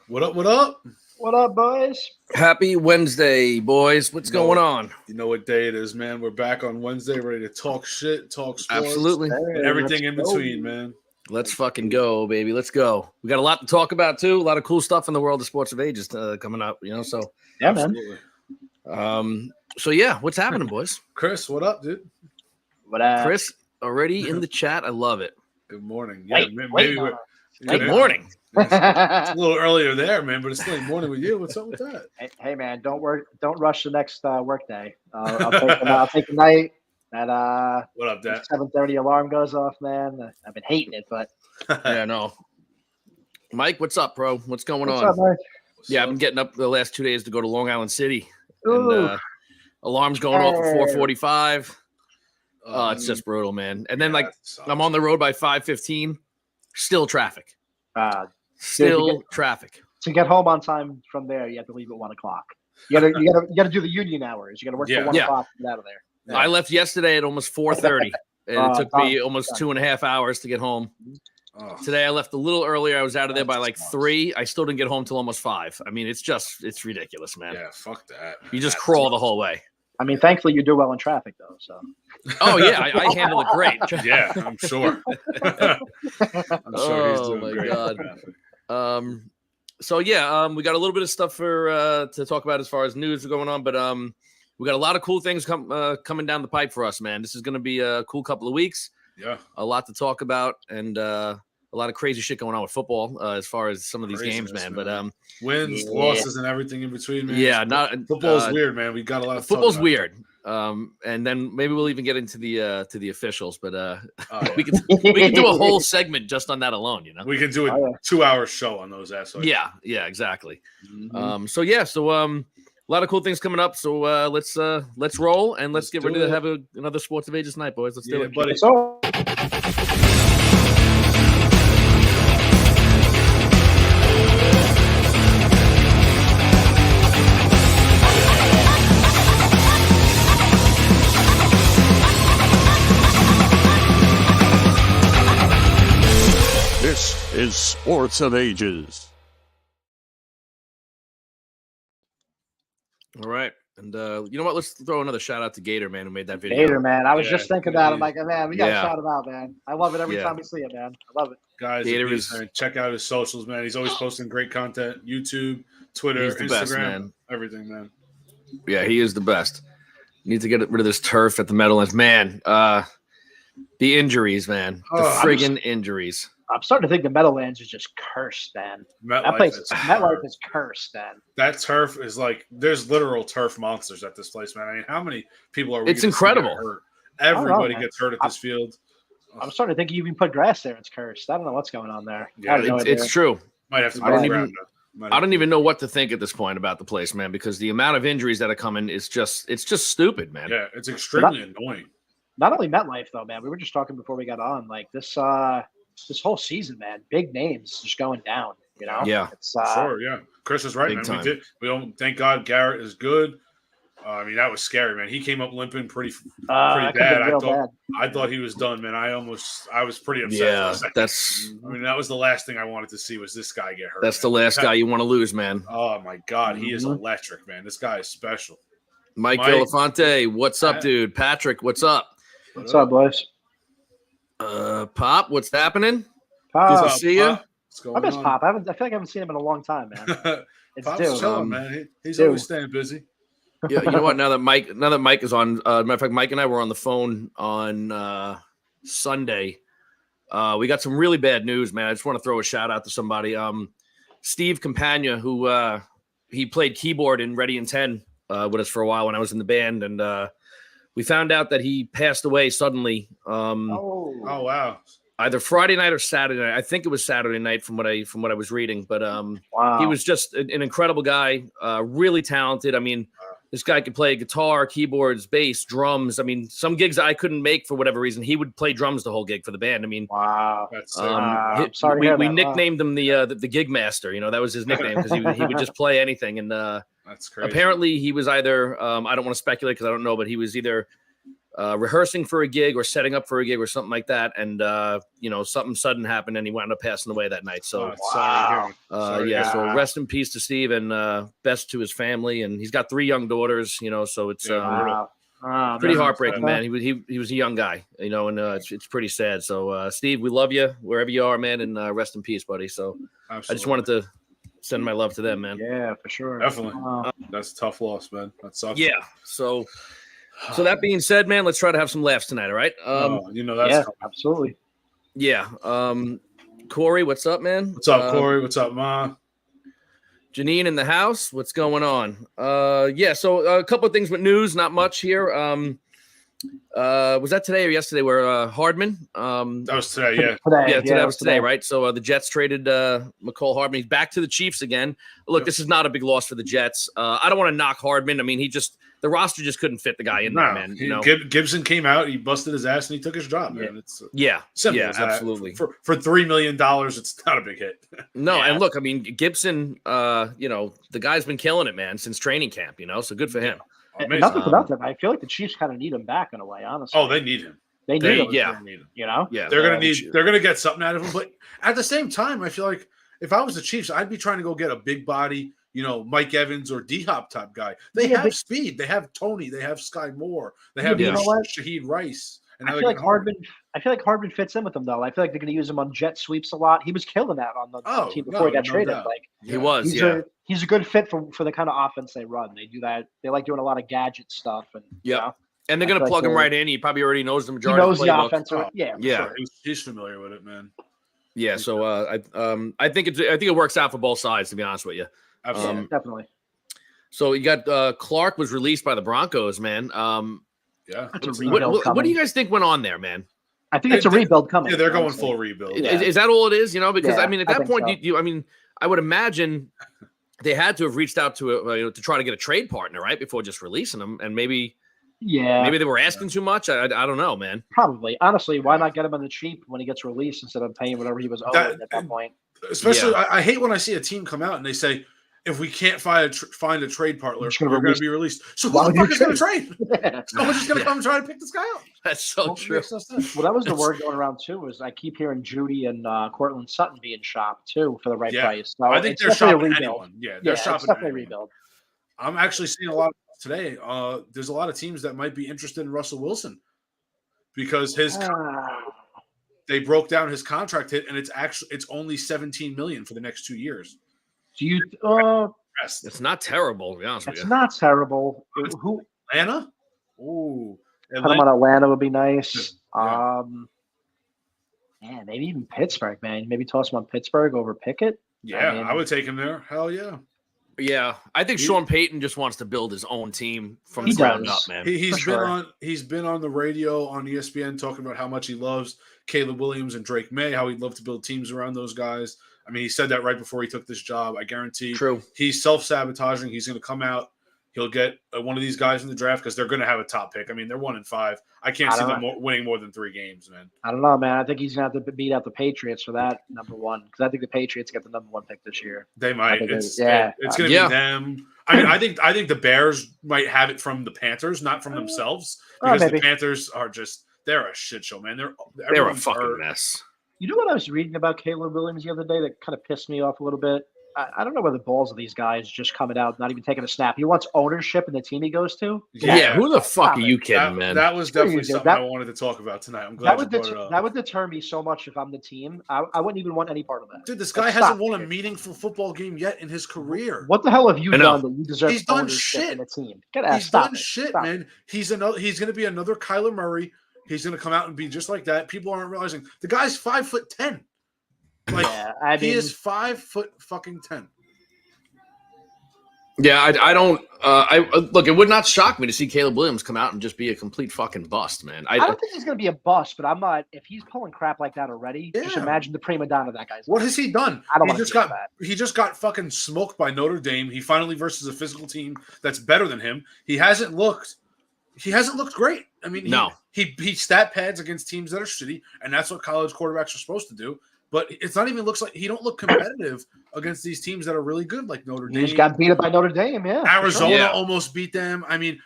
What up? What up? What up, boys? Happy Wednesday, boys. What's going on? You know what day it is, man. We're back on Wednesday, ready to talk shit, talk sports, Absolutely. and everything in between, man. Let's fucking go, baby. Let's go. We got a lot to talk about too. A lot of cool stuff in the world of sports of ages coming up. So yeah, Absolutely. man. So yeah, what's happening, boys? Chris, what up, dude? What up? Chris already in the chat. I love it. Good morning. Yeah, Wait, we're Good morning. It's a little earlier there, man, but it's still morning with you. What's up with that? Hey, man, don't rush the next work day. I'll take the night. That What up, Dad? 7:30 alarm goes off, man. I've been hating it, but Yeah, no. Mike, what's up, bro? What's going what's on? up, man? Yeah, I've been getting up the last 2 days to go to Long Island City. Ooh. And alarms going off at Hey. 4:45. Oh, it's just brutal, man. And then Yeah, like that sucks. I'm on the road by 5:15. Still traffic. Dude, Traffic. to get home on time from there, you have to leave at 1 o'clock. You gotta do the union hours. You gotta work till 1 Yeah. o'clock to get out of there. Yeah. I left yesterday at almost 4:30, and it took me almost 2.5 hours to get home. Oh, Today I left a little earlier. I was out of there by like Sucks. 3. I still didn't get home till almost 5. I mean, it's ridiculous, man. yeah, fuck that. You just That crawll the sucks. whole way. I mean, thankfully you do well in traffic though. So Oh yeah, I handle it great. Yeah, I'm sure. I'm sure he's Oh, doing my great. God. So yeah, we got a little bit of stuff for to talk about as far as news going on, but we got a lot of cool things coming down the pipe for us, man. This is going to be a cool couple of weeks. Yeah, A lot to talk about, and a lot of crazy shit going on with football as far as some of these games, Craziness, man. man. But wins, Yeah. losses, and everything in between, man. yeah, not Football's weird, man. We got a lot of Football's weird. And then maybe we'll even get into the officials, but we can do a whole segment just on that alone, We can do a Oh, yeah. 2-hour show on those assholes. Yeah, exactly. Mhm. So a lot of cool things coming up. So let's roll and let's get do ready to it. have another Sports of Ages night, boys. Let's do Yeah, it. buddy. So This is Sports of Ages. All right. And you know what? Let's throw another shout out to Gator, man, who made that video. Gator, man. I was Yeah, just thinking good about it. dude. I'm like, man, we gotta Yeah. shout him out, man. I love it every Yeah. time we see it, man. I love it. Guys, Gator beast, is- man. Check out his socials, man. He's always posting great content. YouTube, Twitter, He's the Instagram, best, man. everything, man. Yeah, he is the best. Need to get rid of this turf at the Meadowlands. Man, the injuries, man. The Oh, friggin' injuries. I'm starting to think the Meadowlands is just cursed, man. That MetLife place, is MetLife is cursed, man. that turf is like there's literal turf monsters at this place, man. I mean, how many people are we It's gonna see get incredible. hurt? Everybody man. gets hurt at this field. I'm starting to think you even put grass there. It's cursed. I don't know what's going on there. Yeah, I have no idea. It's true. Might have to I don't move even- around now. Might I have don't to- even know what to think at this point about the place, man, because the amount of injuries that are coming is just stupid, man. Yeah, it's extremely annoying. Not only MetLife though, man. We were just talking before we got on. Like this whole season, man. Big names just going down. You know. Yeah. It's Sure, yeah. Chris is right, Big man. time. We don't. Thank God, Garrett is good. I mean, that was scary, man. He came up limping pretty that could've bad. been real bad. I thought he was done, man. I was pretty upset. Yeah, for a second. that's I mean, that was the last thing I wanted to see was this guy get hurt. the man. last guy you want to lose, man. Oh my God, he is Mhm. electric, man. This guy is special. Mike Mike. Villafante, what's up, Pat. dude? Patrick, what's up? What's up, boys? Pop, what's happening? Pop. Good to see ya. What's going I miss on? Pop. I feel like I haven't seen him in a long time, man. It's Pop's due. chilling, man. He's Dude. always staying busy. Yeah, you know what? Now that Mike is on, matter of fact, Mike and I were on the phone on Sunday. We got some really bad news, man. I just want to throw a shout out to somebody. Steve Campagna, who he played keyboard in Ready and 10 with us for a while when I was in the band, and we found out that he passed away suddenly. Oh wow. Either Friday night or Saturday night. I think it was Saturday night from what I was reading, but Wow. he was just an incredible guy, really talented. I mean, this guy could play guitar, keyboards, bass, drums. I mean, some gigs I couldn't make for whatever reason. He would play drums the whole gig for the band. I mean, Wow. That's I'm sorry to hear we that. Wow. nicknamed him the gig master. You know, that was his nickname because he would just play anything. And that's crazy. apparently he was either I don't want to speculate because I don't know, but he was either rehearsing for a gig or setting up for a gig or something like that, and something sudden happened, and he wound up passing away that night. So, Sorry to hear it. so rest in peace to Steve, and best to his family. And he's got 3 young daughters, so it's pretty heartbreaking, man. He was a young guy, and it's pretty sad. So, Steve, we love you wherever you are, man, and rest in peace, buddy. So, Absolutely. I just wanted to send my love to them, man. Yeah, for sure. Definitely. That's a tough loss, man. That sucks. Yeah. So that being said, man, let's try to have some laughs tonight. All right. That's absolutely. Yeah. Corey, what's up, man? What's up, Corey? What's up, Ma? Janine in the house. What's going on? So a couple of things with news, not much here. Was that today or yesterday where Hardman? That was today, yeah. That was today, right? So the Jets traded McCole Hardman. He's back to the Chiefs again. Look, this is not a big loss for the Jets. I don't want to knock Hardman. I mean, the roster just couldn't fit the guy in there, man. Gibson came out, he busted his ass, and he took his job, man. It's simple as that. Absolutely. For $3 million, it's not a big hit. No, and look, I mean, Gibson, the guy's been killing it, man, since training camp, so good for him. And nothing for nothing. I feel like the Chiefs kind of need him back in a way, honestly. Oh, they need him. They need him. Yeah. Yeah. They're gonna get something out of him. But at the same time, I feel like if I was the Chiefs, I'd be trying to go get a big body, Mike Evans or D-Hop type guy. They have speed. They have Tony. They have Sky Moore. They have Shaheed Rice. And I feel like Hardman fits in with them, though. I feel like they're going to use him on jet sweeps a lot. He was killing that on the team before he got traded. Doubt. He was. He's a good fit for the kind of offense they run. They do that. They like doing a lot of gadget stuff. And and they're going to plug him right in. He probably already knows the majority. He knows of the offense. Yeah. Sure. He's familiar with it, man. Yeah. So I think it works out for both sides, to be honest with you. Absolutely. Definitely. So you got Clark was released by the Broncos, man. Yeah. What do you guys think went on there, man? I think it's a rebuild coming. Yeah, they're going full rebuild. Is that all it is? Because I mean, at that point, so. I would imagine they had to have reached out to to try to get a trade partner, right, before just releasing them, and maybe they were asking too much. I don't know, man. Probably, honestly, why not get him on the cheap when he gets released instead of paying whatever he was owed at that point? Especially, I hate when I see a team come out and they say, if we can't find a trade partner, we're going to be released. So who the fuck is going to trade? Someone's just going to come and try to pick this guy up. That's so true. Well, that was the word going around too. Is I keep hearing Judy and Cortland Sutton being shopped too for the right price. So I think they're shopping anyone. Yeah, they're shopping. It's definitely a rebuild. I'm actually seeing a lot today. There's a lot of teams that might be interested in Russell Wilson because they broke down his contract hit, and it's only $17 million for the next 2 years. Do you? It's not terrible, to be honest with you. It's not terrible. Who? Atlanta? Ooh, Put him on Atlanta would be nice. Yeah. Man, maybe even Pittsburgh. Man, maybe toss him on Pittsburgh over Pickett. Yeah, I would take him there. Hell yeah. Yeah, I think Sean Payton just wants to build his own team from the ground up, man. He's been on the radio on ESPN talking about how much he loves Caleb Williams and Drake May, how he'd love to build teams around those guys. I mean, he said that right before he took this job. I guarantee. True. He's self-sabotaging. He's going to come out. He'll get one of these guys in the draft because they're going to have a top pick. I mean, they're 1-5. I can't see them winning more than 3 games, man. I don't know, man. I think he's going to have to beat out the Patriots for that, number one. Because I think the Patriots get the number 1 pick this year. They might. It's going to be them. I mean, I think the Bears might have it from the Panthers, not from themselves. Because the Panthers are they're a shit show, man. They're a fucking mess. You know what I was reading about Caleb Williams the other day that kind of pissed me off a little bit? I don't know where the balls of these guys just coming out, not even taking a snap. He wants ownership in the team he goes to. Yeah, who the fuck are you kidding, man? That was definitely something I wanted to talk about tonight. I'm glad you brought it up. That would deter me so much if I'm the team. I wouldn't even want any part of that. Dude, this guy hasn't won a meaningful football game yet in his career. What the hell have you done that you deserve He's done ownership shit. in the team? He's done shit, man. He's going to be another Kyler Murray. He's going to come out and be just like that. People aren't realizing the guy's 5'10". Like he is 5'10". Yeah, I don't. Look. It would not shock me to see Caleb Williams come out and just be a complete fucking bust, man. I don't think he's going to be a bust, but I'm not. If he's pulling crap like that already, just imagine the prima donna that guy's. What has he done? I don't want to that. He just got fucking smoked by Notre Dame. He finally versus a physical team that's better than him. He hasn't looked great. I mean, he stat pads against teams that are shitty, and that's what college quarterbacks are supposed to do. But it's not even looks like he don't look competitive against these teams that are really good, like Notre Dame. He just got beat up by Notre Dame, Arizona almost beat them. I mean,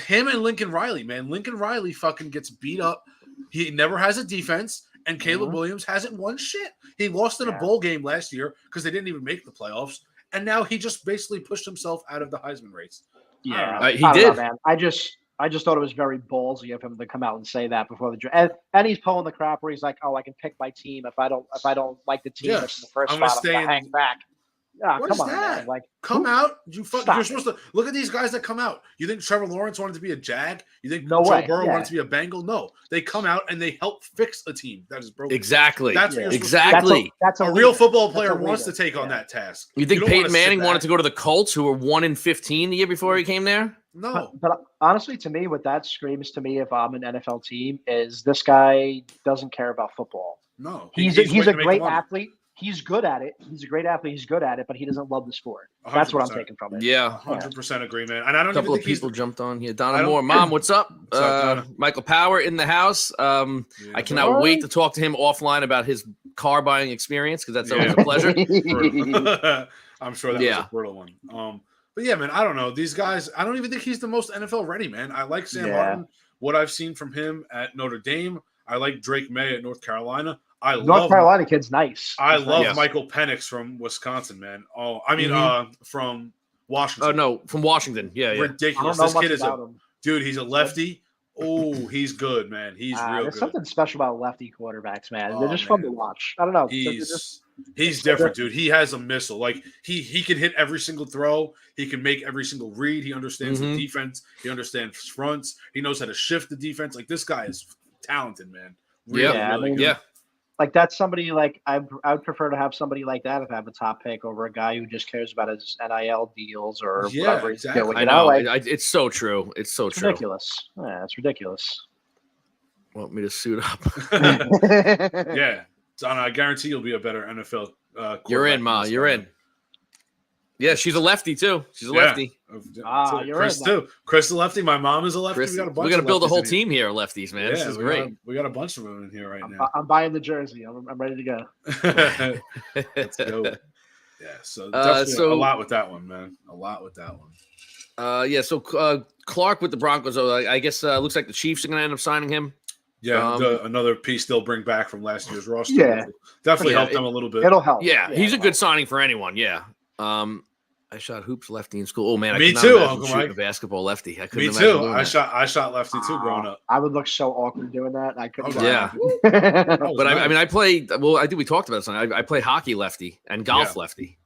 him and Lincoln Riley, man. Lincoln Riley fucking gets beat up. He never has a defense, and Caleb Williams hasn't won shit. He lost in a bowl game last year because they didn't even make the playoffs, and now he just basically pushed himself out of the Heisman race. Yeah, he did. Know, man. I just thought it was very ballsy of him to come out and say that before the draft. And he's pulling the crap where he's like, "Oh, I can pick my team if I don't like the team that's in the first spot. I'm gonna hang back." What come on, that? Man. Like, come out. You're supposed to look at these guys that come out. You think Trevor Lawrence wanted to be a Jag? You think Joe Burrow wanted to be a Bengal? No, they come out and they help fix a team that is broken. Exactly. That's what exactly. That's a real football player wants to take on that task. You think Peyton Manning wanted to go to the Colts, who were 1-15 the year before he came there? No. But honestly, to me, what that screams to me, if I'm an NFL team, is this guy doesn't care about football. No, he's a great athlete. He's good at it. He's a great athlete. He's good at it, but he doesn't love the sport. That's 100%. What I'm taking from it. Yeah, 100% agree, man. And I don't. A couple of people jumped on here. Donna Moore, Mom, what's up? Michael Power in the house. I cannot wait to talk to him offline about his car buying experience because that's always a pleasure. I'm sure that was a brutal one. But yeah, man, I don't know these guys. I don't even think he's the most NFL ready, man. I like Sam Hartman. What I've seen from him at Notre Dame. I like Drake May at North Carolina. North Carolina kid's nice. I love Michael Penix from Wisconsin, man. Oh, I mean, from Washington. Oh no, from Washington. Yeah, ridiculous. This kid is dude. He's a lefty. Oh, he's good, man. He's real there's good. something special about lefty quarterbacks, man. They're just fun to watch. I don't know. He's different, dude. He has a missile. Like he can hit every single throw. He can make every single read. He understands the defense. He understands fronts. He knows how to shift the defense. Like this guy is talented, man. Really, Like that's somebody like I would prefer to have somebody like that if I have a top pick over a guy who just cares about his NIL deals or whatever. Exactly. Doing, I know. It's so true. It's so true. Ridiculous. Yeah, it's ridiculous. Want me to suit up? Yeah, Donna, I guarantee you'll be a better NFL. You're in, Ma. You're in. Yeah, she's a lefty too. She's a lefty. You're Chris in, too. Chris the lefty. My mom is a lefty. We got to build a whole team here, lefties, man. This is great. We got a bunch of them in here right now. I'm buying the jersey. I'm ready to go. Let's go. Yeah, so definitely a lot with that one, man. A lot with that one. So Clark with the Broncos. I guess looks like the Chiefs are going to end up signing him. Yeah, another piece they'll bring back from last year's roster. Yeah, definitely help them a little bit. It'll help. Yeah, he's a good signing for anyone. Yeah. I shot hoops lefty in school. Oh man, me too, Uncle Mike. A basketball lefty. I couldn't. Me too. I shot lefty too growing up. I would look so awkward doing that. I couldn't. But I play. Well, I think we talked about this. I play hockey lefty and golf lefty.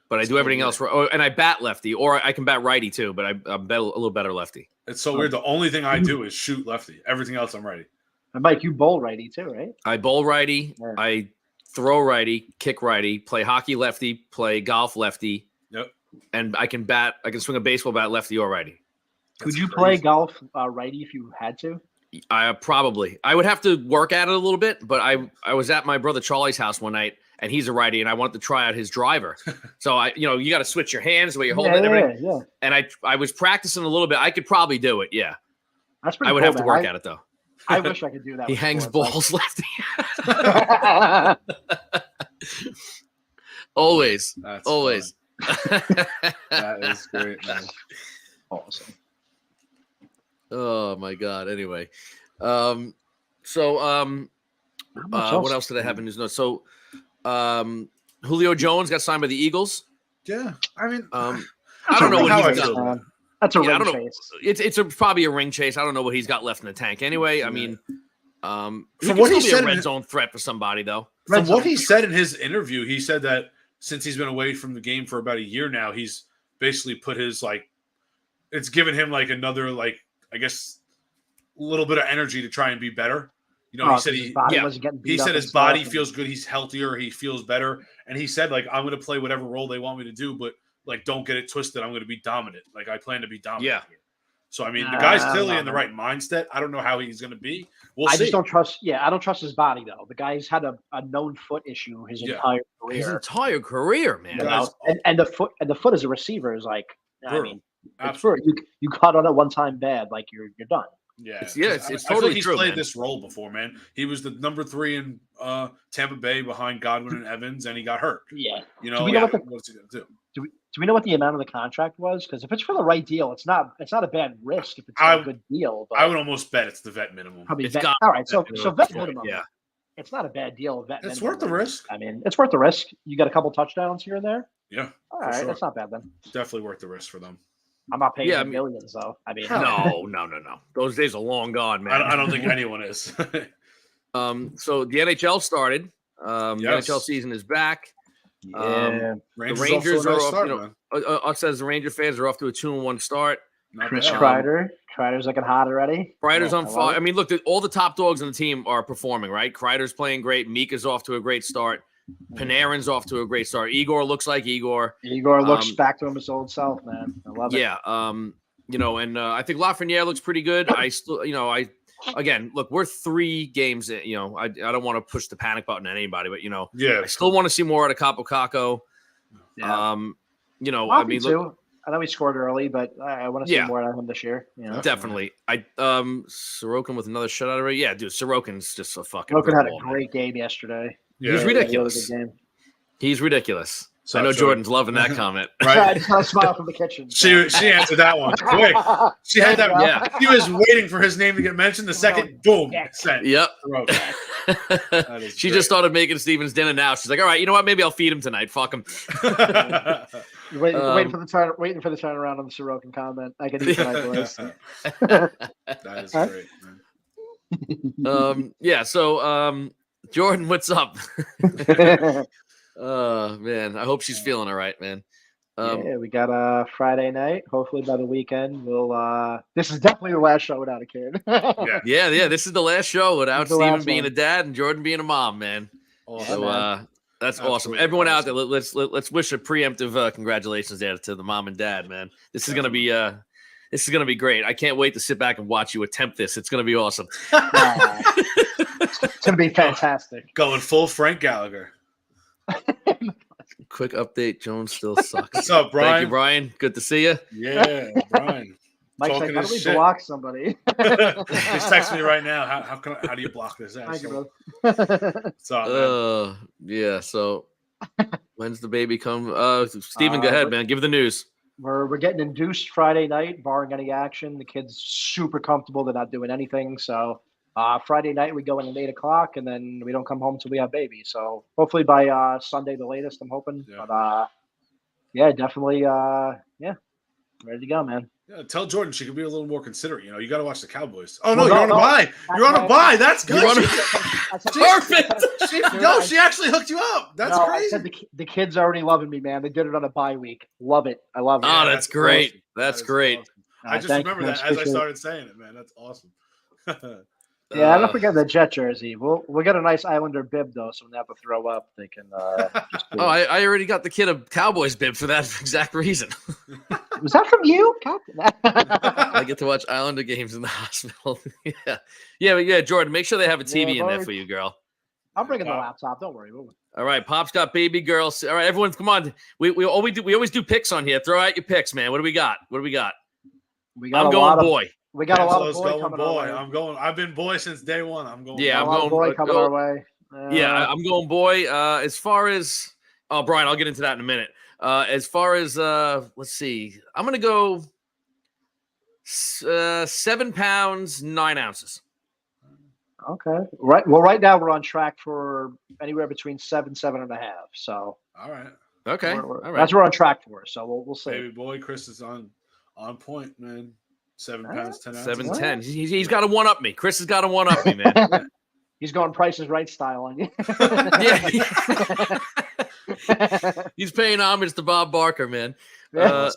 But I do everything else. And I bat lefty, or I can bat righty too. But I'm a little better lefty. It's so weird. The only thing I do is shoot lefty. Everything else I'm righty. And Mike, you bowl righty too, right? I bowl righty. Yeah. I throw righty, kick righty, play hockey lefty, play golf lefty. Yep. And I can swing a baseball bat lefty or righty. Could you play golf righty if you had to? Probably. I would have to work at it a little bit, but I was at my brother Charlie's house one night, and he's a righty, and I wanted to try out his driver. So you got to switch your hands the way you hold it. Yeah. And I was practicing a little bit. I could probably do it. Yeah. That's pretty. I would have to work at it though. I wish I could do that. He hangs balls lefty. Always. That's always. That is great, man. Awesome. Oh my God. Anyway. What else did I have in his notes? So Julio Jones got signed by the Eagles. Yeah. I mean I don't know what he's done. That's a ring chase. It's probably a ring chase. I don't know what he's got left in the tank. Anyway, I mean, from what he said, a red zone threat for somebody though. From what he said in his interview, he said that since he's been away from the game for about a year now, he's basically put his it's given him another I guess a little bit of energy to try and be better. He said he said his body feels good. He's healthier. He feels better, and he said I'm going to play whatever role they want me to do, but don't get it twisted. I'm going to be dominant. I plan to be dominant. Yeah. Here. So, I mean, the guy's clearly in the right mindset. I don't know how he's going to be. We'll see. I just don't trust. Yeah, I don't trust his body, though. The guy's had a known foot issue his entire career. His entire career, man. And the foot as a receiver is I mean, it's you caught on it one time bad, you're done. Yeah, It's I feel totally like he's true, played man. this role before, man. He was the number 3 in Tampa Bay behind Godwin and Evans, and he got hurt. Yeah. You know, Do we know what's he gonna do? Do we know what the amount of the contract was? Because if it's for the right deal, it's not a bad risk if it's a good deal. But I would almost bet it's the vet minimum. probably It's vet. got All right, so vet minimum, minimum. yeah. It's not a bad deal. Vet It's minimum. worth the risk. I mean, it's worth the risk. You got a couple touchdowns here and there. Yeah, All for right, sure. that's not bad then. Definitely worth the risk for them. I'm not paying Yeah, him millions though. I mean, No. Those days are long gone, man. I don't think anyone is. So the NHL started. The Yes. NHL season is back. yeah. Rangers are off to a nice off, start, you know, man. Us as the Ranger fans are off to a 2-1 start. Not Chris bad. Kreider. Kreider's looking hot already. Kreider's Yeah, on I love fire. it. I mean, look, all the top dogs on the team are performing, right? Kreider's playing great. Mika's off to a great start. Panarin's off to a great start. Igor looks like Igor. Igor looks Um, back to his old self, man. I love it. Yeah. And I think Lafreniere looks pretty good. I still, again, look, we're 3 games in, I don't want to push the panic button on anybody, but, Yeah, I still want to see more out of Capo Caco. Yeah. I mean, look, I know he scored early, but I want to see Yeah. more out of him this year. definitely. Sorokin with another shutout already. Yeah, dude, Sorokin's just a fucking. Logan had a ball, man. great game yesterday. yeah. He's ridiculous. Really good game. He's ridiculous. So- I know so- Jordan's loving that comment. I Right? just got a smile from the kitchen. She answered that one quick. She had that. Yeah. She was waiting for his name to get mentioned. The second, boom, Yeah. sent. Yep. Throat. is She great. just started making Steven's dinner now. She's like, all right, you know what? Maybe I'll feed him tonight. Fuck him. Waiting for the turnaround on the Sorokin comment. I can eat tonight, boys. That is great, man. So Jordan, what's up? Man, I hope she's feeling all right, man. Yeah, we got a Friday night. Hopefully by the weekend we'll. This is definitely the last show without a kid. Yeah. Yeah. This is the last show without This is the Steven last being one. a dad and Jordan being a mom, man. Awesome. So man. that's Absolutely awesome. Everyone out awesome. there, let's wish a preemptive congratulations there to the mom and dad, man. This is gonna be great. I can't wait to sit back and watch you attempt this. It's gonna be awesome. It's gonna be fantastic. Going full Frank Gallagher. Quick update: Jones still sucks. What's up, Brian? Thank you, Brian. Good to see you. Yeah, Brian. Mike's Talking like, how do his we shit. block somebody? Just text me right now. How do you block this ass? Thank you, What's up, man? Yeah. So when's the baby come? Steven, go ahead, but- man. Give the news. We're getting induced Friday night, barring any action. The kid's super comfortable. They're not doing anything. So Friday night we go in at 8:00, and then we don't come home till we have baby. So hopefully by Sunday the latest, I'm hoping. Yeah. But yeah, definitely. Ready to go, man. Yeah, tell Jordan she could be a little more considerate. You got to watch the Cowboys. Oh no, Well, you're no, on a no. bye. You're on a bye. That's good. You're on a- Perfect. She actually hooked you up. That's I crazy. said the kids already loving me, man. They did it on a bye week. Love it. I love it. Oh, Yeah, that's great. awesome. That's That is great. awesome. I just Thank you, remember man. that as I Appreciate it. started saying it, man. That's awesome. Yeah, don't forget the Jet jersey. We'll get a nice Islander bib though, so when they have to throw up, they can. Just do Oh, it. I already got the kid a Cowboys bib for that exact reason. Was that from you, Captain? I get to watch Islander games in the hospital. Yeah, Jordan, make sure they have a TV in there Lord. for you, girl. I'm bringing the laptop. Don't worry. All right, Pop's got baby girls. All right, everyone, come on. We always do picks on here. Throw out your picks, man. What do we got? We got I'm a going lot of boy. we got a lot of Let's boy go, coming boy. our way. I'm going. I've been boy since day one. I'm going. Yeah, A I'm lot of going- boy coming go- our way. I'm going boy. As far as Brian, I'll get into that in a minute. As far as let's see, I'm gonna go 7 pounds 9 ounces. Okay. Right. Well, right now we're on track for anywhere between 7.5. So All right, Okay, we're- all right. that's what we're on track for. So we'll see. baby boy. Chris is on point, man. 7 All pounds 10 ounces. 7'10". He's got to one up me. Chris has got to one up me, man. He's going Price's Right style on you. Yeah. He's paying homage to Bob Barker, man. Yeah.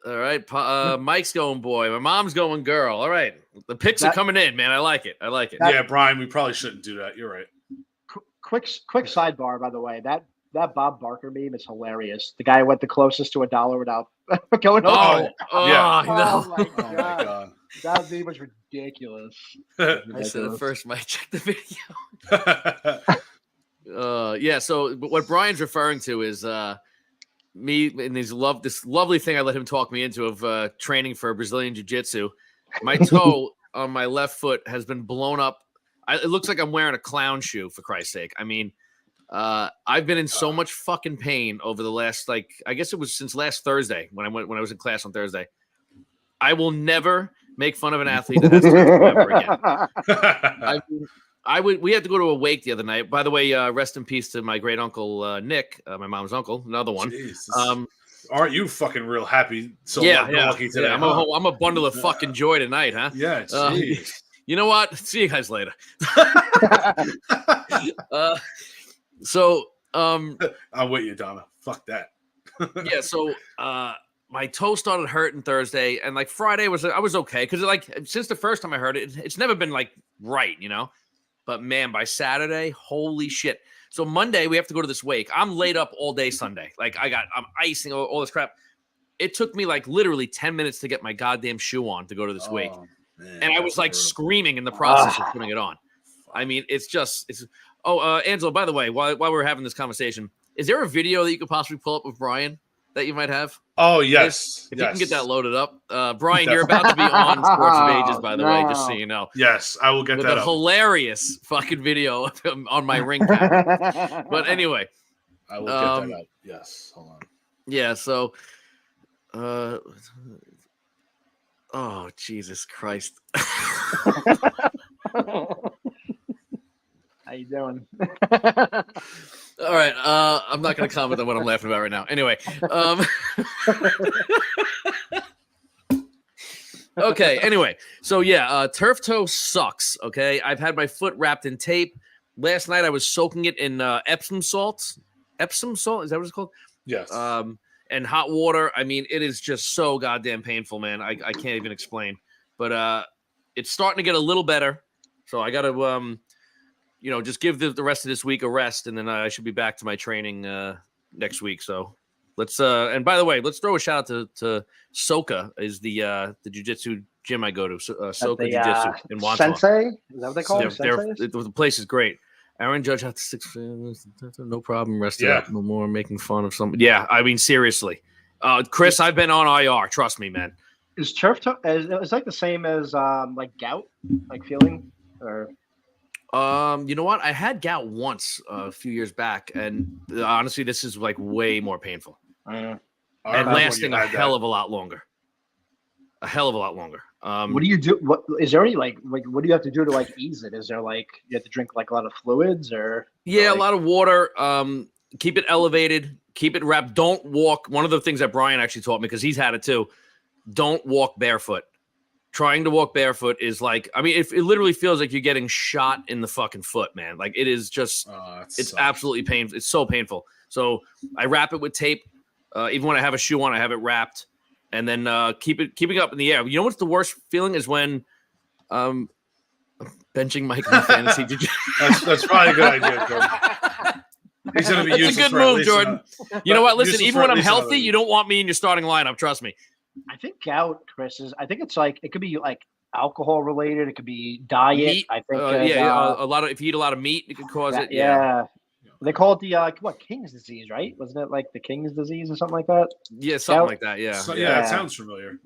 All right, Mike's going boy. My mom's going girl. All right, the picks are That- coming in, man. I like it. Yeah, Brian. We probably shouldn't do that. You're right. quick sidebar, by the way. That Bob Barker meme is hilarious. The guy went the closest to $1 without going over. Yeah. No. Oh my Oh my god, god. that meme was ridiculous. I said it first. Mike, check the video. Yeah. So what Brian's referring to is me and this lovely thing I let him talk me into of training for Brazilian Jiu-Jitsu. My toe on my left foot has been blown up. It looks like I'm wearing a clown shoe, for Christ's sake. I mean, I've been in so much fucking pain over the last, I guess it was since last Thursday when I was in class on Thursday. I will never make fun of an athlete that has surgery ever again. We had to go to a wake the other night. By the way, rest in peace to my great uncle Nick, my mom's uncle, another one. Aren't you fucking real happy? Lucky today. Yeah, I'm a bundle of fucking joy tonight, huh? Yeah. You know what? See you guys later. I'm with you, Donna. Fuck that. Yeah. So my toe started hurting Thursday, and Friday I was okay because since the first time I heard it, it's never been right, you know. But man, by Saturday, holy shit. So Monday we have to go to this wake. I'm laid up all day Sunday. I'm icing all this crap. It took me literally 10 minutes to get my goddamn shoe on to go to this wake. Man, and I was screaming in the process of putting it on. I mean, it's. Angela, by the way, while we're having this conversation, is there a video that you could possibly pull up of Brian that you might have? Oh, yes. If you can get that loaded up. Brian, you're about to be on Sports of Ages, by the way, just so you know. Yes, I will get with that a hilarious fucking video of him on my ring camera. But anyway. I will get that up. Yes, hold on. Yeah, so oh, Jesus Christ. How you doing? All right. I'm not going to comment on what I'm laughing about right now. Anyway. Okay. Anyway. So, yeah, turf toe sucks. Okay. I've had my foot wrapped in tape. Last night I was soaking it in Epsom salt. Epsom salt? Is that what it's called? Yes. And hot water. I mean, it is just so goddamn painful, man. I can't even explain. But it's starting to get a little better. So I got to, just give the rest of this week a rest, and then I should be back to my training next week. So let's and by the way, let's throw a shout out to Soka, is the jiu-jitsu gym I go to. Soka Jiu-Jitsu in Wantaw. Sensei? Is that what they call it? The place is great. Aaron Judge had 6, no problem. Rest up. No more making fun of something. Yeah, I mean, seriously. Chris, I've been on IR. Trust me, man. Is turf toe is the same as gout, feeling? Or you know what? I had gout once a few years back, and honestly, this is way more painful and lasting a hell of a lot longer. A hell of a lot longer. What do you do? What is there any what do you have to do to ease it? Is there you have to drink a lot of fluids or? Yeah, a lot of water. Keep it elevated. Keep it wrapped. Don't walk. One of the things that Brian actually taught me, because he's had it too. Don't walk barefoot. Trying to walk barefoot is it literally feels like you're getting shot in the fucking foot, man. It is just, it's absolutely painful. It's so painful. So I wrap it with tape. Even when I have a shoe on, I have it wrapped, and then keeping up in the air. You know what's the worst feeling is when benching Mike in the fantasy. That's probably a good idea, Jordan. He's going to be It's a good move, Jordan. You know what? Listen, even when I'm healthy, you don't want me in your starting lineup. Trust me. I think gout, Chris, I think it's it could be alcohol related. It could be diet. Meat. I think a lot of, if you eat a lot of meat, it could cause it. Yeah. They call it the King's disease, right? Wasn't it the King's disease or something like that? Yeah, something like that. Yeah. So, yeah, it sounds familiar.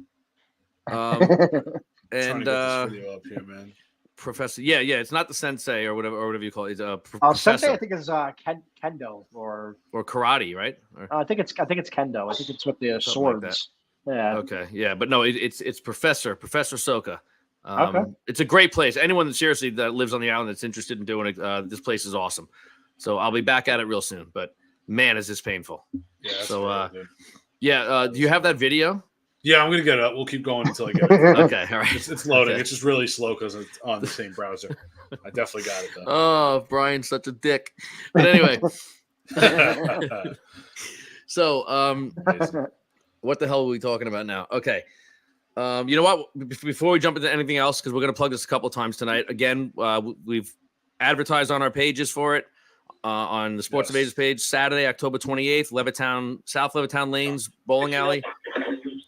And this video up here, man. Professor, yeah, it's not the sensei or whatever you call it. It's sensei, I think is kendo or karate, right? I think it's kendo. I think it's with the swords. Yeah. Okay. Yeah, but no, it's Professor Soka. Okay. It's a great place. Anyone that lives on the island that's interested in doing it, this place is awesome. So I'll be back at it real soon. But man, is this painful. Yeah. So do you have that video? Yeah, I'm gonna get it up. We'll keep going until I get it. Okay. All right. It's loading. Okay. It's just really slow because it's on the same browser. I definitely got it though. Oh, Brian's such a dick. But anyway. So what the hell are we talking about now? Okay. You know what? Before we jump into anything else, because we're going to plug this a couple of times tonight. Again, we've advertised on our pages for it on the Sports of Ages page. Saturday, October 28th, South Levittown Lanes Bowling Alley.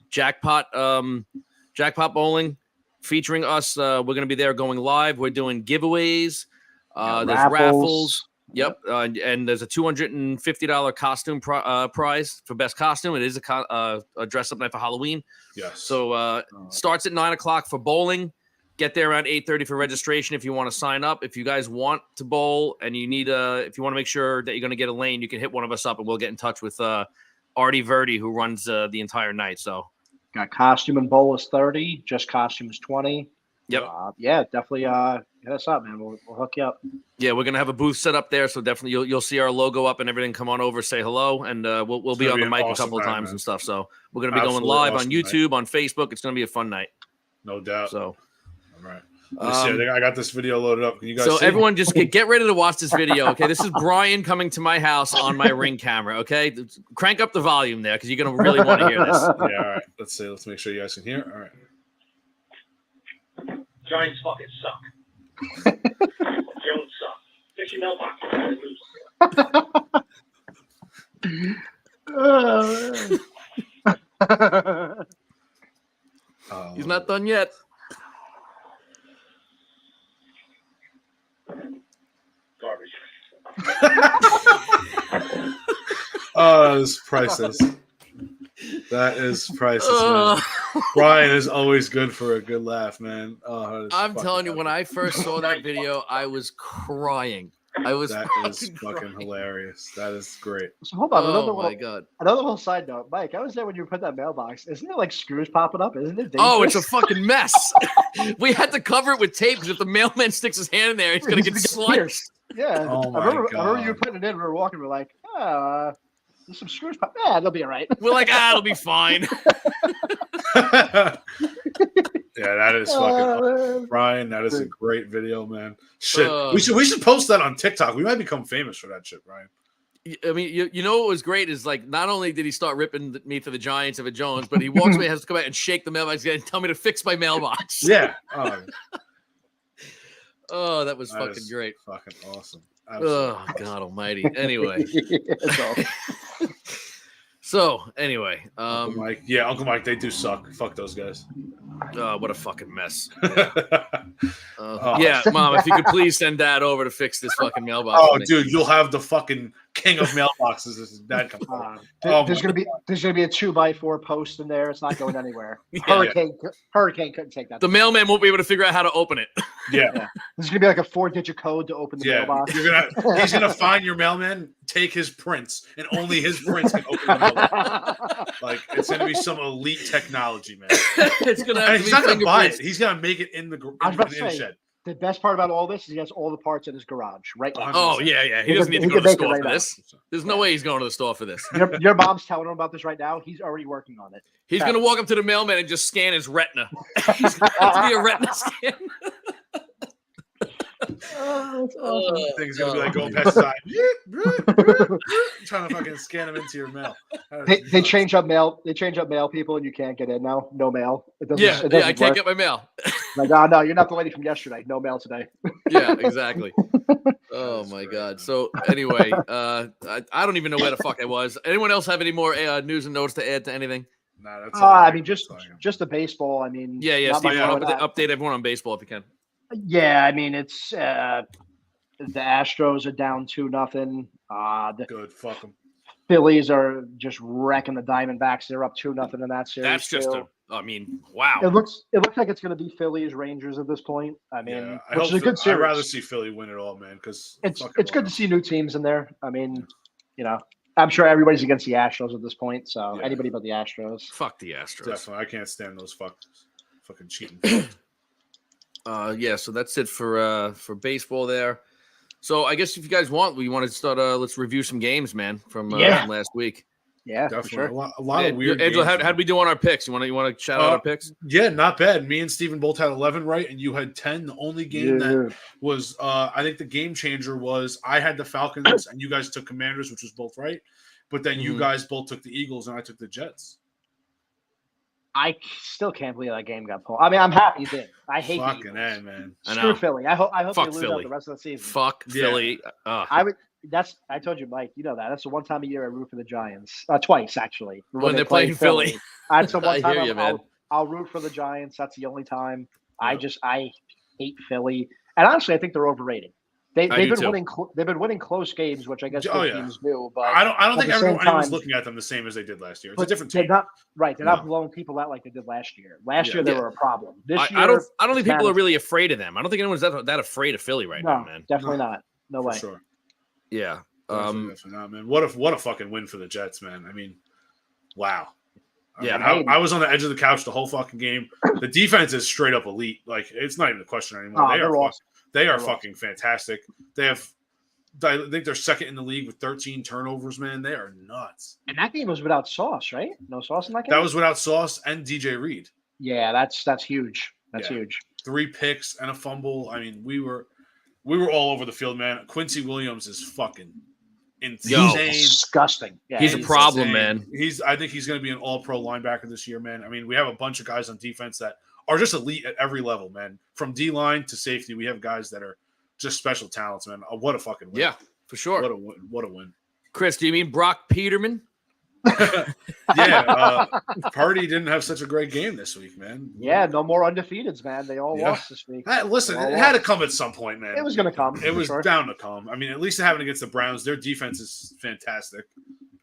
Jackpot Bowling featuring us. We're going to be there going live. We're doing giveaways. There's raffles. Yep, and there's a $250 costume prize for best costume. It is a dress up night for Halloween. Yes. So starts at 9:00 for bowling. Get there around 8:30 for registration if you want to sign up. If you guys want to bowl and you need if you want to make sure that you're going to get a lane, you can hit one of us up and we'll get in touch with Artie Verdi, who runs the entire night. So got costume and bowl is 30, just costume is 20. Yep. Yeah, definitely hit us up, man. We'll hook you up. Yeah, we're gonna have a booth set up there, so definitely you'll see our logo up and everything. Come on over, say hello, and we'll be on the mic a couple of times and stuff. So we're gonna be going live on YouTube, on Facebook. It's gonna be a fun night. No doubt. So, all right. I got this video loaded up. Can you guys see? Everyone just get ready to watch this video. Okay, this is Brian coming to my house on my Ring camera. Okay, crank up the volume there because you're gonna really want to hear this. Yeah, all right. Let's see. Let's make sure you guys can hear. All right. Giants fucking suck. Jones suck. Fix your mailbox. He's not done yet. Garbage. Oh, that is priceless. That is priceless, man. Brian is always good for a good laugh, man. Oh, I'm telling you, when I first saw that video, I was crying. That is fucking hilarious. That is great. So hold on. God. Another little side note. Mike, I was there when you put that mailbox. Isn't it like screws popping up? Isn't it dangerous? Oh, it's a fucking mess. We had to cover it with tape because if the mailman sticks his hand in there, he's going to get sliced. Yeah. Oh I remember you putting it in. We were walking. We're like, there's some screws pop. Yeah, they'll be all right. We're like, it'll be fine. Yeah, that is fucking awesome. Brian. That is a great video, man. Shit, we should post that on TikTok. We might become famous for that shit, Brian. I mean, you know what was great is like not only did he start ripping me for the Giants of a Jones, but he walks away, has to come out and shake the mailbox and tell me to fix my mailbox. Yeah. Oh, that was fucking great. Fucking awesome. Absolutely. Oh God Almighty. Anyway. So anyway, Uncle Mike, they do suck. Fuck those guys. What a fucking mess. Yeah, Mom, if you could please send Dad over to fix this fucking mailbox. Oh, dude, you'll have the fucking king of mailboxes as Dad comes on. There's gonna be a 2x4 post in there. It's not going anywhere. Hurricane couldn't take that. The mailman won't be able to figure out how to open it. Yeah. There's gonna be like a 4-digit code to open the mailbox. He's gonna find your mailman, take his prints, and only his prints can open the mailbox. Like it's gonna be some elite technology, man. It's gonna. He's not gonna buy it. He's gonna make it in the shed. The best part about all this is he has all the parts in his garage, right? Oh yeah. He doesn't need to go to the store for this. There's no way he's going to the store for this. Your mom's telling him about this right now. He's already working on it. He's gonna walk up to the mailman and just scan his retina. He's gonna be a retina scan. That's awesome. Thing's gonna be like going past side, trying to fucking scan them into your mail. They change up mail. They change up mail people, and you can't get in now. No mail. It doesn't I can't get my mail. Like, oh no, you're not the lady from yesterday. No mail today. Yeah, exactly. Oh my God. So anyway, I don't even know where the fuck I was. Anyone else have any more news and notes to add to anything? Nah, that's I mean, just the baseball. I mean, yeah. Steve, update everyone on baseball if you can. Yeah, I mean, it's the Astros are down 2-0. Good, fuck them. Phillies are just wrecking the Diamondbacks. They're up 2-0 in that series. That's just wow. It looks like it's going to be Phillies Rangers at this point. I mean, which is a good series. I'd rather see Philly win it all, man, because it's good to see new teams in there. I mean, I'm sure everybody's against the Astros at this point, so anybody but the Astros. Fuck the Astros. Definitely, I can't stand those fucking cheating. So that's it for baseball there. So I guess if you guys want to start, let's review some games, man, from last week. Yeah, definitely. For sure. A lot of weird. Angela, how'd we do on our picks? You want to shout out our picks? Yeah, not bad. Me and Steven both had 11 right, and you had 10. The only game that was, I think, the game changer was I had the Falcons, and you guys took Commanders, which was both right. But then you guys both took the Eagles, and I took the Jets. I still can't believe that game got pulled. I mean, I'm happy you did. I hate fucking A, man. Screw Philly. I hope Fuck they lose Philly. out the rest of the season. Fuck Philly. I told you, Mike. You know that. That's the one time a year I root for the Giants. Twice actually. When they're playing Philly. That's the one time man. I'll root for the Giants. That's the only time. Yep. I hate Philly, and honestly, I think they're overrated. they've I do been too. winning. They've been winning close games, which I guess Oh, good yeah. teams do. But I don't at think the same anyone's time- looking at them the same as they did last year. It's a but different they're team. not right. They're not No. blowing people out like they did last year. Last Yeah. year they Yeah. were a problem. This year, I don't think it's people are managed. really afraid of them. I don't think anyone's that afraid of Philly right now, No, man. definitely No. not. No For way. sure. Yeah. Definitely not, man. What a fucking win for the Jets, man. I mean, wow. Yeah, I was on the edge of the couch the whole fucking game. The defense is straight up elite. Like, it's not even a question anymore. Oh, they're awesome. They are They're fucking fantastic. They have, I think they're second in the league with 13 turnovers, man. They are nuts. And that game was without Sauce, right? No Sauce in that game. That was without Sauce and DJ Reed. yeah. That's huge. That's Yeah. huge. 3 picks and a fumble. I mean, we were all over the field, man. Quincy Williams is fucking insane. He's disgusting. Yeah, He's a problem, insane. man. I think he's going to be an all-pro linebacker this year, man. I mean, we have a bunch of guys on defense that are just elite at every level, man. From D-line to safety, we have guys that are just special talents, man. What a fucking win. Yeah, for sure. What a win. What a win. Chris, do you mean Brock Peterman? Yeah, Purdy didn't have such a great game this week, man. Yeah, no more undefeateds, man. They all Yeah. lost this week. Hey, listen, They all it had to lost. come at some point, man. It was going to come. It for was sure. bound to come. I mean, at least it happened against the Browns. Their defense is fantastic.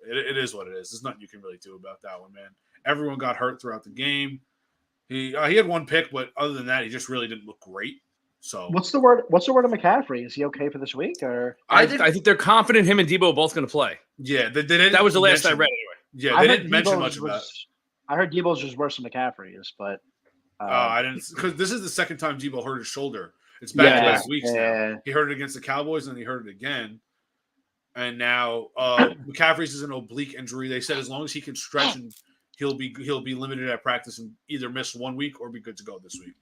It is what it is. There's nothing you can really do about that one, man. Everyone got hurt throughout the game. He had 1 pick, but other than that, he just really didn't look great. So What's the word? What's the word of McCaffrey? Is he okay for this week or? I think they're confident him and Debo are both going to play. yeah, they didn't. That was the last I mention- read anyway. Yeah, I they heard didn't mention Debo's much about. was- I heard Debo's was worse than McCaffrey is, but I didn't, because this is the second time Debo hurt his shoulder. It's back to last week's now. He hurt it against the Cowboys, and then he hurt it again. And now McCaffrey's is an oblique injury. They said as long as he can stretch, and he'll be limited at practice and either miss 1 week or be good to go this week.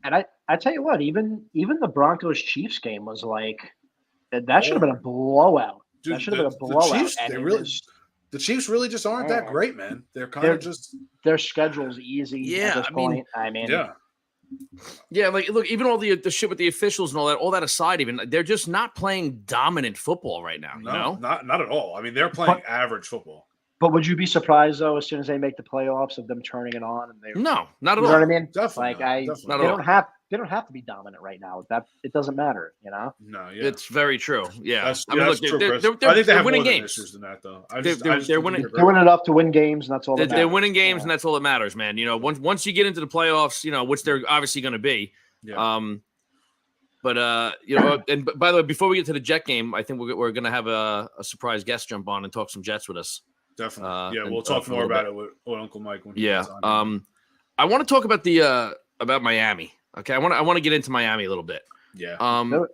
And I tell you what, even the Broncos Chiefs game was like that should have been a blowout. Dude, that should have been a blowout. The Chiefs, and they it really, was- the Chiefs really just aren't that Yeah. great, man. They're kind They're- of just their schedule's easy Yeah, at this I mean, point. I mean, yeah. Yeah, like look, even all the shit with the officials and all that aside, even they're just not playing dominant football right now. You know? not at all. I mean, they're playing average football. But would you be surprised though, as soon as they make the playoffs, of them turning it on and they? No, not at You know all. what I mean? Definitely Like not. I, Definitely not they at all. don't have to be dominant right now. That it doesn't matter, you know. No, yeah. It's very true. Yeah, That's, I mean, that's look, true, they're, Chris. they're, I think they they're have winning more than games. issues than that, though. They're winning- They're winning enough to win games, and that's all. They're, That they're matters. winning games, Yeah. and that's all that matters, man. You know, once you get into the playoffs, you know, which they're obviously going to be. Yeah. But you know, and by the way, before we get to the Jet game, I think we're going to have a surprise guest jump on and talk some Jets with us. Definitely. Yeah, and we'll talk for a more little about it with Uncle Mike when he Yeah. gets on. I want to talk about about Miami. Okay, I want to get into Miami a little bit. Yeah. Do it.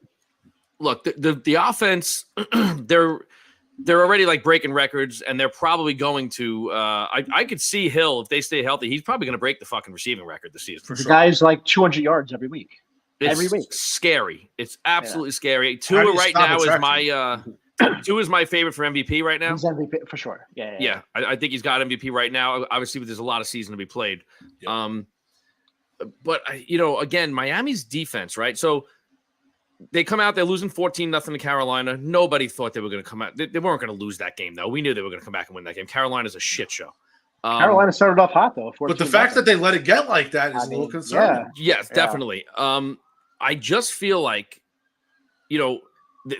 Look, the offense, they're already like breaking records, and they're probably going to. I could see Hill if they stay healthy. He's probably going to break the fucking receiving record this season. For The sure. guy's like 200 yards every week. It's every week. scary. It's absolutely scary. How do Tua you right stop now is attraction? Tua is my favorite for MVP right now. He's MVP for sure. Yeah. I think he's got MVP right now. Obviously, there's a lot of season to be played. Yep. But you know, again, Miami's defense, right? So they come out, they're losing 14-0 to Carolina. Nobody thought they were going to come out. They weren't going to lose that game, though. We knew they were going to come back and win that game. Carolina's a shit show. Carolina started off hot though. But the fact that they let it get like that is I a little mean, concerning. Yes, Yeah. definitely. I just feel like, you know,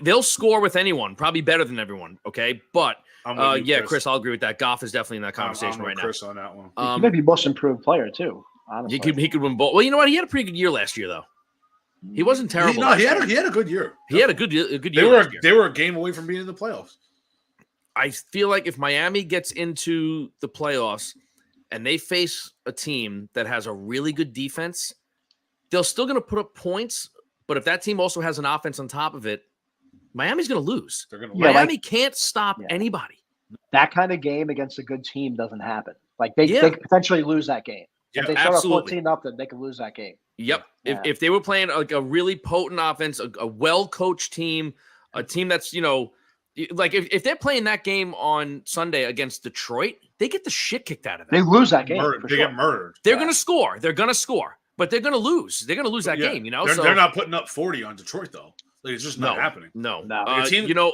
they'll score with anyone, probably better than everyone. Okay, but I'm with you, Chris, I'll agree with that. Goff is definitely in that I'm conversation with right now. Chris on that one. he may be most improved player too. Honestly, He could win both. Well, you know what? He had a pretty good year last year, though. He wasn't terrible. He last had year. a good year. He had a good year. They were a game away from being in the playoffs. I feel like if Miami gets into the playoffs and they face a team that has a really good defense, they're still going to put up points. But if that team also has an offense on top of it, Miami's going to lose. They're going to Yeah, Miami can't stop Yeah. anybody. that kind of game against a good team doesn't happen. Like they Yeah. could potentially lose that game. Yeah, If they start absolutely. off 14-0, they could lose that game. Yep. Yeah. If they were playing like a really potent offense, a well-coached team, a team that's, you know, like if they're playing that game on Sunday against Detroit, they get the shit kicked out of them. They lose that game. murdered. For They sure. get murdered. They're Yeah. going to score. They're going to score, but they're going to lose. They're going to lose that Yeah. game, you know? They're not putting up 40 on Detroit though. Like, it's just not happening. No. No. Like a team- You know,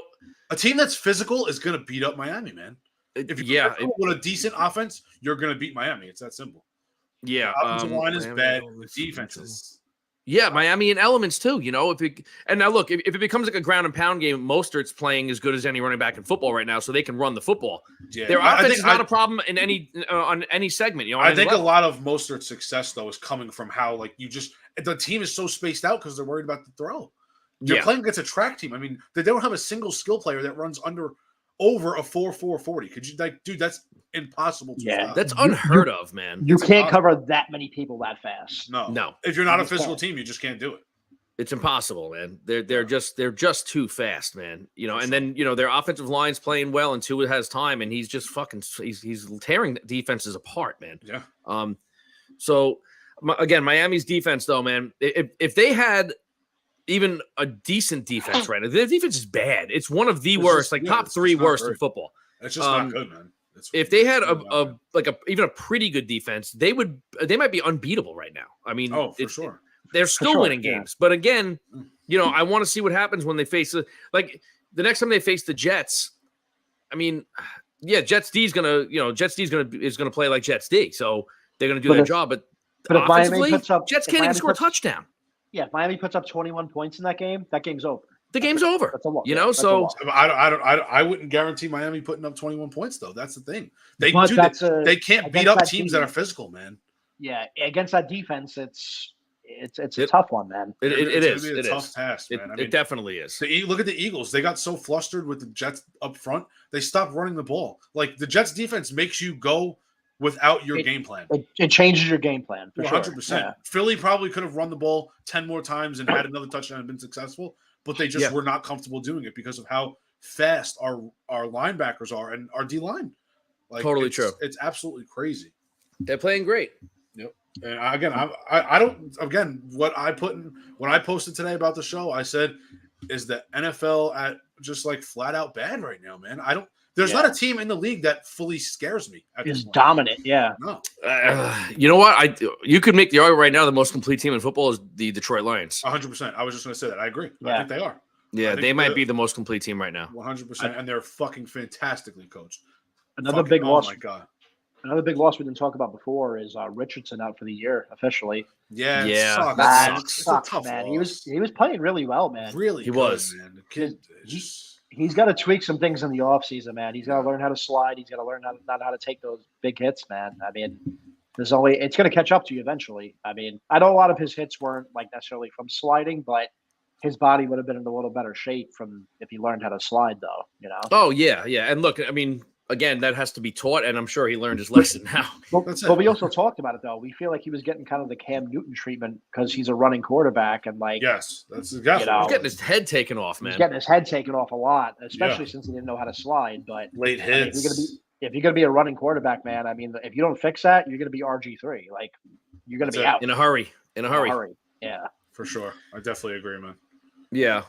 A team that's physical is going to beat up Miami, man. If you're with a decent offense, you're going to beat Miami. It's that simple. yeah. The offensive line is Miami bad. always The defense is Yeah, Miami in elements too. And now look, if it becomes like a ground and pound game, Mostert's playing as good as any running back in football right now, so they can run the football. Yeah, Their offense is not a problem in any on any segment. I think a lot of Mostert's success though is coming from how the team is so spaced out because they're worried about the throw. They're playing against a track team. I mean, they don't have a single skill player that runs over a 4.40. Could you dude? That's impossible to stop. That's unheard of, man. You can't cover that many people that fast. No. If you're not a physical team, you just can't do it. It's impossible, man. They're just too fast, man. And then their offensive line's playing well, and Tua has time, and he's just he's tearing defenses apart, man. Yeah. So again, Miami's defense, though, man. If they had even a decent defense right now, their defense is bad. It's one of the worst, top 3 worst in football. It's just not good, man. If they had even a pretty good defense, they might be unbeatable right now. I mean, for sure. They're still winning games. But again, I want to see what happens when they face the next time they face the Jets. I mean, Jets D is gonna play like Jets D, so they're gonna do their job. But offensively, Jets can't even score a touchdown. Yeah, if Miami puts up 21 points in that game's over. The game's over. That's a lot. So I wouldn't guarantee Miami putting up 21 points though. That's the thing. They can't beat up teams that are physical, man. Yeah, against that defense, it's a tough one, man. It is. It's a tough task, man. It definitely is. Look at the Eagles. They got so flustered with the Jets up front, they stopped running the ball. Like the Jets defense makes you go without your game plan. It changes your game plan for 100%. Sure. Yeah. Philly probably could have run the ball 10 more times and had another touchdown and been successful, but they just were not comfortable doing it because of how fast our linebackers are and our D line. Totally true. It's absolutely crazy. They're playing great. Yep. And I don't. Again, what I put in when I posted today about the show, I said, is the NFL at just flat out bad right now, man. There's not a team in the league that fully scares me. It's dominant, yeah. No. You know what? You could make the argument right now the most complete team in football is the Detroit Lions. 100%. I was just going to say that. I agree. Yeah. I think they are. Yeah, they might be the most complete team right now. 100%. And they're fucking fantastically coached. Another big loss. Oh, my God. Another big loss we didn't talk about before is Richardson out for the year officially. Yeah. That sucks, man. Loss. He was playing really well, man. Really, he was. Man. The kid He's got to tweak some things in the offseason, man. He's got to learn how to slide. He's got to learn how to take those big hits, man. I mean, it's going to catch up to you eventually. I mean, I know a lot of his hits weren't necessarily from sliding, but his body would have been in a little better shape if he learned how to slide, though. Oh yeah. And look, I mean, again, that has to be taught, and I'm sure he learned his lesson now. But we also talked about it, though. We feel like he was getting kind of the Cam Newton treatment because he's a running quarterback, and yes, that's exactly. He's getting his head taken off, man. He's getting his head taken off a lot, especially since he didn't know how to slide. But late hits. If you're gonna be a running quarterback, man, I mean, if you don't fix that, you're gonna be RG3. You're gonna be out in a hurry. Yeah, for sure. I definitely agree, man. Yeah.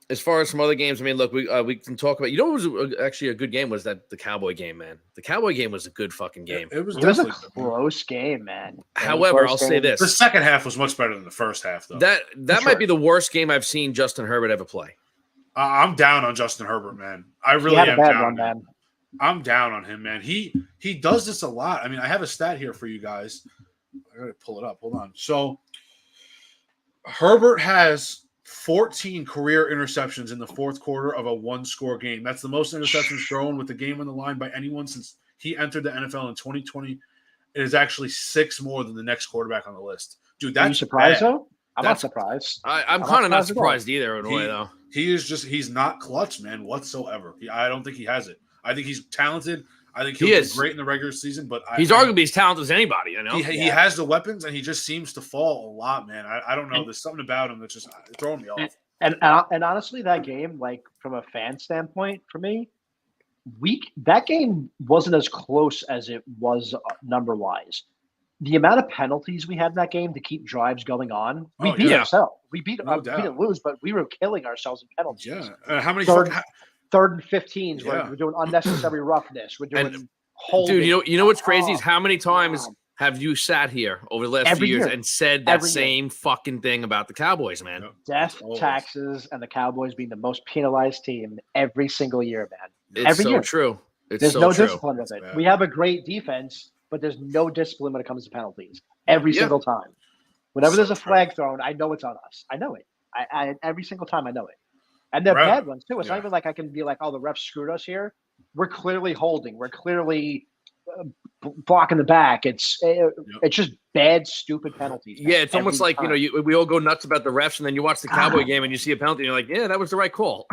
As far as some other games, I mean, look, we can talk about. What was actually a good game was the Cowboy game, man. The Cowboy game was a good fucking game. It was a close game, man. However, I'll say this: the second half was much better than the first half, though. That might be the worst game I've seen Justin Herbert ever play. I'm down on Justin Herbert, man. I really am down. Man. I'm down on him, man. He does this a lot. I mean, I have a stat here for you guys. I gotta pull it up. Hold on. So Herbert has 14 career interceptions in the fourth quarter of a one-score game. That's the most interceptions thrown with the game on the line by anyone since he entered the NFL in 2020. It is actually 6 more than the next quarterback on the list. Dude, that's Are you surprised, bad. though? I'm not surprised. I'm kind of not surprised either in a way, though. He's not clutch, man, whatsoever. I don't think he has it. I think he's talented. I think he'll be great in the regular season, but he's arguably as talented as anybody. He has the weapons, and he just seems to fall a lot, man. I don't know. There's something about him that's just throwing me off. And honestly, that game, from a fan standpoint, for me, that game wasn't as close as it was number wise. The amount of penalties we had in that game to keep drives going on, we beat ourselves. We didn't lose, but we were killing ourselves in penalties. Yeah. How many? Third and 15s. We're doing unnecessary roughness. We're doing holding. Dude, you know what's crazy is how many times have you sat here over the last few years and said that same fucking thing about the Cowboys, man? Death, taxes, and the Cowboys being the most penalized team every single year, man. It's so true. There's no discipline with it. We have a great defense, but there's no discipline when it comes to penalties. every Yeah. single time. Whenever So there's a true. flag thrown, I know it's on us. I know it. I every single time I know it. And they're Right. bad ones too. It's not Yeah. even like I can be like, oh, the ref screwed us here. We're clearly holding. We're clearly blocking the back. It's just bad, stupid penalties. Yeah, it's every almost like time. we all go nuts about the refs, and then you watch the Cowboy game and you see a penalty, and you're like, yeah, that was the right call.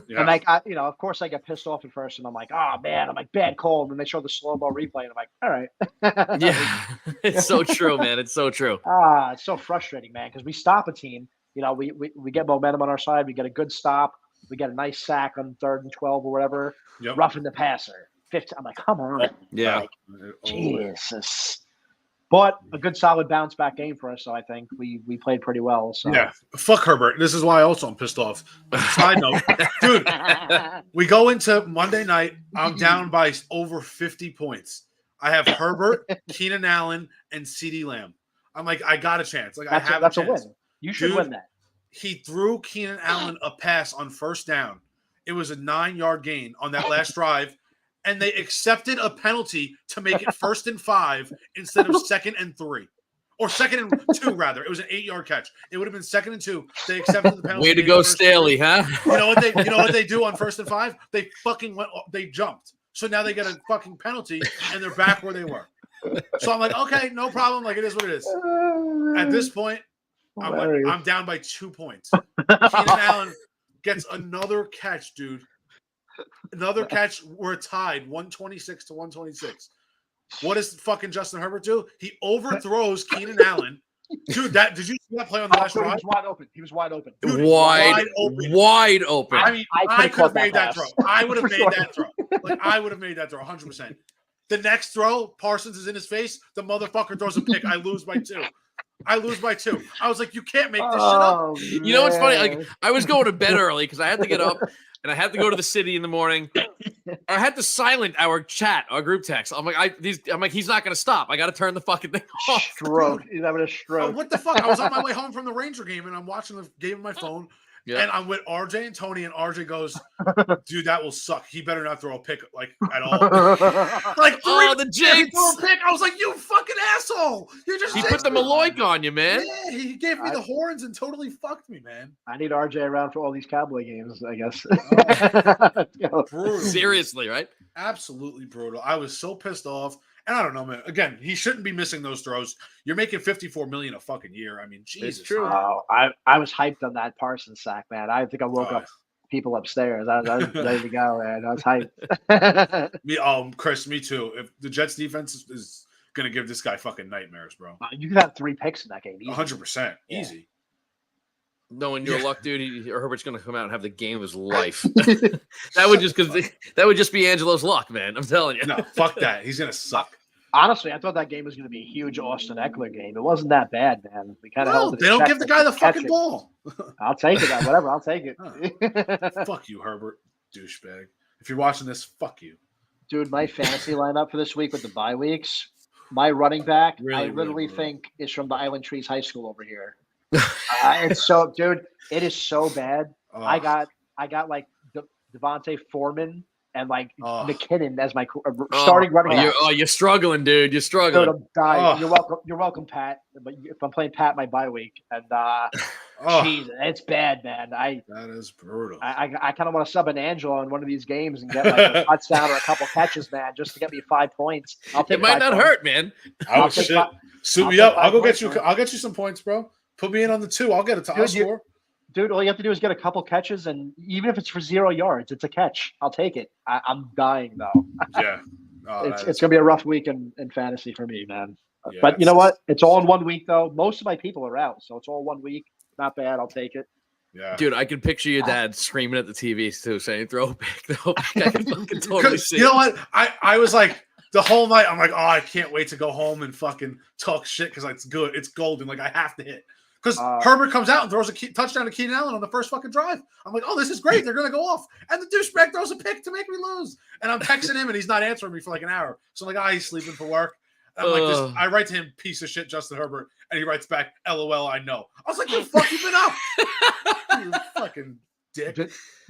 Yeah. And like, of course, I get pissed off at first, and I'm like, oh man, I'm like bad call. And then they show the slow mo replay, and I'm like, all right. Yeah, it's so true, man. It's so true. It's so frustrating, man, because we stop a team. We get momentum on our side. We get a good stop. We get a nice sack on 3rd and 12 or whatever. Yep. Roughing the passer. 15. I'm like, come on. Yeah. Like, Jesus. But a good solid bounce back game for us. So I think we played pretty well. So Yeah. Fuck Herbert. This is why also I'm pissed off. Side note, dude, we go into Monday night. I'm down by over 50 points. I have Herbert, Keenan Allen, and CeeDee Lamb. I'm like, I got a chance. Like, that's a a chance. win. You should Dude, win that. He threw Keenan Allen a pass on 1st down. It was a 9-yard gain on that last drive, and they accepted a penalty to make it 1st and 5 instead of 2nd and 3. Or 2nd and 2, rather. It was an 8-yard catch. It would have been 2nd and 2. They accepted the penalty. Way to go, Staley, huh? You know what they do on 1st and 5? They fucking they jumped. So now they get a fucking penalty, and they're back where they were. So I'm like, okay, no problem. Like, it is what it is. At this point, I'm down by 2 points. Keenan Allen gets another catch, dude. Another catch. We're tied, 126 to 126. What does fucking Justin Herbert do? He overthrows Keenan Allen. Dude, did you see that play on the last He drive? was wide open. He was wide open. Dude, Wide open. I mean, I I could've could have caught made that that throw. pass. I would have For made sure. that throw. Like, I would have made that throw 100%. The next throw, Parsons is in his face. The motherfucker throws a pick. I lose by 2. I was like, you can't make this shit up. You know what's funny? Like, I was going to bed early because I had to get up and I had to go to the city in the morning. I had to silent our chat, our group text. I'm like, he's not going to stop. I got to turn the fucking thing off. Stroke. He's having a stroke. What the fuck? I was on my way home from the Ranger game and I'm watching the game on my phone. Yeah. And I'm with RJ and Tony, and RJ goes, dude, that will suck. He better not throw a pick like at all. Like, the he jinx. threw a pick. I was like, you fucking asshole. You're just He put the Maloik on you, man. Yeah, he gave me the horns and totally fucked me, man. I need RJ around for all these Cowboy games, I guess. Brutal. Seriously, right? Absolutely brutal. I was so pissed off. And I don't know, man. Again, he shouldn't be missing those throws. You're making $54 million a fucking year. I mean, Jesus. true. Oh, I was hyped on that Parsons sack, man. I think I woke up people upstairs. I was ready to go, man. I was hyped. Chris, me too. If the Jets defense is gonna give this guy fucking nightmares, bro. You could have 3 picks in that game. Easy. 100%. Yeah. Easy. Knowing your luck, dude, Herbert's going to come out and have the game of his life. that would just be Angelo's luck, man. I'm telling you. No, fuck that. He's gonna suck. Honestly, I thought that game was going to be a huge Austin Eckler game. It wasn't that bad, man. We kind of No, held it. they don't give the guy the fucking ball. I'll take it. Whatever. I'll take it. Fuck you, Herbert, douchebag. If you're watching this, fuck you. Dude, my fantasy lineup for this week with the bye weeks, my running back, Really, I literally really think is from the Island Trees High School over here. It's so, dude, it is so bad. I got like Devontae Foreman and like McKinnon as my starting running back. You're struggling, dude. You're struggling. Dude, I'm dying. You're welcome. You're welcome, Pat. But if I'm playing Pat my bye week, and jeez, it's bad, man. That is brutal. I kind of want to sub an Angelo in one of these games and get like a touchdown or a couple catches, man, just to get me 5 points. I'll take it might not hurt, man. Suit me up. I'll go get you. I'll get you some points, bro. Put me in on the 2. I'll get it. I'll score. Dude, all you have to do is get a couple catches, and even if it's for 0 yards, it's a catch. I'll take it. I'm dying, though. Yeah. It's going to be a rough week in fantasy for me, man. Yeah, but you know what? It's all in 1 week, though. Most of my people are out, so it's all 1 week. Not bad. I'll take it. Yeah. Dude, I can picture your dad screaming at the TV, too, saying, throw a pick, throw a pick. I can fucking totally see You know what? I was like, the whole night, I'm like, I can't wait to go home and fucking talk shit because it's good. It's golden. Like, I have to hit. Because Herbert comes out and throws a touchdown to Keenan Allen on the first fucking drive. I'm like, oh, this is great. They're going to go off. And the douchebag throws a pick to make me lose. And I'm texting him, and he's not answering me for like an hour. So I'm like, he's sleeping for work. And I'm like, I write to him, piece of shit, Justin Herbert. And he writes back, LOL, I know. I was like, what the fuck you been up? You fucking dick.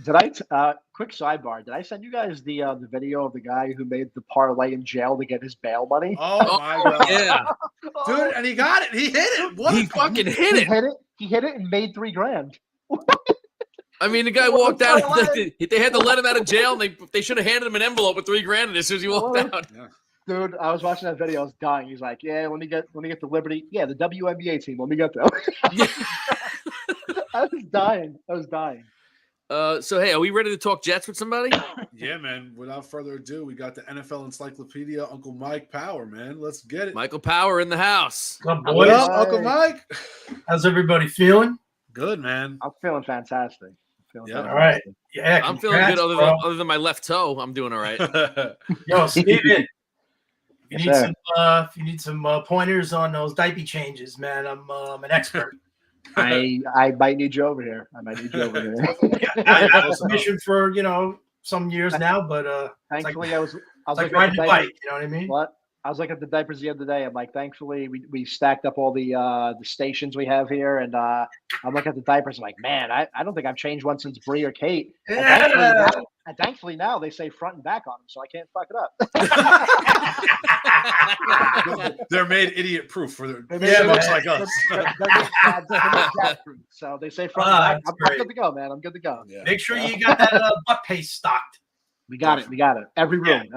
Did I? Quick sidebar. Did I send you guys the video of the guy who made the parlay in jail to get his bail money? Oh my god, Yeah, dude! And he got it. He hit it. What? he fucking hit He it. hit it. He hit it and made $3,000. I mean, the guy walked out. They had to let him out of jail, and they should have handed him an envelope with $3,000 as soon as he walked out. Dude, I was watching that video. I was dying. He's like, "Yeah, let me get the Liberty. Yeah, the WNBA team. Let me get them." Yeah. I was dying. So hey, are we ready to talk Jets with somebody? Yeah, man. Without further ado, we got the NFL Encyclopedia, Uncle Mike Power, man. Let's get it. Michael Power in the house. Good What boys. up, Uncle Mike? How's everybody feeling? Good, man. I'm feeling fantastic. Yeah. All right. Yeah, I'm feeling congrats, good bro. other than my left toe. I'm doing all right. Yo, Steven, Yes, sir. if you need some pointers on those diaper changes, man, I'm an expert. I might need you over here. I have a submission for some years now, but Thankfully, I was it's looking like at riding the a diapers. bike. You know what I mean? What? I was looking at the diapers the other day. I'm like, thankfully, we stacked up all the stations we have here, and I'm looking at the diapers. I'm like, man, I don't think I've changed one since Bree or Kate. And thankfully now they say front and back on them, so I can't fuck it up. They're made idiot proof for their Yeah, much man. like us. They're dad proof. So they say front and back. that's I'm great. good to go, man. I'm good to go. Yeah. Make sure you got that butt paste stocked. We got it. Every room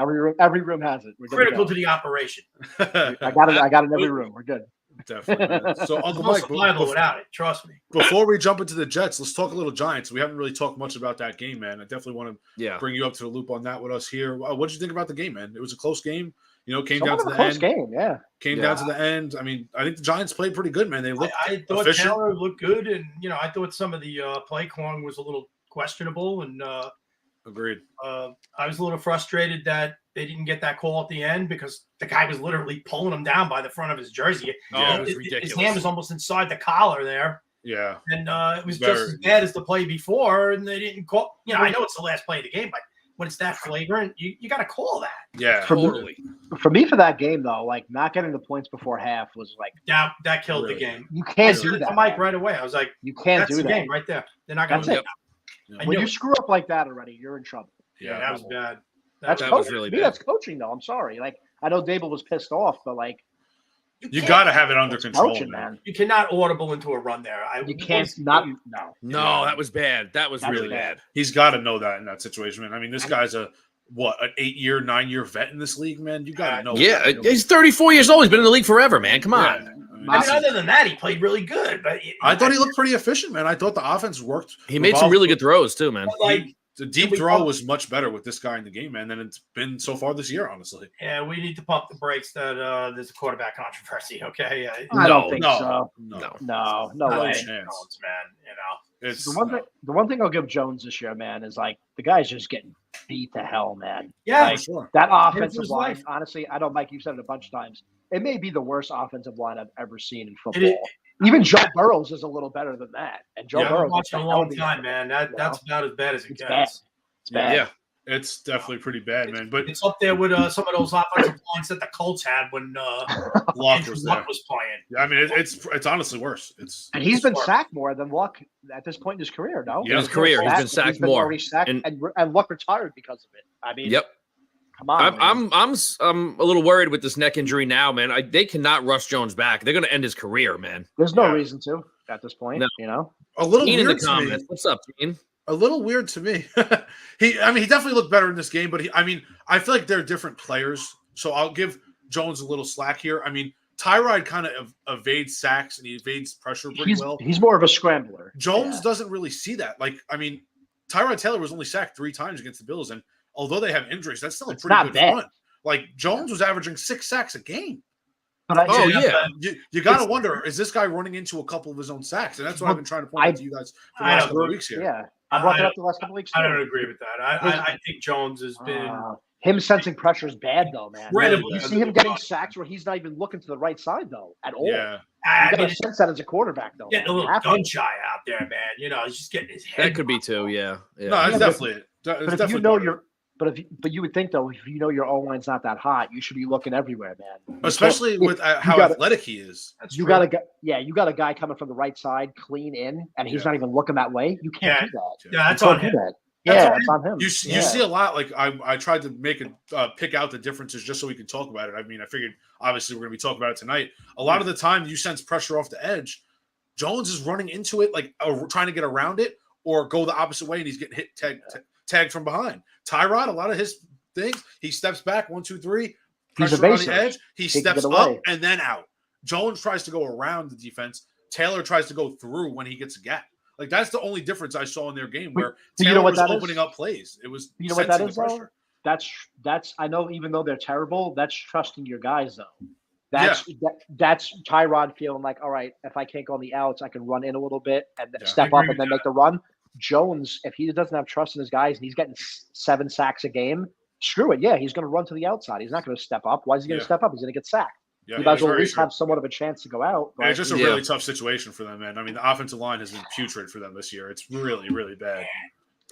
has it. We're good Critical to to the operation. go. I got it in every room. We're good. Definitely. Man. So, It's Uncle not Mike, survivable without it. Trust me. before we jump into the Jets, let's talk a little Giants. We haven't really talked much about that game, man. I definitely want to Yeah. bring you up to the loop on that with us here. What did you think about the game, man? It was a close game. Came Somewhat down of to a the close end. game, yeah. Came Yeah. down to the end. I mean, I think the Giants played pretty good, man. They looked I thought efficient. Taylor looked good, and I thought some of the play calling was a little questionable, and Agreed. I was a little frustrated that they didn't get that call at the end because the guy was literally pulling him down by the front of his jersey. Oh, it was His ridiculous. hand was almost inside the collar there, Yeah. and it was Very- just as bad as the play before. And they didn't call. I know it's the last play of the game, but when it's that flagrant, you got to call that. Yeah. Totally. For me, for that game though, like not getting the points before half was like That killed Really? the game. you I can't said do it to that. Mike man. right away. I was like, You can't "That's do the that. game right there. They're not going That's to it. win." Yeah. When knew you it. screw up like that already, you're in trouble. Yeah, that was bad. That's That coaching. was really To me, bad. that's coaching though. I'm sorry. Like I know Dable was pissed off, but like You got to have it under it's control, coaching, man. man. You cannot audible into a run there. You can't not no. No, that was bad. That was That's really bad. bad. He's got to know that in that situation, man. I mean, this guy's an 8-year, 9-year vet in this league, man. You got to know. Yeah, what you're doing. he's 34 years old. He's been in the league forever, man. Come on. Yeah. I mean, other than that, he played really good. But I thought he looked pretty efficient, man. I thought the offense worked. He made some really good throws too, man. like. The deep we throw talk- was much better with this guy in the game, man, than it's been so far this year, honestly. Yeah, we need to pump the brakes that there's a quarterback controversy. Okay, I don't think no, so. no. No. No No way. chance. Jones, man. It's The one thing I'll give Jones this year, man, is like the guy's just getting beat to hell, man. Yeah, Like, sure. that His offensive line, life. honestly, I know, Mike, you've said it a bunch of times. It may be the worst offensive line I've ever seen in It football. is- Even Joe Burrows is a little better than that. And Joe Yeah, I've Burrows been watching is a long healthy. time, man. That's about as bad as it It's gets. bad. It's bad. Yeah. It's definitely pretty bad, man. But It's up there with some of those offensive lines that the Colts had when Luck Andrew was there. Luck was playing. I mean, it's honestly worse. It's And he's been Smart. sacked more than Luck at this point in his career, no? Yeah. His career, he's been sacked more. Already sacked, And- and Luck retired because of it. I mean, Yep. come on. man. I'm a little worried with this neck injury now, man. They cannot rush Jones back. They're going to end his career, man. There's no Yeah. reason to at this point, No. you know? a little Dean in the weird to me. comments. What's up, Dean? A little weird to me. He definitely looked better in this game, but I feel like they're different players. So I'll give Jones a little slack here. I mean, Tyrod kind of evades sacks and he evades pressure pretty well. He's more of a scrambler. Jones Yeah. doesn't really see that. Like, I mean, Tyrod Taylor was only sacked 3 times against the Bills, and although they have injuries, that's still a It's pretty not good bad. front. Like Jones was averaging 6 sacks a game. But I, Oh, yeah. You got to wonder, is this guy running into a couple of his own sacks? And that's what I've been trying to point out to you guys for the I last don't couple of agree. weeks here. yeah. I brought that up the last couple weeks. I too. don't agree with that. I think Jones has been Him sensing pressure is bad, though, man. incredibly. You see him getting sacks where he's not even looking to the right side, though, at all. Yeah. I You got mean, to sense that as a quarterback, though. getting a man. little You have to. gun shy out there, man. He's just getting his head. That could be too. Yeah. No, Yeah. it's but- definitely it. It's But if definitely you know part of it. But you would think though, if you know your O line's not that hot, you should be looking everywhere, man. Especially with how athletic he is. You got a guy coming from the right side, clean in, and he's not even looking that way. You can't do that. Yeah, that's on him. It's on him. You see a lot. Like I tried to make pick out the differences just so we could talk about it. I mean, I figured obviously we're going to be talking about it tonight. A lot of the time, you sense pressure off the edge. Jones is running into it, like trying to get around it or go the opposite way, and he's getting tagged from behind. Tyrod, a lot of his things, he steps back 1, 2, 3. Pressure on the edge. He steps up and then out. Jones tries to go around the defense. Taylor tries to go through when he gets a gap. Like that's the only difference I saw in their game where Taylor was opening up plays. It was what that is though? That's I know even though they're terrible, that's trusting your guys though. That's Tyrod feeling like, all right, if I can't go on the outs, I can run in a little bit and step up and then make the run. Jones, if he doesn't have trust in his guys and he's getting 7 sacks a game, screw it. Yeah, he's going to run to the outside. He's not going to step up. Why is he going to step up? He's going to get sacked. Yeah, you guys will at least have somewhat of a chance to go out. But it's just a really tough situation for them, man. I mean, the offensive line has been putrid for them this year. It's really, really bad.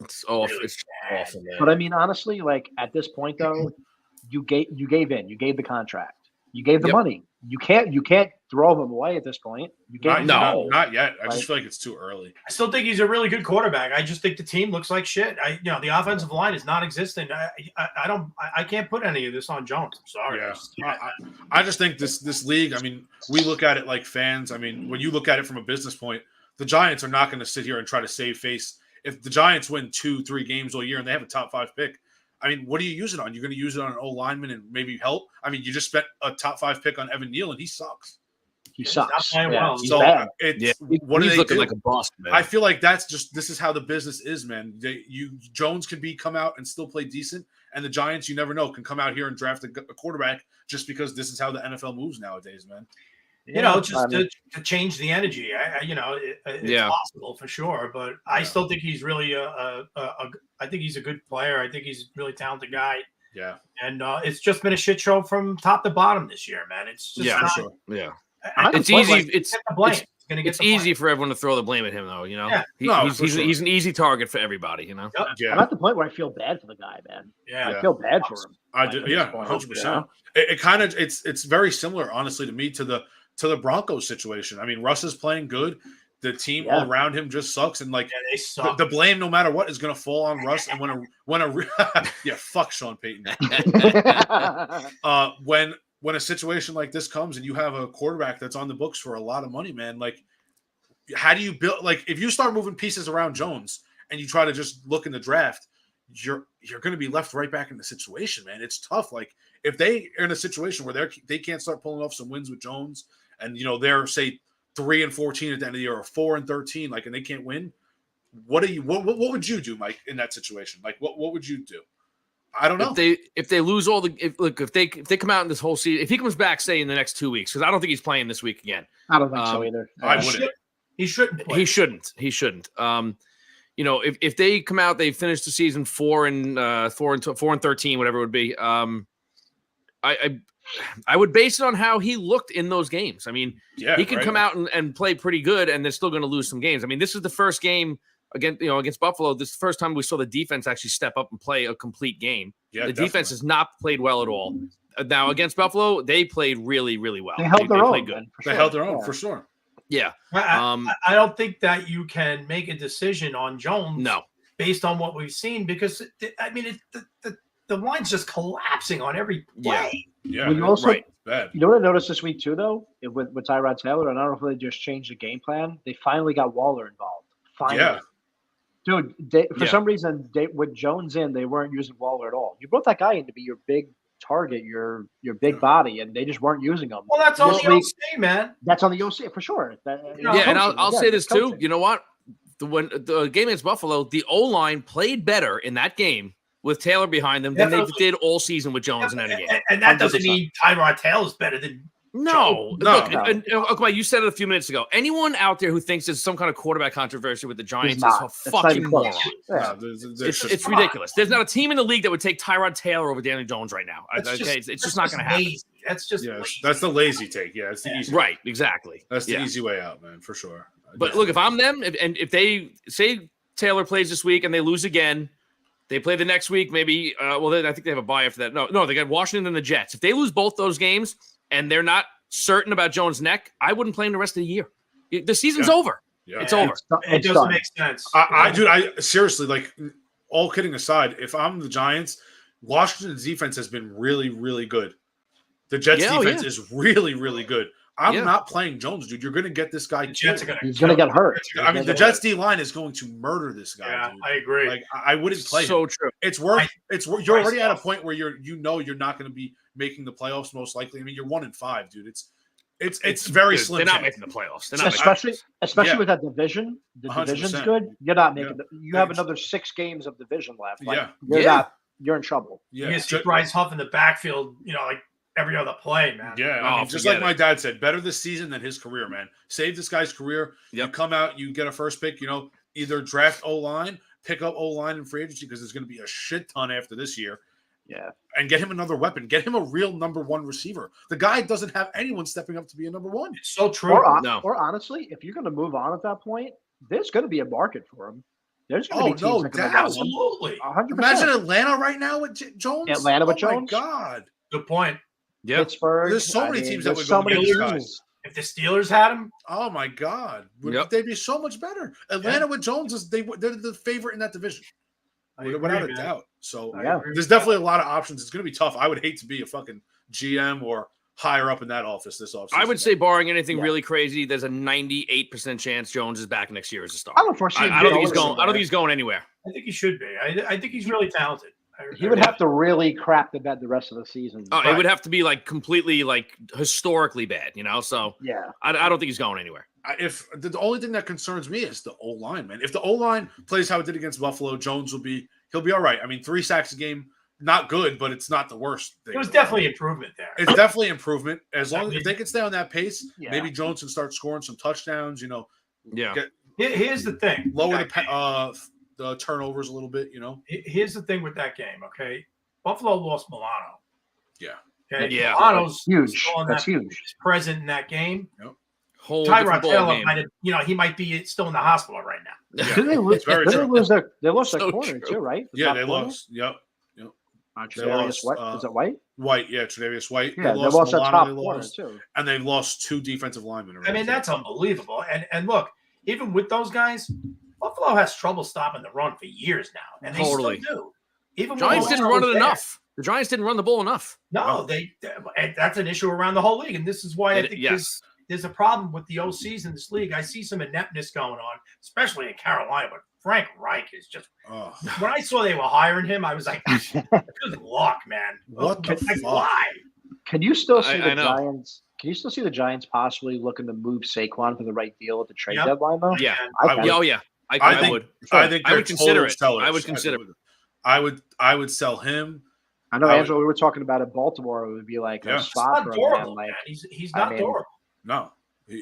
It's awful. It's awful, man. But I mean, honestly, like at this point, though, you gave in. You gave the contract. You gave the money. You can't throw him away at this point. Not yet. I just feel like it's too early. I still think he's a really good quarterback. I just think the team looks like shit. The offensive line is non-existent. I can't put any of this on Jones. I'm sorry. Yeah. I just think this league. I mean, we look at it like fans. I mean, when you look at it from a business point, the Giants are not going to sit here and try to save face. If the Giants win 2-3 games all year and they have a top 5 pick, I mean, what do you use it on? You're going to use it on an O-lineman and maybe help? I mean, you just spent a top 5 pick on Evan Neal, and he sucks. He sucks. Not well. He's bad. What he's do they looking do? like a boss, man. I feel like this is how the business is, man. Jones can come out and still play decent, and the Giants, you never know, can come out here and draft a quarterback just because this is how the NFL moves nowadays, man. To change the energy. It's possible for sure, but I still think he's really I think he's a good player. I think he's a really talented guy. Yeah, and it's just been a shit show from top to bottom this year, man. It's just It's easy. It's easy easy for everyone to throw the blame at him, though. He's an easy target for everybody. I'm at the point where I feel bad for the guy, man. I feel bad for him. I do. 100%. It kind of it's very similar, honestly, to me to the Broncos situation. I mean, Russ is playing good. The team all around him just sucks, and they suck. The blame, no matter what, is going to fall on Russ. And fuck Sean Payton. When a situation like this comes, and you have a quarterback that's on the books for a lot of money, man, like how do you build? Like if you start moving pieces around Jones and you try to just look in the draft, you're going to be left right back in the situation, man. It's tough. Like if they are in a situation where they can't start pulling off some wins with Jones, and they're say 3-14 at the end of the year or 4-13, like, and they can't win. What would you do, Mike, in that situation? Like, what would you do? I don't know. If they lose all if they come out in this whole season, if he comes back, say in the next 2 weeks, because I don't think he's playing this week again. I don't think so either. I wouldn't. He shouldn't play. He shouldn't. If they come out, they finish the season 4-13, whatever it would be. I would base it on how he looked in those games. I mean, he can come out and play pretty good, and they're still going to lose some games. I mean, this is the first game against Buffalo. This is the first time we saw the defense actually step up and play a complete game. Yeah, the defense has not played well at all. Now against Buffalo, they played really, really well. They held their own. Played good. They held their own for sure. Yeah. I don't think that you can make a decision on Jones. No. Based on what we've seen, because the line's just collapsing on every play. Yeah. Bad. You know what I noticed this week too, though, with Tyrod Taylor, and I don't know if they just changed the game plan. They finally got Waller involved. Finally. Yeah. Dude, for some reason, with Jones in, they weren't using Waller at all. You brought that guy in to be your big target, your big body, and they just weren't using him. Well, that's on the OC, man. That's on the OC for sure. And I'll say this too. You know what? When the game against Buffalo, the O-line played better in that game with Taylor behind them than they did all season with Jones in that game. And that doesn't mean Tyrod Taylor's better than No. Look, and you said it a few minutes ago. Anyone out there who thinks there's some kind of quarterback controversy with the Giants is a fucking moron. Yeah. It's ridiculous. There's not a team in the league that would take Tyrod Taylor over Daniel Jones right now. It's just not going to happen. That's just that's the lazy take. Yeah, it's the easy. Right, exactly. That's the easy way out, man, for sure. But look, if I'm them, if they say Taylor plays this week and they lose again, They play the next week, maybe. Then I think they have a bye after that. No, they got Washington and the Jets. If they lose both those games and they're not certain about Jones' neck, I wouldn't play him the rest of the year. The season's over. Yeah. It's over. It doesn't make sense. I seriously, like, all kidding aside, if I'm the Giants, Washington's defense has been really, really good. The Jets' defense is really, really good. I'm not playing Jones, dude. You're going to get this guy. He's going to get hurt. I mean, the Jets D line is going to murder this guy. Yeah, dude. I agree. Like, I wouldn't play him. So true. It's worth. You're already at a point where you're not going to be making the playoffs most likely. I mean, you're 1-5, dude. It's very slim. They're not making the playoffs. Especially with that division. The 100%. Division's good. You're not making. You have another 6 games of division left. Like, you're in trouble. Yeah, you see Bryce Huff in the backfield. Like every other play, man. Yeah, I mean, just like my dad said, better this season than his career, man. Save this guy's career. Yep. You come out, you get a first pick. Either draft O-line, pick up O-line in free agency because there's going to be a shit ton after this year. Yeah, and get him another weapon. Get him a real number 1 receiver. The guy doesn't have anyone stepping up to be a number 1. It's so true. Or honestly, if you're going to move on at that point, there's going to be a market for him. There's going to be teams absolutely. 100%. Imagine Atlanta right now with Jones. Atlanta with Jones. Oh my God. Good point. Yeah. Pittsburgh. There's so many teams that would go get these guys. If the Steelers had him, oh my God, they'd be so much better. Atlanta with Jones they're the favorite in that division, without a doubt. So there's definitely a lot of options. It's going to be tough. I would hate to be a fucking GM or higher up in that office this offseason. I would say, barring anything really crazy, there's a 98% chance Jones is back next year as a star. I don't foresee. I don't think he's going anywhere. I think he should be. I think he's really talented. He would have to really crap the bed the rest of the season. Oh, it would have to be like completely like historically bad, So I don't think he's going anywhere. If the only thing that concerns me is the O-line, man. If the O-line plays how it did against Buffalo, Jones he'll be all right. I mean, 3 sacks a game, not good, but it's not the worst thing. It was definitely improvement there. It's definitely improvement. As long as if they can stay on that pace, maybe Jones can start scoring some touchdowns. Here's the thing: lower the turnovers a little bit. Here's the thing with that game. Okay, Buffalo lost Milano. Yeah. Okay. Yeah. Milano's huge. That's huge. Present in that game. Yep. Tyrod Taylor might have, he might be still in the hospital right now. Yeah. They lost their corner too, right? Yeah, they lost. Yep. Tre'Davious White. Is it White? White, yeah, Tre'Davious White. Yeah, they lost that top corner too. And they lost 2 defensive linemen. I mean, that's unbelievable. And look, even with those guys, Buffalo has trouble stopping the run for years now, and they still do. Even Giants didn't run it enough. The Giants didn't run the ball enough. No, that's an issue around the whole league, and this is why I think there's a problem with the OCs in this league. I see some ineptness going on, especially in Carolina, but Frank Reich is just when I saw they were hiring him, I was like, good luck, man. What the fuck? Why? Can you still see the Giants? Can you still see the Giants possibly looking to move Saquon for the right deal at the trade deadline, though? Yeah. I would. I would consider it. I would consider it. I would sell him. I know, Angela, we were talking about it. Baltimore would be like a spot for him. Like, he's not durable. No.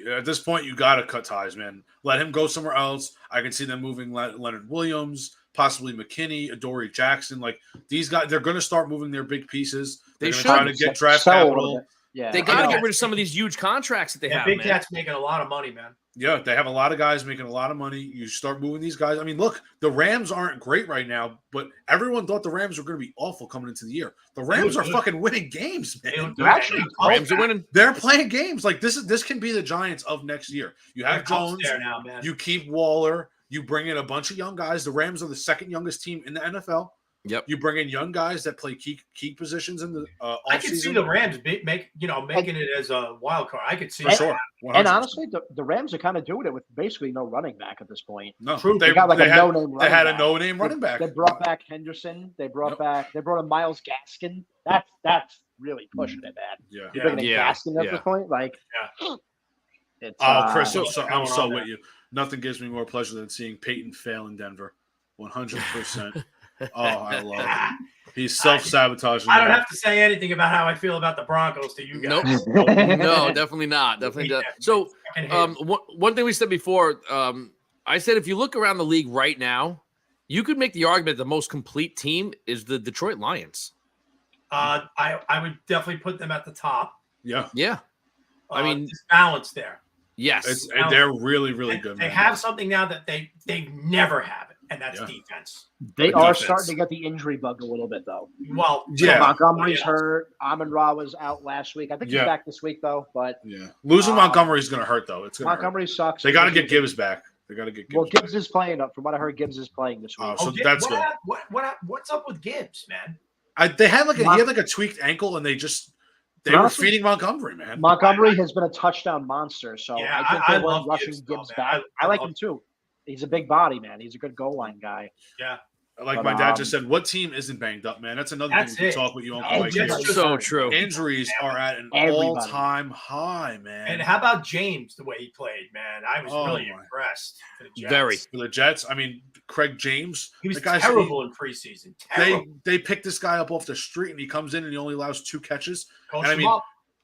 At this point, you got to cut ties, man. Let him go somewhere else. I can see them moving Leonard Williams, possibly McKinney, Adoree Jackson. Like, these guys, they're going to start moving their big pieces. They're trying to get draft capital. Yeah, they got to get rid of some of these huge contracts that they have. Big Cat's making a lot of money, man. Yeah, they have a lot of guys making a lot of money. You start moving these guys. I mean, look, the Rams aren't great right now, but everyone thought the Rams were going to be awful coming into the year. The Rams are fucking winning games, man. They're actually Rams are winning. They're playing games. Like this can be the Giants of next year. You have Jones. Now, man. You keep Waller. You bring in a bunch of young guys. The Rams are the 2nd youngest team in the NFL. Yep. You bring in young guys that play key positions in the offseason. I can see the Rams making it as a wild card. I could see for sure. 100%. And honestly, the Rams are kind of doing it with basically no running back at this point. No, they got like a no-name. They had a no-name running back. They brought back Henderson. They brought a Myles Gaskin. That's really pushing it, man. Yeah. You're bringing in Gaskin at this point, like. It's, Chris, I'm so with you. Nothing gives me more pleasure than seeing Peyton fail in Denver. 100%. Oh, I love it. He's self-sabotaging. I don't have to say anything about how I feel about the Broncos to you guys. Nope. No, definitely not. Definitely not. So, one thing we said before, I said if you look around the league right now, you could make the argument the most complete team is the Detroit Lions. I would definitely put them at the top. Yeah. Yeah. I mean, there's balance there. Yes. They're really, really good. They have something now that they never have it. and that's defense. They are starting to get the injury bug a little bit, though. Well, so Montgomery's hurt. Amon-Ra was out last week. I think he's back this week, though. But losing Montgomery is going to hurt, though. It's Montgomery sucks. They got to get Gibbs back. They got to get Gibbs. Well, Gibbs is playing up. From what I heard, Gibbs is playing this week. So that's good. What's up with Gibbs, man? They had he had a tweaked ankle, and they were feeding Montgomery, man. Montgomery has been a touchdown monster, so I think they were rushing Gibbs back. I like him too. He's a big body, man. He's a good goal line guy. Yeah. Like my dad just said, what team isn't banged up, man? That's another thing we can talk with you, Uncle Mike. That's so true. Injuries are at an all-time high, man. And how about James, the way he played, man? I was really impressed. For the Jets. Very. For the Jets, I mean, Craig James. He was terrible in preseason. They picked this guy up off the street, and he comes in and he only allows 2 catches. And I mean,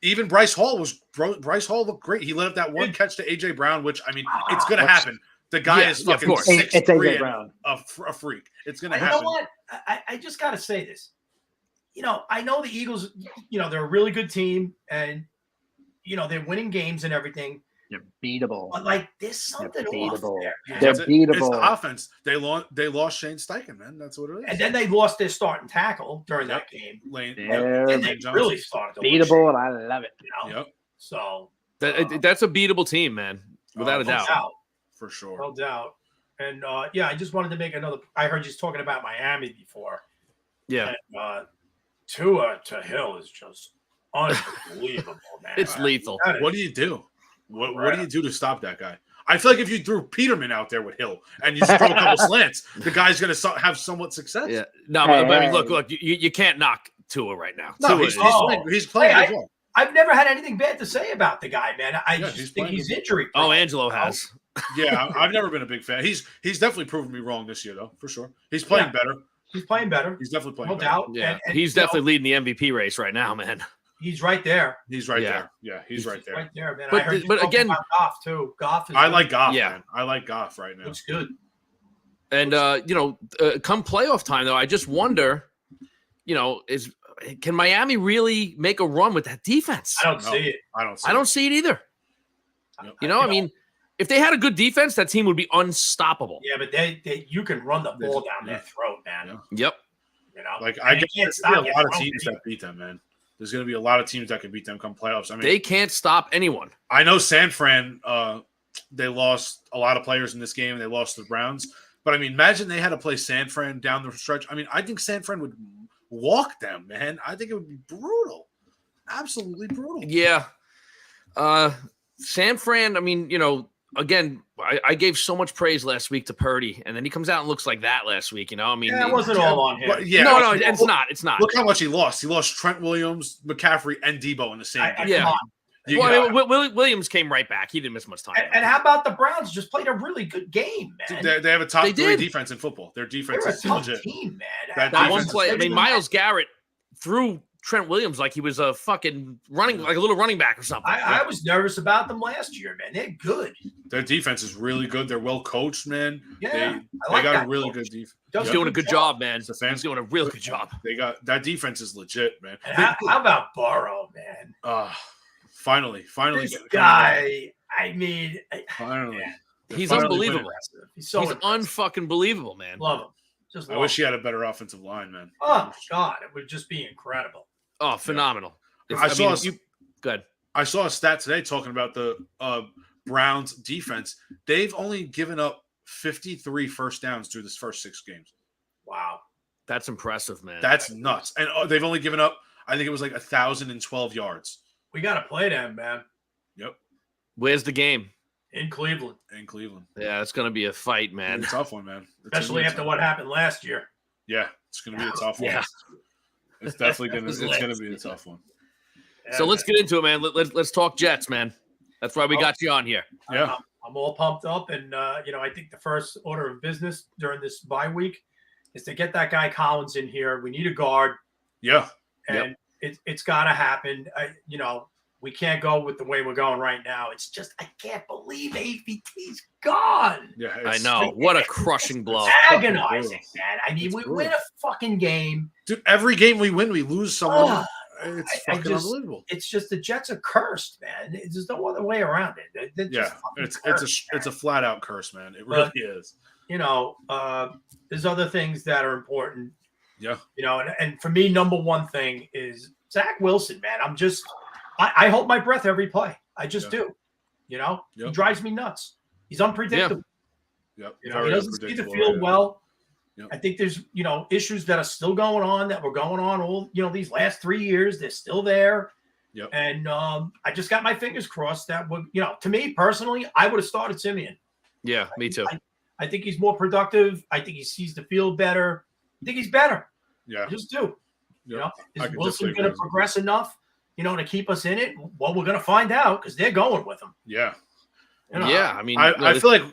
even Bryce Hall looked great. He led up that one catch to A.J. Brown, which, I mean, it's going to happen. The guy is fucking 6'3" and a freak. It's going to happen. You know what? I just got to say this. I know the Eagles, they're a really good team, and, they're winning games and everything. They're beatable. But, there's something off there. They're beatable. It's offense. They lost Shane Steichen, man. That's what it is. And then they lost their starting tackle during that game. And they really started to beatable, and I love it. Yep. So that's a beatable team, man. Without a doubt. For sure. No doubt. And I just wanted to make another. I heard you talking about Miami before. Yeah. And, Tua to Hill is just unbelievable, man. It's lethal. What do you do? What do you do to stop that guy? I feel like if you threw Peterman out there with Hill and you throw a couple slants, the guy's going to have somewhat success. Yeah. No, but I mean, look, you can't knock Tua right now. No, he's playing as well. I've never had anything bad to say about the guy, man. I just think he's injury prone. Oh, Angelo has. Yeah, I've never been a big fan. He's definitely proven me wrong this year, though, for sure. He's playing better. He's playing better. He's definitely playing better. No doubt. Yeah, and he's definitely leading the MVP race right now, man. He's right there. He's right there. Yeah, he's right there. Right there, man. But again, Goff too. Goff is. I like Goff. Yeah, man. I like Goff right now. Looks good. And come playoff time, though, I just wonder, can Miami really make a run with that defense? I don't see it. I don't see it either. Yep. I mean, if they had a good defense, that team would be unstoppable. Yeah, but you can run the ball down their throat, man. Yep. I can't stop a lot of teams that beat them, man. There's going to be a lot of teams that can beat them come playoffs. I mean, they can't stop anyone. I know San Fran, they lost a lot of players in this game, and they lost to the Browns. But, I mean, imagine they had to play San Fran down the stretch. I mean, I think San Fran would walk them, man. I think it would be brutal. Absolutely brutal. Yeah. San Fran, I mean, again, I gave so much praise last week to Purdy, and then he comes out and looks like that last week. I mean, it wasn't all on him. No, it's not. It's not. Look how much he lost. He lost Trent Williams, McCaffrey, and Debo in the same game. Yeah. Williams came right back. He didn't miss much time. And how about the Browns? Just played a really good game, man. They have a top 3 defense in football. Their defense is legit. Team, man. That one play. I mean, Myles Garrett threw Trent Williams like he was a fucking like a little running back or something. I was nervous about them last year, man. They're good. Their defense is really good. They're well coached, man. Yeah, they got a really good defense. He's doing a good job, man. The fans doing a real good job. They got that defense is legit, man. How about Burrow, man? Finally, this guy. I mean, finally, he's unbelievable. He's unfucking believable, man. Love him. I wish he had a better offensive line, man. Oh God, it would just be incredible. Oh, phenomenal! I saw a stat today talking about the Browns defense. They've only given up 53 first downs through this first 6 games. Wow, that's impressive, man. That's nuts. And they've only given up, I think it was like 1,012 yards. We got to play them, man. Yep. Where's the game? In Cleveland. Yeah, it's going to be a fight, man. It's a tough one, man. Especially after what happened last year. Yeah, it's going to be a tough one. Yeah. It's definitely going to be a tough one. Yeah, so let's get into it, man. Let's talk Jets, man. That's why we got you on here. Yeah. I'm all pumped up. And, I think the first order of business during this bye week is to get that guy Collins in here. We need a guard. Yeah. And it's got to happen. We can't go with the way we're going right now. It's just, I can't believe AVT's gone. Yeah, I know. What a crushing blow. Agonizing, man. I mean, we win a fucking game. Dude, every game we win, we lose someone. It's fucking unbelievable. It's just the Jets are cursed, man. There's no other way around it. They're it's a flat out curse, man. It really is. there's other things that are important. Yeah. And for me, number one thing is Zach Wilson, man. I hold my breath every play. I just do. He drives me nuts. He's unpredictable. Yep. He doesn't see the field well. Yep. I think there's, issues that are still going on that were going on all, these last 3 years. They're still there. Yep. And I just got my fingers crossed that would, to me personally, I would have started Simeon. Yeah, me too. I think he's more productive. I think he sees the field better. I think he's better. Yeah. I just do. Yep. Is Wilson going to progress enough, to keep us in it? Well, we're going to find out because they're going with him. Yeah. I mean, I feel like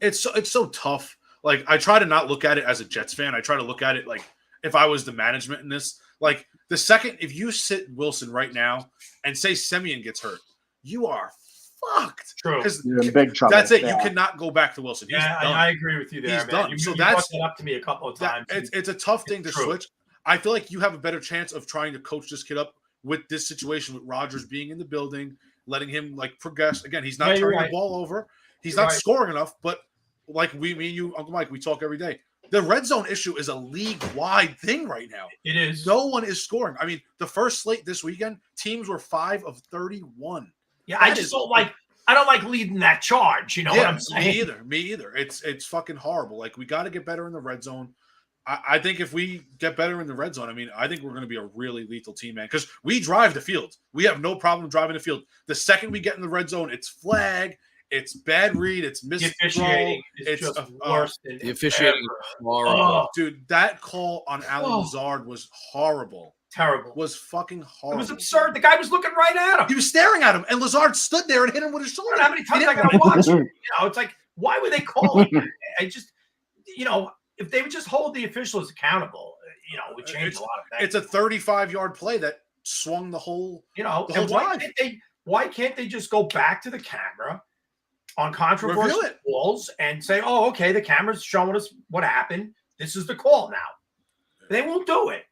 it's so tough. Like, I try to not look at it as a Jets fan. I try to look at it like if I was the management in this. Like, the second, if you sit Wilson right now and say Simeon gets hurt, you are fucked. True. Because you're in big trouble. That's it. Yeah. You cannot go back to Wilson. He's done. I agree with you there. He's done. You brought that up to me a couple of times. It's a tough thing to switch. I feel like you have a better chance of trying to coach this kid up with this situation with Rodgers being in the building, letting him progress. Again, he's not turning the ball over. He's not scoring enough, but me and you, Uncle Mike, we talk every day. The red zone issue is a league-wide thing right now. It is. No one is scoring. I mean, the first slate this weekend, teams were 5 of 31. Yeah, I don't like leading that charge. You know what I'm saying? Me either. It's fucking horrible. Like, we got to get better in the red zone. I think if we get better in the red zone, I think we're going to be a really lethal team, man. Because we drive the field. We have no problem driving the field. The second we get in the red zone, it's flag, it's bad read, it's missed throw. It's just worse than the officiating. Horrible. Dude, that call on Allen Lazard was horrible. Terrible. Was fucking horrible. It was absurd. The guy was looking right at him. He was staring at him, and Lazard stood there and hit him with his shoulder. How many times I got to watch it? It's like, why would they call it? I just, if they would just hold the officials accountable, it would change a lot of things. It's a 35-yard play that swung the whole, why can't they just go back to the camera on controversial calls and say, oh, okay, the camera's showing us what happened. This is the call now. They won't do it.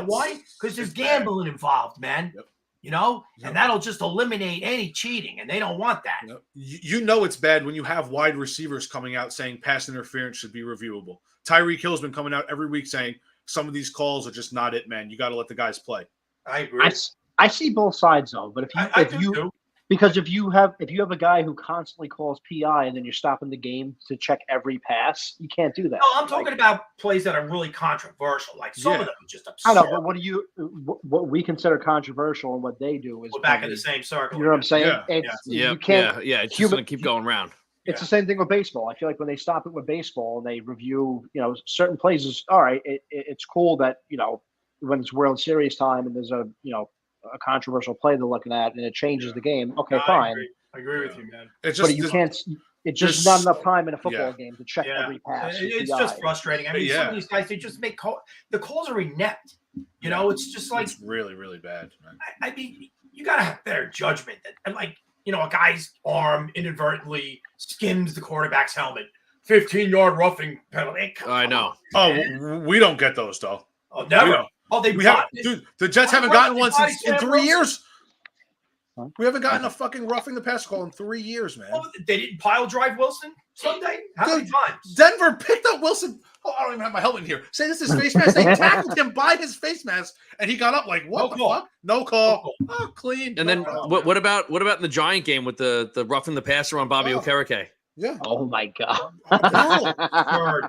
Why? Because there's gambling involved, man. Yep. And that'll just eliminate any cheating, and they don't want that. Yep. It's bad when you have wide receivers coming out saying pass interference should be reviewable. Tyreek Hill's been coming out every week saying some of these calls are just not it, man. You got to let the guys play. I agree. I see both sides though, but if you have a guy who constantly calls PI and then you're stopping the game to check every pass, you can't do that. No, I'm talking about plays that are really controversial. Like some of them are just absurd. I know, but what we consider controversial and what they do is we're back in the same circle. You know what I'm saying? You can't. It's just going to keep going around. It's the same thing with baseball. I feel like when they stop it with baseball and they review, certain plays is all right. It's cool that when it's World Series time and there's a controversial play they're looking at and it changes the game. Okay, fine. I agree with you, man. But you can't. It's just not enough time in a football game to check every pass. It's just frustrating. Some of these guys, they just make the calls are inept. It's just like it's really, really bad, man. You got to have better judgment. And a guy's arm inadvertently skims the quarterback's helmet. 15-yard roughing penalty. I know. Oh, we don't get those though. Oh, never. Dude, the Jets haven't gotten one in 3 years. Huh? We haven't gotten a fucking roughing the passer call in 3 years, man. Oh, they didn't pile drive Wilson Sunday? How many times? Denver picked up Wilson. Oh, I don't even have my helmet in here. Say this is his face mask. They tackled him by his face mask, and he got up like, what the fuck? No call. Oh, clean. And then what about in the Giant game with the roughing the passer on Bobby Okereke? Yeah. Oh my God.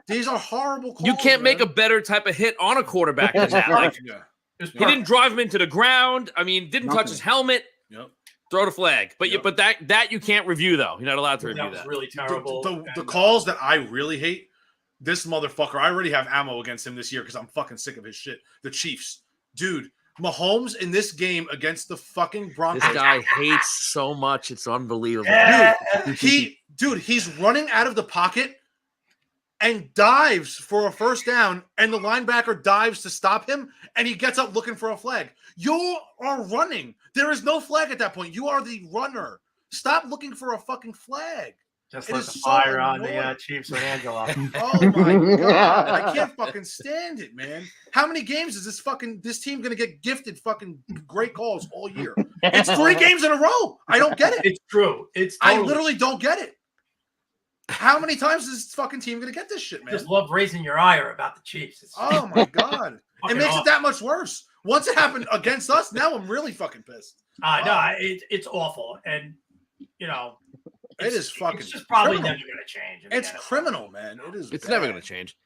These are horrible calls. You can't make a better type of hit on a quarterback than that. He didn't drive him into the ground. Didn't touch his helmet. Yep. Throw the flag. But that you can't review though. You're not allowed to review that. That was really terrible. The calls that I really hate, this motherfucker, I already have ammo against him this year because I'm fucking sick of his shit. The Chiefs. Dude, Mahomes in this game against the fucking Broncos. This guy hates so much. It's unbelievable. Dude, he's running out of the pocket and dives for a first down, and the linebacker dives to stop him, and he gets up looking for a flag. You are running. There is no flag at that point. You are the runner. Stop looking for a fucking flag. Just let the fire on the Chiefs with Angela. Oh my God. I can't fucking stand it, man. How many games is this team going to get gifted fucking great calls all year? It's 3 games in a row. I don't get it. It's true. I literally don't get it. How many times is this fucking team going to get this shit, man? Just love raising your ire about the Chiefs. Oh my god, it makes it that much worse. Once it happened against us, now I'm really fucking pissed. No, it's awful, and you know, it is fucking. It's just probably criminal. never going to change. It's criminal, man. It is. It's never going to change.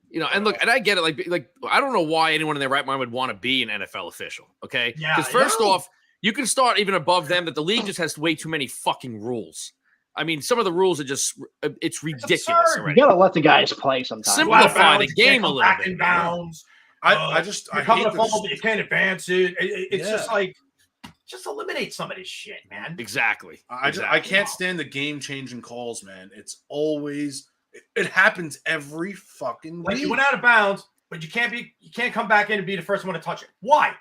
You know, and look, and I get it. Like I don't know why anyone in their right mind would want to be an NFL official. Okay, because first off, you can start even above them. That the league just has way too many fucking rules. I mean, some of the rules are just—it's ridiculous already. You gotta let the guys play sometimes. Simplify the game a little bit. Bounds. I coming to fumble, but you can't advance it. It's just like, just eliminate some of this shit, man. Exactly. I can't stand the game-changing calls, man. It's always it happens every fucking week. Like you went out of bounds, but you can't come back in and be the first one to touch it. Why?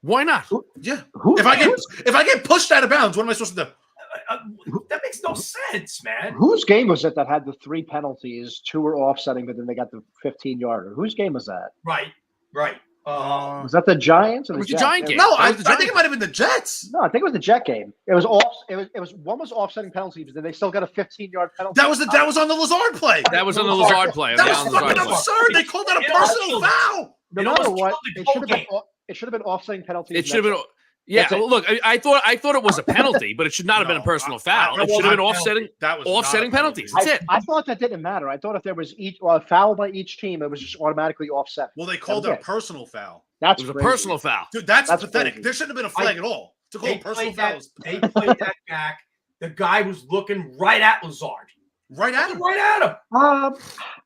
Why not? Yeah. If I get pushed out of bounds, what am I supposed to do? That makes no sense, man. Whose game was it that had the 3 penalties? 2 were offsetting, but then they got the 15-yarder. Whose game was that? Right. Was that the Giants? Or it was the the Giant game. No, I think it might have been the Jets. No, I think it was the Jet game. It was one was offsetting penalties, but then they still got a 15-yard penalty. That was on the Lazard play. That was on the Lazard play. That was fucking absurd. They called that a personal foul. No matter what, it should have been offsetting penalties. It should have been. Yeah, look, I thought it was a penalty, but it should not have been a personal foul. It should have been offsetting penalties. That's it. I thought that didn't matter. I thought if there was a foul by each team, it was just automatically offset. Well, they called it a personal foul. It was a personal foul. Dude, that's pathetic. Crazy. There shouldn't have been a flag at all. To call personal fouls. They played that back. The guy was looking right at Lazard. Right at him.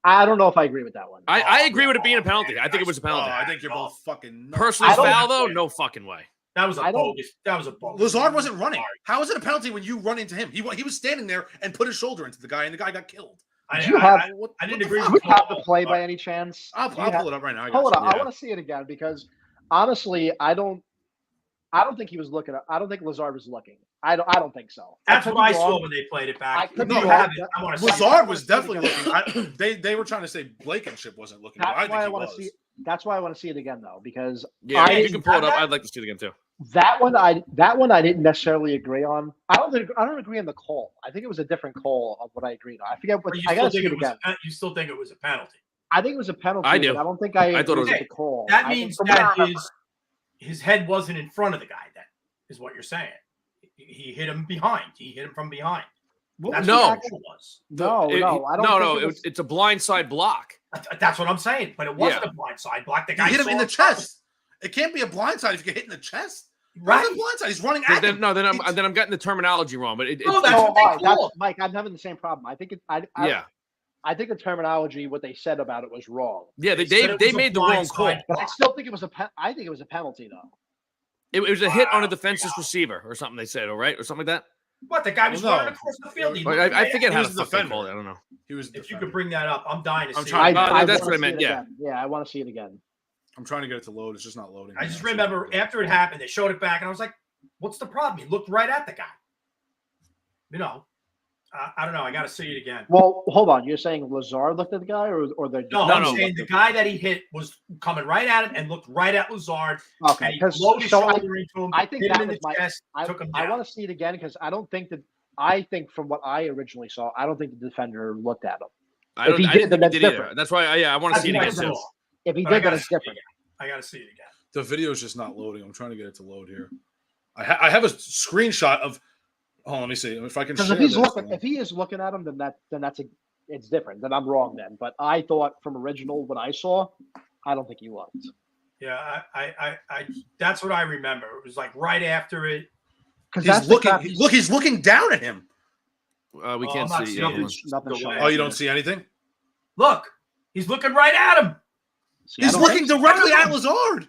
I don't know if I agree with that one. I agree with it being a penalty. I think it was a penalty. I think you're both fucking nuts. Personal foul, though? No fucking way. That was a bogus. Lazard wasn't running. How is it a penalty when you run into him? He was standing there and put his shoulder into the guy, and the guy got killed. I didn't agree. Do you have the play by any chance? I'll pull it up right now. Hold on. I want to see it again because honestly, I don't think he was looking. I don't think Lazard was looking. I don't think so. That's what I saw when they played it back. Lazard was definitely looking. They were trying to say Blankenship wasn't looking. That's why I want to see. That's why I want to see it again, though, because you can pull it up. I'd like to see it again too. That one I didn't necessarily agree on. I don't agree on the call. I think it was a different call of what I agreed on. I forget what. I gotta see it again. You still think it was a penalty? I think it was a penalty. I do. I don't think I thought it was a call. That means that his head wasn't in front of the guy. Then is what you're saying. He hit him behind. He hit him from behind. That's no, what I don't. No, it's a blindside block. That's what I'm saying. But it wasn't a blindside block. The guy hit him in the chest. It can't be a blindside if you get hit in the chest. Right. Blindside. He's running at him. No, then I'm getting the terminology wrong. But that's Mike. I'm having the same problem. I think I think the terminology, what they said about it, was wrong. Yeah, they made the wrong call. But I still think it was I think it was a penalty though. It was a hit on a defenseless receiver or something. They said, all right, or something like that. What, the guy was running across the field? I forget how to defend it. I don't know. If you could bring that up, I'm dying to see it. That's what I meant. Yeah, I want to see it again. I'm trying to get it to load. It's just not loading. I just remember after it happened, they showed it back, and I was like, "What's the problem?" He looked right at the guy. You know, I don't know. I got to see it again. Well, hold on. You're saying Lazard looked at the guy, or the I'm saying the guy that he hit was coming right at him and looked right at Lazard. Okay, because I think that was my. Chest, I want to see it again because I don't think that. I think from what I originally saw, I don't think the defender looked at him. If he did, then that's different. That's why I want to see it again too. If he did, then it's different. I got to see it again. The video is just not loading. I'm trying to get it to load here. I have a screenshot of. Oh, let me see if I can. Because if he is looking at him, then it's different. Then I'm wrong then. But I thought from original what I saw, I don't think he was. Yeah, I that's what I remember. It was like right after it. He's looking down at him. We can't see nothing. Oh, you don't see anything? Look, he's looking right at him. He's looking directly at Lazard.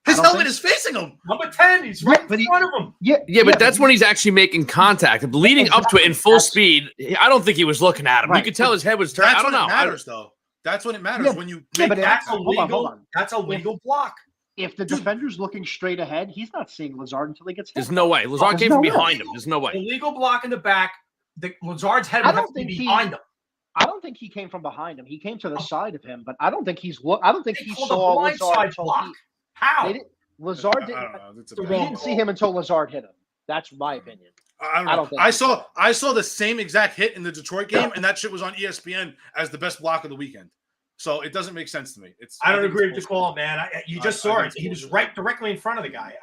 His helmet is facing him. Number 10, he's right in front of him. Yeah, but that's when he's actually making contact. Leading up to it in full speed, I don't think he was looking at him. You could tell his head was turned. I don't know. It matters, though. That's when it matters. When you but that's a legal. That's a legal block. If the defender's looking straight ahead, he's not seeing Lazard until he gets hit. There's no way. Lazard came from behind him. There's no way. The legal block in the back. Lazard's head would have to be behind him. I don't think he came from behind him. He came to the side of him, but I don't think he saw Lazard until How? Lazard didn't. He didn't see him until Lazard hit him. That's my opinion. I don't know. I saw the same exact hit in the Detroit game, and that shit was on ESPN as the best block of the weekend. So it doesn't make sense to me. I don't agree with the call, man. You just saw it. He was right directly in front of the guy.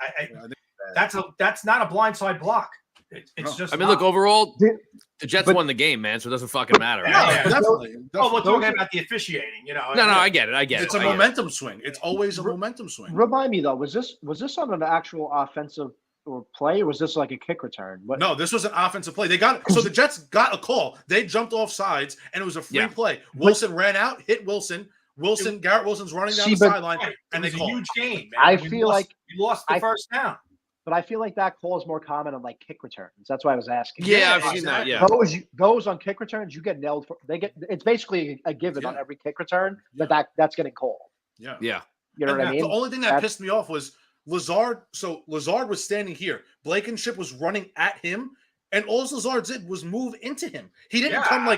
That's not a blindside block. It's just. I mean, look, overall, the Jets won the game, man. So it doesn't fucking matter. Yeah, definitely. Oh, we're talking about the officiating, you know. No, I get it. It's a momentum swing. It's always a momentum swing. Remind me though, was this on an actual offensive or play, or was this like a kick return? No, this was an offensive play. So the Jets got a call. They jumped off sides, and it was a free play. Wilson ran out, hit Wilson. Garrett Wilson's running down the sideline, and they called. A huge game. Man. I feel like you lost the first down. But I feel like that call is more common on like kick returns. That's why I was asking. Yeah, I've seen that. Yeah, those on kick returns, you get nailed. It's basically a given on every kick return that's getting called. Yeah. You know what I mean? The only thing that pissed me off was Lazard. So Lazard was standing here. Blankenship was running at him, and all Lazard did was move into him. He didn't come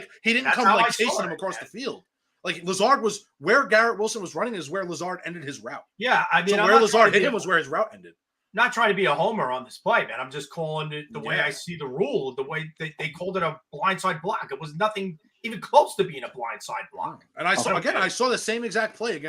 chasing him across the field. Like Lazard was where Garrett Wilson was running is where Lazard ended his route. Yeah, I mean, so where Lazard hit him was where his route ended. Not trying to be a homer on this play, man. I'm just calling it the way I see the rule, the way they called it a blindside block. It was nothing even close to being a blindside block. And I saw the same exact play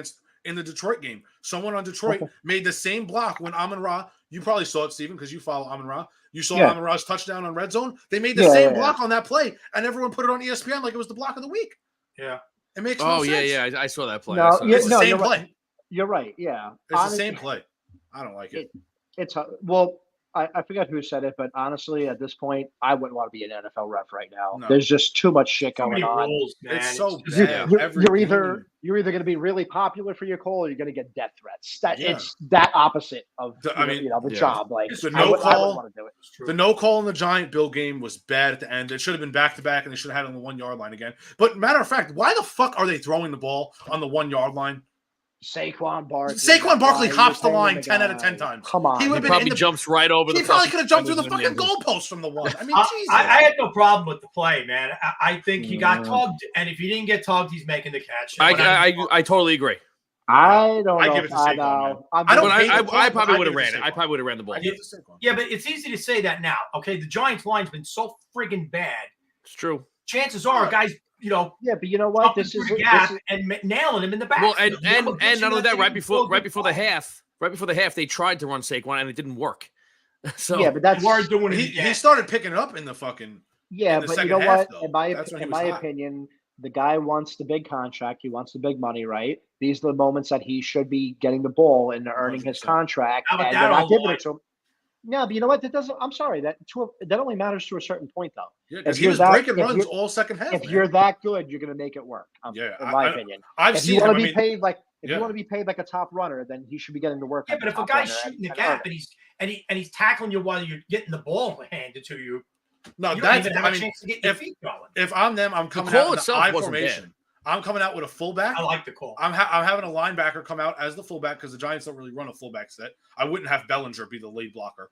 in the Detroit game. Someone on Detroit made the same block when Amon-Ra. You probably saw it, Steven, because you follow Amon-Ra. You saw Amon-Ra's touchdown on red zone. They made the same block on that play, and everyone put it on ESPN like it was the block of the week. Yeah, it makes no sense. Yeah. I saw that play. It's the same play. You're right. Yeah, it's the same play. I don't like it. I forget who said it, but honestly, at this point, I wouldn't want to be an NFL ref right now. No. There's just too much shit going on. Rules, it's so bad. You're either going to be really popular for your call, or you're going to get death threats. It's that opposite of the job. Like the no call, the no call in the Giant Bill game was bad at the end. It should have been back to back, and they should have had it on the 1 yard line again. But matter of fact, why the fuck are they throwing the ball on the 1 yard line? Saquon Barkley hops the line 10 out of 10 times. Come on. He probably jumps right over the. He probably could have jumped through the fucking goalpost from the one. I mean, Jesus. I had no problem with the play, man. I think he got tugged, and if he didn't get tugged, he's making the catch. I totally agree. I don't know. I give it to Saquon. I probably would have ran it. I probably would have ran the ball. Yeah, but it's easy to say that now. Okay, the Giants' line's been so friggin' bad. It's true. Chances are, guys. Yeah, but you know what? This is and nailing him in the back. Well, and not only that, right before the half, they tried to run Saquon and it didn't work. So yeah, but that's doing it. He started picking it up in the fucking but you know what? In my opinion, the guy wants the big contract. He wants the big money, right? These are the moments that he should be getting the ball and earning 100%. His contract, and they're not giving it to him. No, but you know what? That doesn't. I'm sorry. That only matters to a certain point, though. Yeah, because he was breaking runs all second half. If you're that good, you're going to make it work. In my opinion, if you want to be paid like a top runner, then he should be getting the work. Yeah, but if a guy's shooting the gap and he's tackling you while you're getting the ball handed to you, you don't even have a chance to get your feet going. If I'm them, I'm coming out in the I formation. I'm coming out with a fullback. I like the call. I'm having a linebacker come out as the fullback because the Giants don't really run a fullback set. I wouldn't have Bellinger be the lead blocker.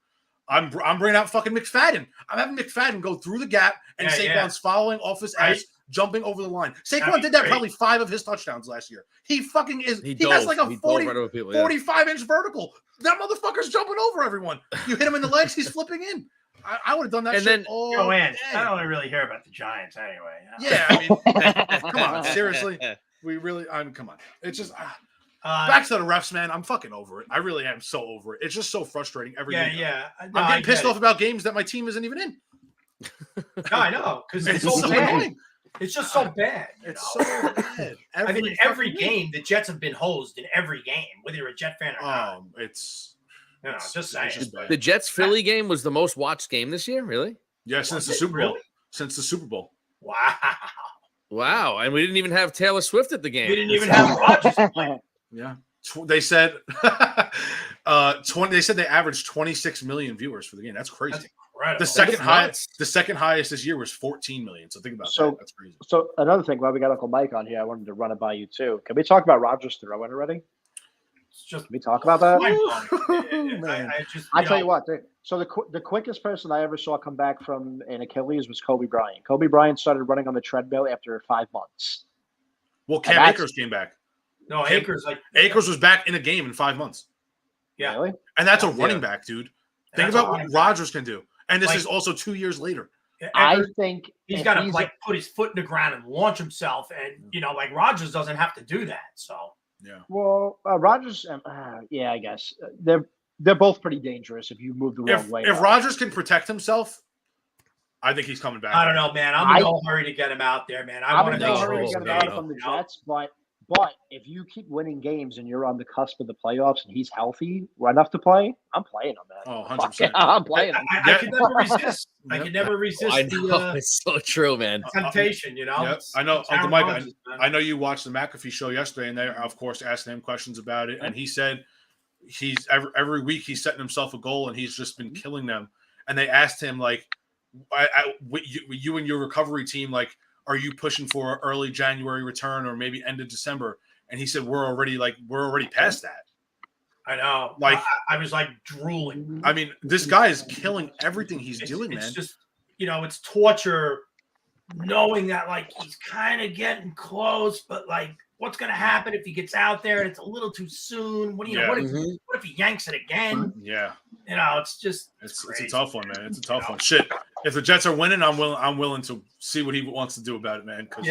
I'm bringing out fucking McFadden. I'm having McFadden go through the gap, and Saquon's following off his ass, jumping over the line. Saquon did that probably 5 of his touchdowns last year. He fucking is. He has like a 45-inch vertical. That motherfucker's jumping over everyone. You hit him in the legs, he's flipping in. I would have done that shit. Then, I don't really hear about the Giants anyway. Yeah, I mean, come on, seriously. Come on. It's just back to the refs, man. I'm fucking over it. I really am so over it. It's just so frustrating every week. Yeah. I'm getting pissed off about games that my team isn't even in. No, I know, because it's so bad. It's just so bad. It's so bad. In every game, the Jets have been hosed in every game, whether you're a Jet fan or not. It's just saying. The Jets-Philly game was the most watched game this year, really? Yeah, since the Super Bowl. Since the Super Bowl. Wow. And we didn't even have Taylor Swift at the game. We didn't even have Rodgers. Yeah. They said they said they averaged 26 million viewers for the game. That's crazy. That's incredible. The second highest this year was 14 million. So think about that. That's crazy. So another thing, while we got Uncle Mike on here, I wanted to run it by you too. Can we talk about Rodgers throwing already? Can we talk about that? I tell you what. So the quickest person I ever saw come back from an Achilles was Kobe Bryant. Kobe Bryant started running on the treadmill after 5 months. Well, Cam Akers came back. No, Akers was back in a game in 5 months. Yeah, really? And that's a running back, dude. Think about what Rodgers can do. And this is also 2 years later. I think he's got to like put his foot in the ground and launch himself, and like Rodgers doesn't have to do that. So yeah. Well, Rodgers, yeah, I guess they're both pretty dangerous if you move the wrong way. If Rodgers can protect himself, I think he's coming back. I don't know, man. I'm in no hurry to get him out there, man. I'm in no hurry to get him out from the Jets, but if you keep winning games and you're on the cusp of the playoffs and he's healthy enough to play, I'm playing him, man. Oh, 100%. I'm playing him. I could never resist. I could never resist it's so true, man. Temptation, Yep. I know, Uncle Mike, I know you watched the McAfee show yesterday, and they, of course, asked him questions about it. And he said he's every week he's setting himself a goal, and he's just been killing them. And they asked him, like, you and your recovery team, like, are you pushing for an early January return or maybe end of December? And he said, we're already past that. I know. Like I was like drooling. I mean, this guy is killing everything he's doing, man. It's just, it's torture knowing that like he's kind of getting close, but like what's going to happen if he gets out there and it's a little too soon? What if he yanks it again? Yeah. It's just it's a tough one, man. It's a tough one. Shit. If the Jets are winning, I'm willing to see what he wants to do about it, man. Because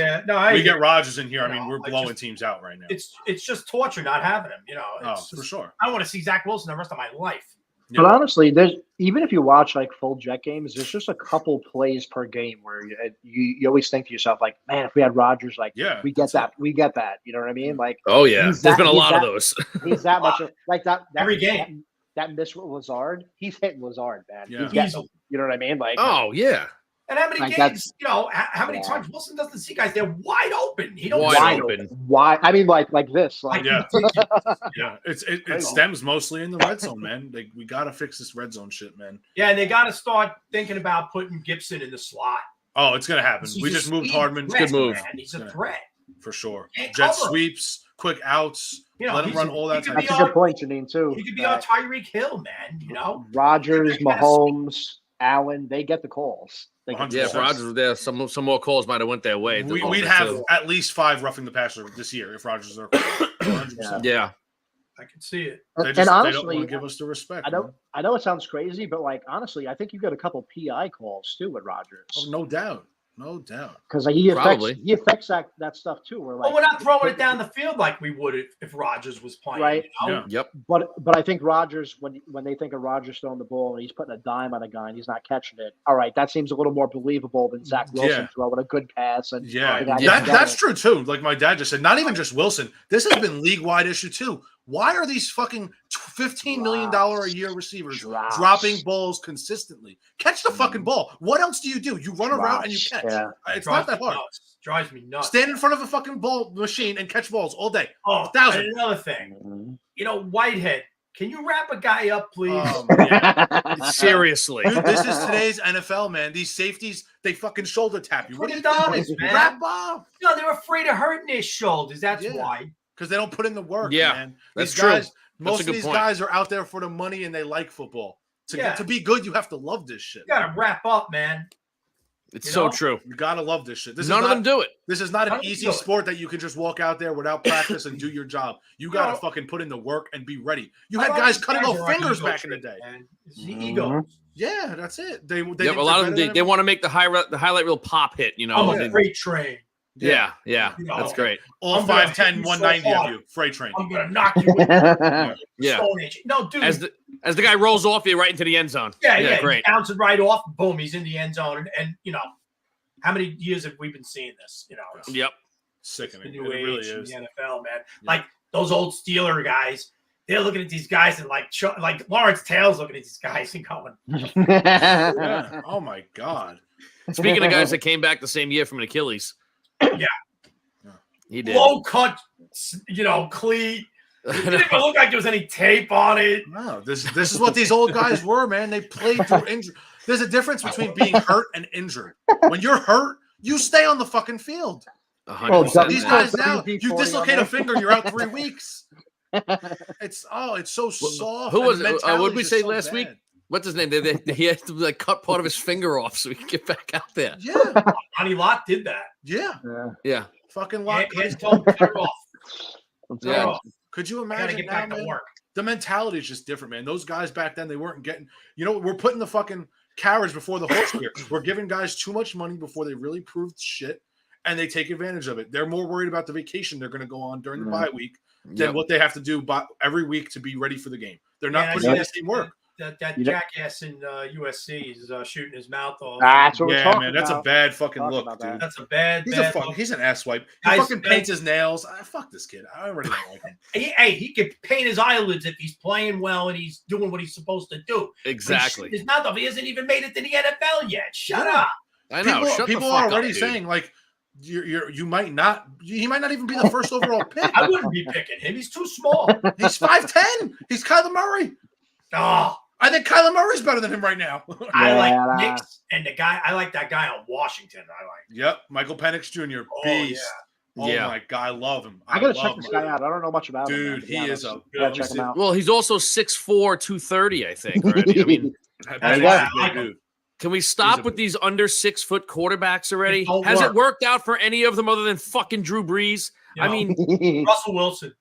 we get Rodgers in here. I mean, we're blowing teams out right now. It's just torture not having him. For sure. I don't want to see Zach Wilson the rest of my life. But honestly, even if you watch like full Jet games, there's just a couple plays per game where you always think to yourself, like, man, if we had Rodgers, like, we get that. You know what I mean? Like, oh yeah, there's been a lot of those. He's that much like that every game. That miss with Lazard, he's hitting Lazard, man. Yeah. You know what I mean? Like, oh yeah. And how many games? How many times Wilson doesn't see guys? They're wide open. He don't wide open. Why? I mean, like this. Like, yeah. It stems mostly in the red zone, man. Like, we gotta fix this red zone shit, man. Yeah, and they got to start thinking about putting Gibson in the slot. Oh, it's gonna happen. We just moved Hardman. Good move. Man. He's a threat for sure. Jet sweeps, quick outs. Let him run all that. That's a good point, Janine. Too. He could be on Tyreek Hill, man. Rodgers, Mahomes, Allen, they get the calls. Yeah, if Rodgers was there, some more calls might have went their way. We'd have at least 5 roughing the passer this year if Rodgers is there. 100%. Yeah. I can see it. And honestly, they don't want to give us the respect. I know it sounds crazy, but like honestly, I think you got a couple PI calls too with Rodgers. Oh, no doubt. No doubt. Because he affects that stuff too. We're like, we're not throwing it down the field like we would if Rodgers was playing. Right. Yep. But I think Rodgers, when they think of Rodgers throwing the ball and he's putting a dime on a guy and he's not catching it, all right, that seems a little more believable than Zach Wilson throwing a good pass. And that's true too. Like my dad just said, not even just Wilson. This has been league-wide issue too. Why are these fucking $15 million a year receivers dropping balls consistently? Catch the fucking ball. What else do? You run around and you catch. Yeah. It's not that hard. Drives me nuts. Stand in front of a fucking ball machine and catch balls all day. Oh, 1,000. And another thing. Whitehead, can you wrap a guy up, please? Seriously. Dude, this is today's NFL, man. These safeties, they fucking shoulder tap you. What are you doing, man? Wrap up. They're afraid of hurting their shoulders. That's why. Because they don't put in the work, That's man. These true. Guys, most of these guys are out there for the money and they like football. To be good, you have to love this shit. You got to wrap up, man. It's so true. You got to love this shit. None of them do it. This is not an easy sport that you can just walk out there without practice and do your job. You got to fucking put in the work and be ready. You had guys cutting off fingers back in the day. It's the ego. Yeah, that's it. They a lot of them, they want to make the highlight reel pop hit, I'm a freight train. Yeah. That's great. All 5'10", 190 of you, freight train. I'm gonna knock you with Stone Age. No, dude. As the guy rolls off you right into the end zone. Yeah, great. He bounces right off, boom, he's in the end zone. And how many years have we been seeing this? Yep. Sickening. The new age really in is. the NFL, man. Like those old Steeler guys, they're looking at these guys and like Lawrence Taylor's looking at these guys and going, yeah. Oh my God. Speaking of guys that came back the same year from an Achilles. Yeah. He did. Low cut, cleat. It didn't even look like there was any tape on it. No, this is what these old guys were, man. They played through injury. There's a difference between being hurt and injured. When you're hurt, you stay on the fucking field. 100%. These guys now, you dislocate a finger, you're out 3 weeks. It's so soft. Who was it? What did we say last week? What's his name? He had to cut part of his finger off so he could get back out there. Yeah. Ronnie Lott did that. Yeah. Fucking Lott. He told him to cut it off. Yeah. Could you imagine get back to work? The mentality is just different, man. Those guys back then, they weren't getting, we're putting the fucking carriage before the horse here. We're giving guys too much money before they really proved shit, and they take advantage of it. They're more worried about the vacation they're going to go on during the bye week than what they have to do every week to be ready for the game. They're not putting in the same work. That jackass in USC is shooting his mouth off. That's what we're talking man, that's about. a bad fucking look, dude. That's a bad. He's an asswipe. He fucking paints his nails. Fuck this kid. I already don't like him. He could paint his eyelids if he's playing well and he's doing what he's supposed to do. Exactly. His mouth off. He hasn't even made it to the NFL yet. Shut up. I know. People are already saying like he might not even be the first overall pick. I wouldn't be picking him. He's too small. He's 5'10". He's Kyler Murray. Oh. I think Kyler Murray's better than him right now. I like Knicks and I like that guy on Washington. Yep, Michael Penix Jr. Beast. Oh my God, I love him. I gotta check this guy out. I don't know much about him. Dude, he is a check him out. Well, he's also 6'4", 230, I think. Already. I mean, can we stop with these under 6 foot quarterbacks already? Has it worked out for any of them other than fucking Drew Brees? I mean, Russell Wilson.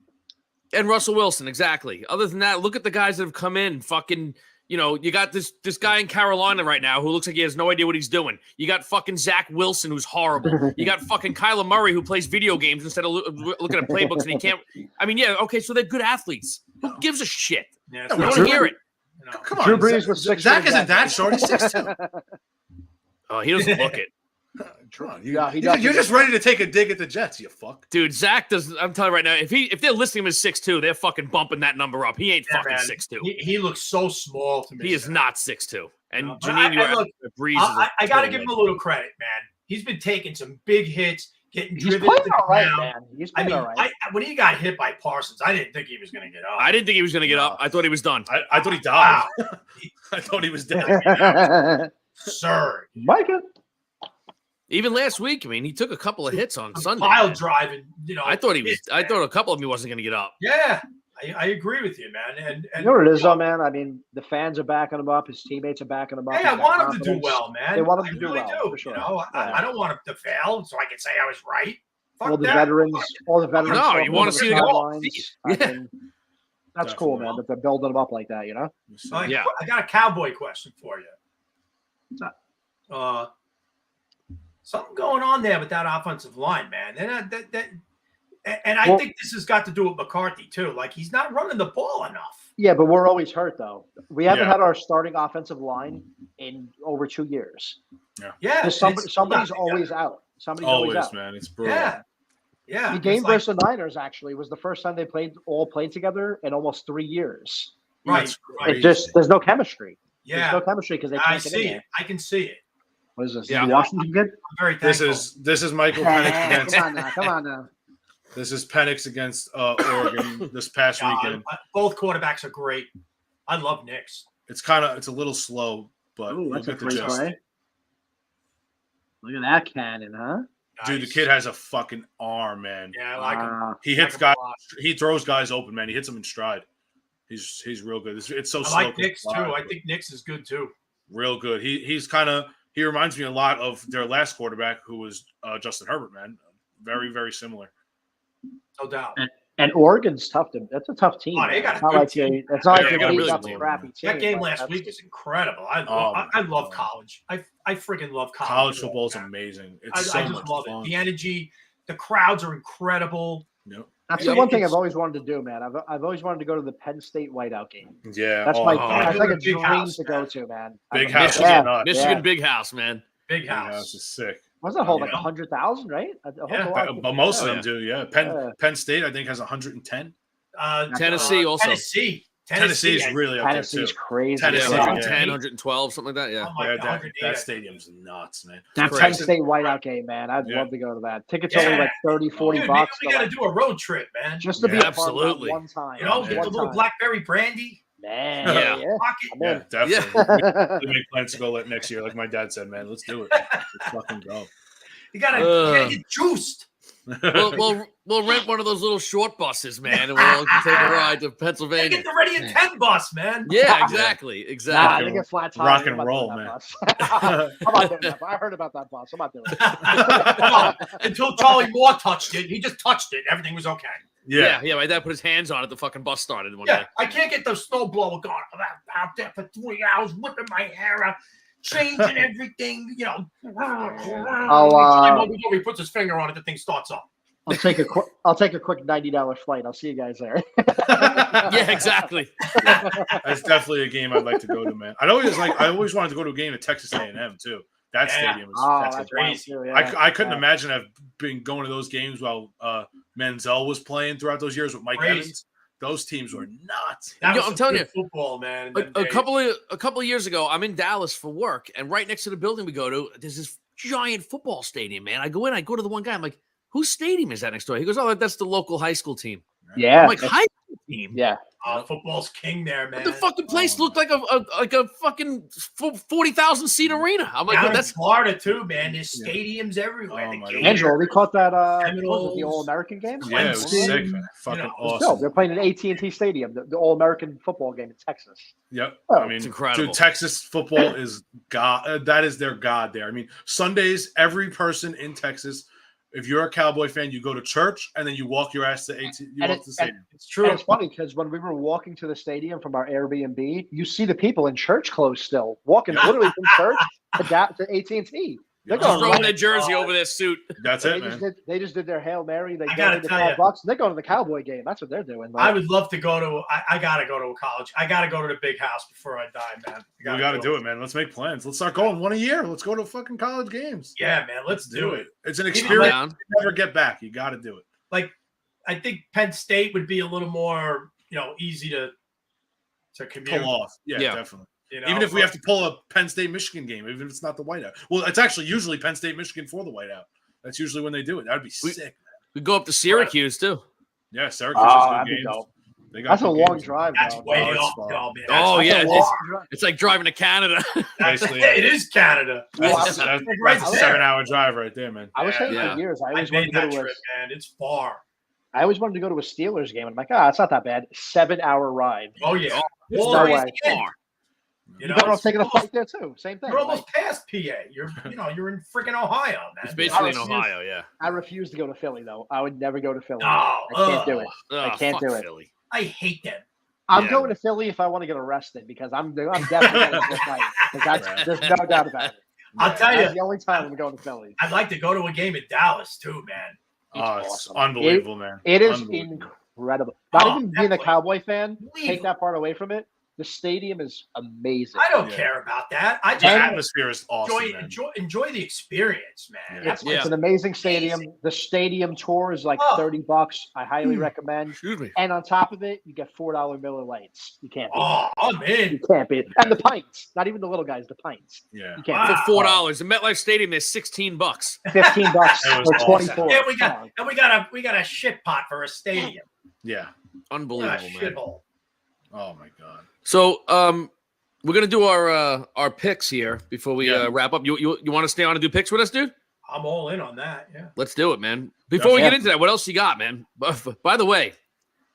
And Russell Wilson, exactly. Other than that, look at the guys that have come in. Fucking, you got this guy in Carolina right now who looks like he has no idea what he's doing. You got fucking Zach Wilson, who's horrible. You got fucking Kyler Murray, who plays video games instead of looking at playbooks, and he can't. I mean, okay, so they're good athletes. Who gives a shit? Yeah, I want to hear it. Come on, Drew Brees was 6'. Zach isn't that short. He's 6'2". Oh, he doesn't look it. You're just ready to take a dig at the Jets, you fuck. Dude, Zach does. I'm telling you right now, if they're listing him as 6'2", they're fucking bumping that number up. He ain't fucking 6'2". He looks so small to me. He is not 6'2". And Janine, Breeze. I got to give him a little credit, man. He's been taking some big hits, getting driven. He's playing all right, man. He's playing all right. When he got hit by Parsons, I didn't think he was going to get up. I didn't think he was going to get up. I thought he was done. I thought he died. Wow. I thought he was dead. Sir, Micah. Even last week, I mean, he took a couple of hits on Sunday. Pile driving, I thought I thought a couple of them he wasn't going to get up. Yeah, I agree with you, man. And you know what it is, though, man? I mean, the fans are backing him up. His teammates are backing him up. Hey, I want him to do well, man. They want him to do really well, for sure. I don't want him to fail, so I can say I was right. Fuck all the veterans. No, you want to see the goal. Yeah. That's cool, man, that they're building them up like that, I got a cowboy question for you. Something going on there with that offensive line, man. And I think this has got to do with McCarthy, too. Like, he's not running the ball enough. Yeah, but we're always hurt, though. We haven't had our starting offensive line in over 2 years. Yeah. Somebody's always out. Somebody's always out. Man. It's brutal. Yeah. The game versus the Niners, actually, was the first time they all played together in almost 3 years. Right. There's no chemistry. Yeah. There's no chemistry because they can't get in there. I can see it. What is this? Yeah. Washington good? I'm very thankful. This is Michael Penix against. Come on now. This is Penix against Oregon this past weekend. Both quarterbacks are great. I love Nix. It's a little slow, but that's a free play. Look at that cannon, huh? Dude, the kid has a fucking arm, man. Yeah, I like him. He hits guys. He throws guys open, man. He hits them in stride. He's real good. It's so slow. I like Nix too. I think Nix is good too. Real good. He reminds me a lot of their last quarterback, who was Justin Herbert, man. Very, very similar. No doubt. And Oregon's tough. That's a tough team. Oh, they got it's not like it's not like you're really up a crappy team. That game last week is incredible. I love college. I freaking love college. College football is amazing. It's so I just much love fun. it. The energy, the crowds are incredible. Yep. That's the one thing I've always wanted to do, man. I've always wanted to go to the Penn State whiteout game. Yeah, that's that's like a dream house, to go to, man. Big house, Michigan big house, man. Big house is sick. Wasn't it hold like 100,000, right? But most of them do. Yeah, Penn State I think has 110. Tennessee also. Tennessee is really up there too. Tennessee's crazy. Tennessee, 110, 112, something like that. Yeah, that stadium's nuts, man. That Penn State whiteout game, man. I'd love to go to that. Tickets only like $30-$40 bucks. We got to do a road trip, man. Just to be a part of that one time. Get the little blackberry brandy. Man, yeah, definitely. We make plans to go next year, like my dad said, man. Let's do it. Let's fucking go. You gotta get juiced. We'll rent one of those little short buses, man, and we'll take a ride to Pennsylvania. Get the Ready in 10 bus, man. Yeah, exactly. Nah, they get flat tires. Rock and roll, man. I'm not doing that. I heard about that bus. I'm not doing it. Until Charlie Moore touched it. He just touched it. Everything was okay. Yeah. My dad put his hands on it. The fucking bus started one day. I can't get the snowblower going out there for 3 hours, whipping my hair out. changing everything. You know, he puts his finger on it, the thing starts up. I'll take a quick $90 flight. I'll see you guys there. Yeah, exactly. That's definitely a game I'd like to go to, man. I always wanted to go to a game at Texas A&M too. That stadium is that's crazy. Too, yeah. I couldn't imagine I've been going to those games while Manziel was playing throughout those years with Mike Evans. Those teams were nuts. I'm telling you, football, man. A couple of years ago, I'm in Dallas for work, and right next to the building we go to, there's this giant football stadium. Man, I go in, I go to the one guy, I'm like, whose stadium is that next door? He goes, oh, that's the local high school team. Yeah, I'm like, high school team. Yeah. Football's king there, man. The fucking place looked like a fucking 40,000 seat arena. I'm like, that's Florida too, man. There's stadiums everywhere. Angelo, we caught that the All-American game. Yeah, it was sick, man. Fucking awesome. No, they're playing at AT&T Stadium, the All-American football game in Texas. Yep. Oh, I mean, it's incredible. Dude, Texas football is God. That is their God there. I mean, Sundays, every person in Texas, if you're a Cowboy fan, you go to church and then you walk your ass to the stadium. It's true. And it's funny because when we were walking to the stadium from our Airbnb, you see the people in church clothes still walking literally from church to AT&T. They're just throwing their jersey over their suit. That's it, man. They just did their Hail Mary. They got the $5. They're going to the Cowboy game. That's what they're doing. I would love to go to. I gotta go to a college. I gotta go to the big house before I die, man. We gotta do it, man. Let's make plans. Let's start going one a year. Let's go to fucking college games. Yeah, man. Let's do it. It's an experience you never get back. You got to do it. Like, I think Penn State would be a little more, easy to commute. Pull off. Yeah, definitely. Even if we have to pull a Penn State-Michigan game, even if it's not the whiteout. Well, it's actually usually Penn State-Michigan for the whiteout. That's usually when they do it. That'd be sick, man. We go up to Syracuse, too. Yeah, Syracuse is good games. That's a long drive. That's way off, man. Oh, yeah. It's like driving to Canada. Basically, it is Canada. That's a 7-hour drive right there, man. I was saying for years. I always wanted to go to man. It's far. I always wanted to go to a Steelers game. And I'm like, it's not that bad. 7-hour ride. Oh, yeah. No way. You're taking a flight there too. Same thing. You're almost past PA. You're in freaking Ohio, man. It's basically in Ohio, yeah. I refuse to go to Philly though. I would never go to Philly. No, I can't do it. I can't do it. Philly. I hate them. I'm going to Philly if I want to get arrested because I'm definitely going to fight. There's no doubt about it. I'll tell you, that's the only time I'm going to Philly. I'd like to go to a game in Dallas too, man. It's awesome. Unbelievable, man. It is incredible. Not even being a Cowboy fan, take that part away from it. The stadium is amazing. I don't care about that. I just the atmosphere is awesome. Enjoy the experience, man. It's an amazing stadium. The stadium tour is like $30. I highly recommend. Excuse me. And on top of it, you get $4 Miller Lights. You can't. I'm in. You can't beat it. And the pints. Not even the little guys. The pints. Yeah. You can't for $4. The MetLife Stadium is $16. $15 for 24. Yeah, we got a shit pot for a stadium. Yeah. Unbelievable, man. Shithole. Oh my God. So we're gonna do our picks here before we wrap up. You want to stay on and do picks with us, dude? I'm all in on that. Yeah. Let's do it, man. Before we get into that, what else you got, man? By the way,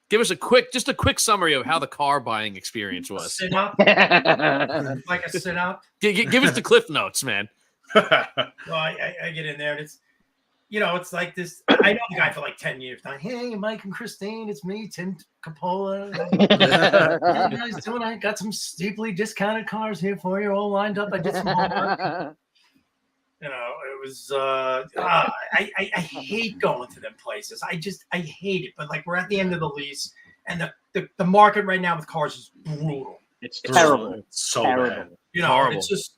give us a quick summary of how the car buying experience was. Sit up. Like a sit up. Give us the Cliff Notes, man. Well, I get in there and it's. It's like this. I know the guy for like 10 years now. Hey, Mike and Christine, it's me, Tim Capola. How you guys doing? I got some steeply discounted cars here for you, all lined up. I did some homework. It was. I hate going to them places. I hate it. But like we're at the end of the lease, and the market right now with cars is brutal. It's terrible. It's so bad. Horrible. It's just.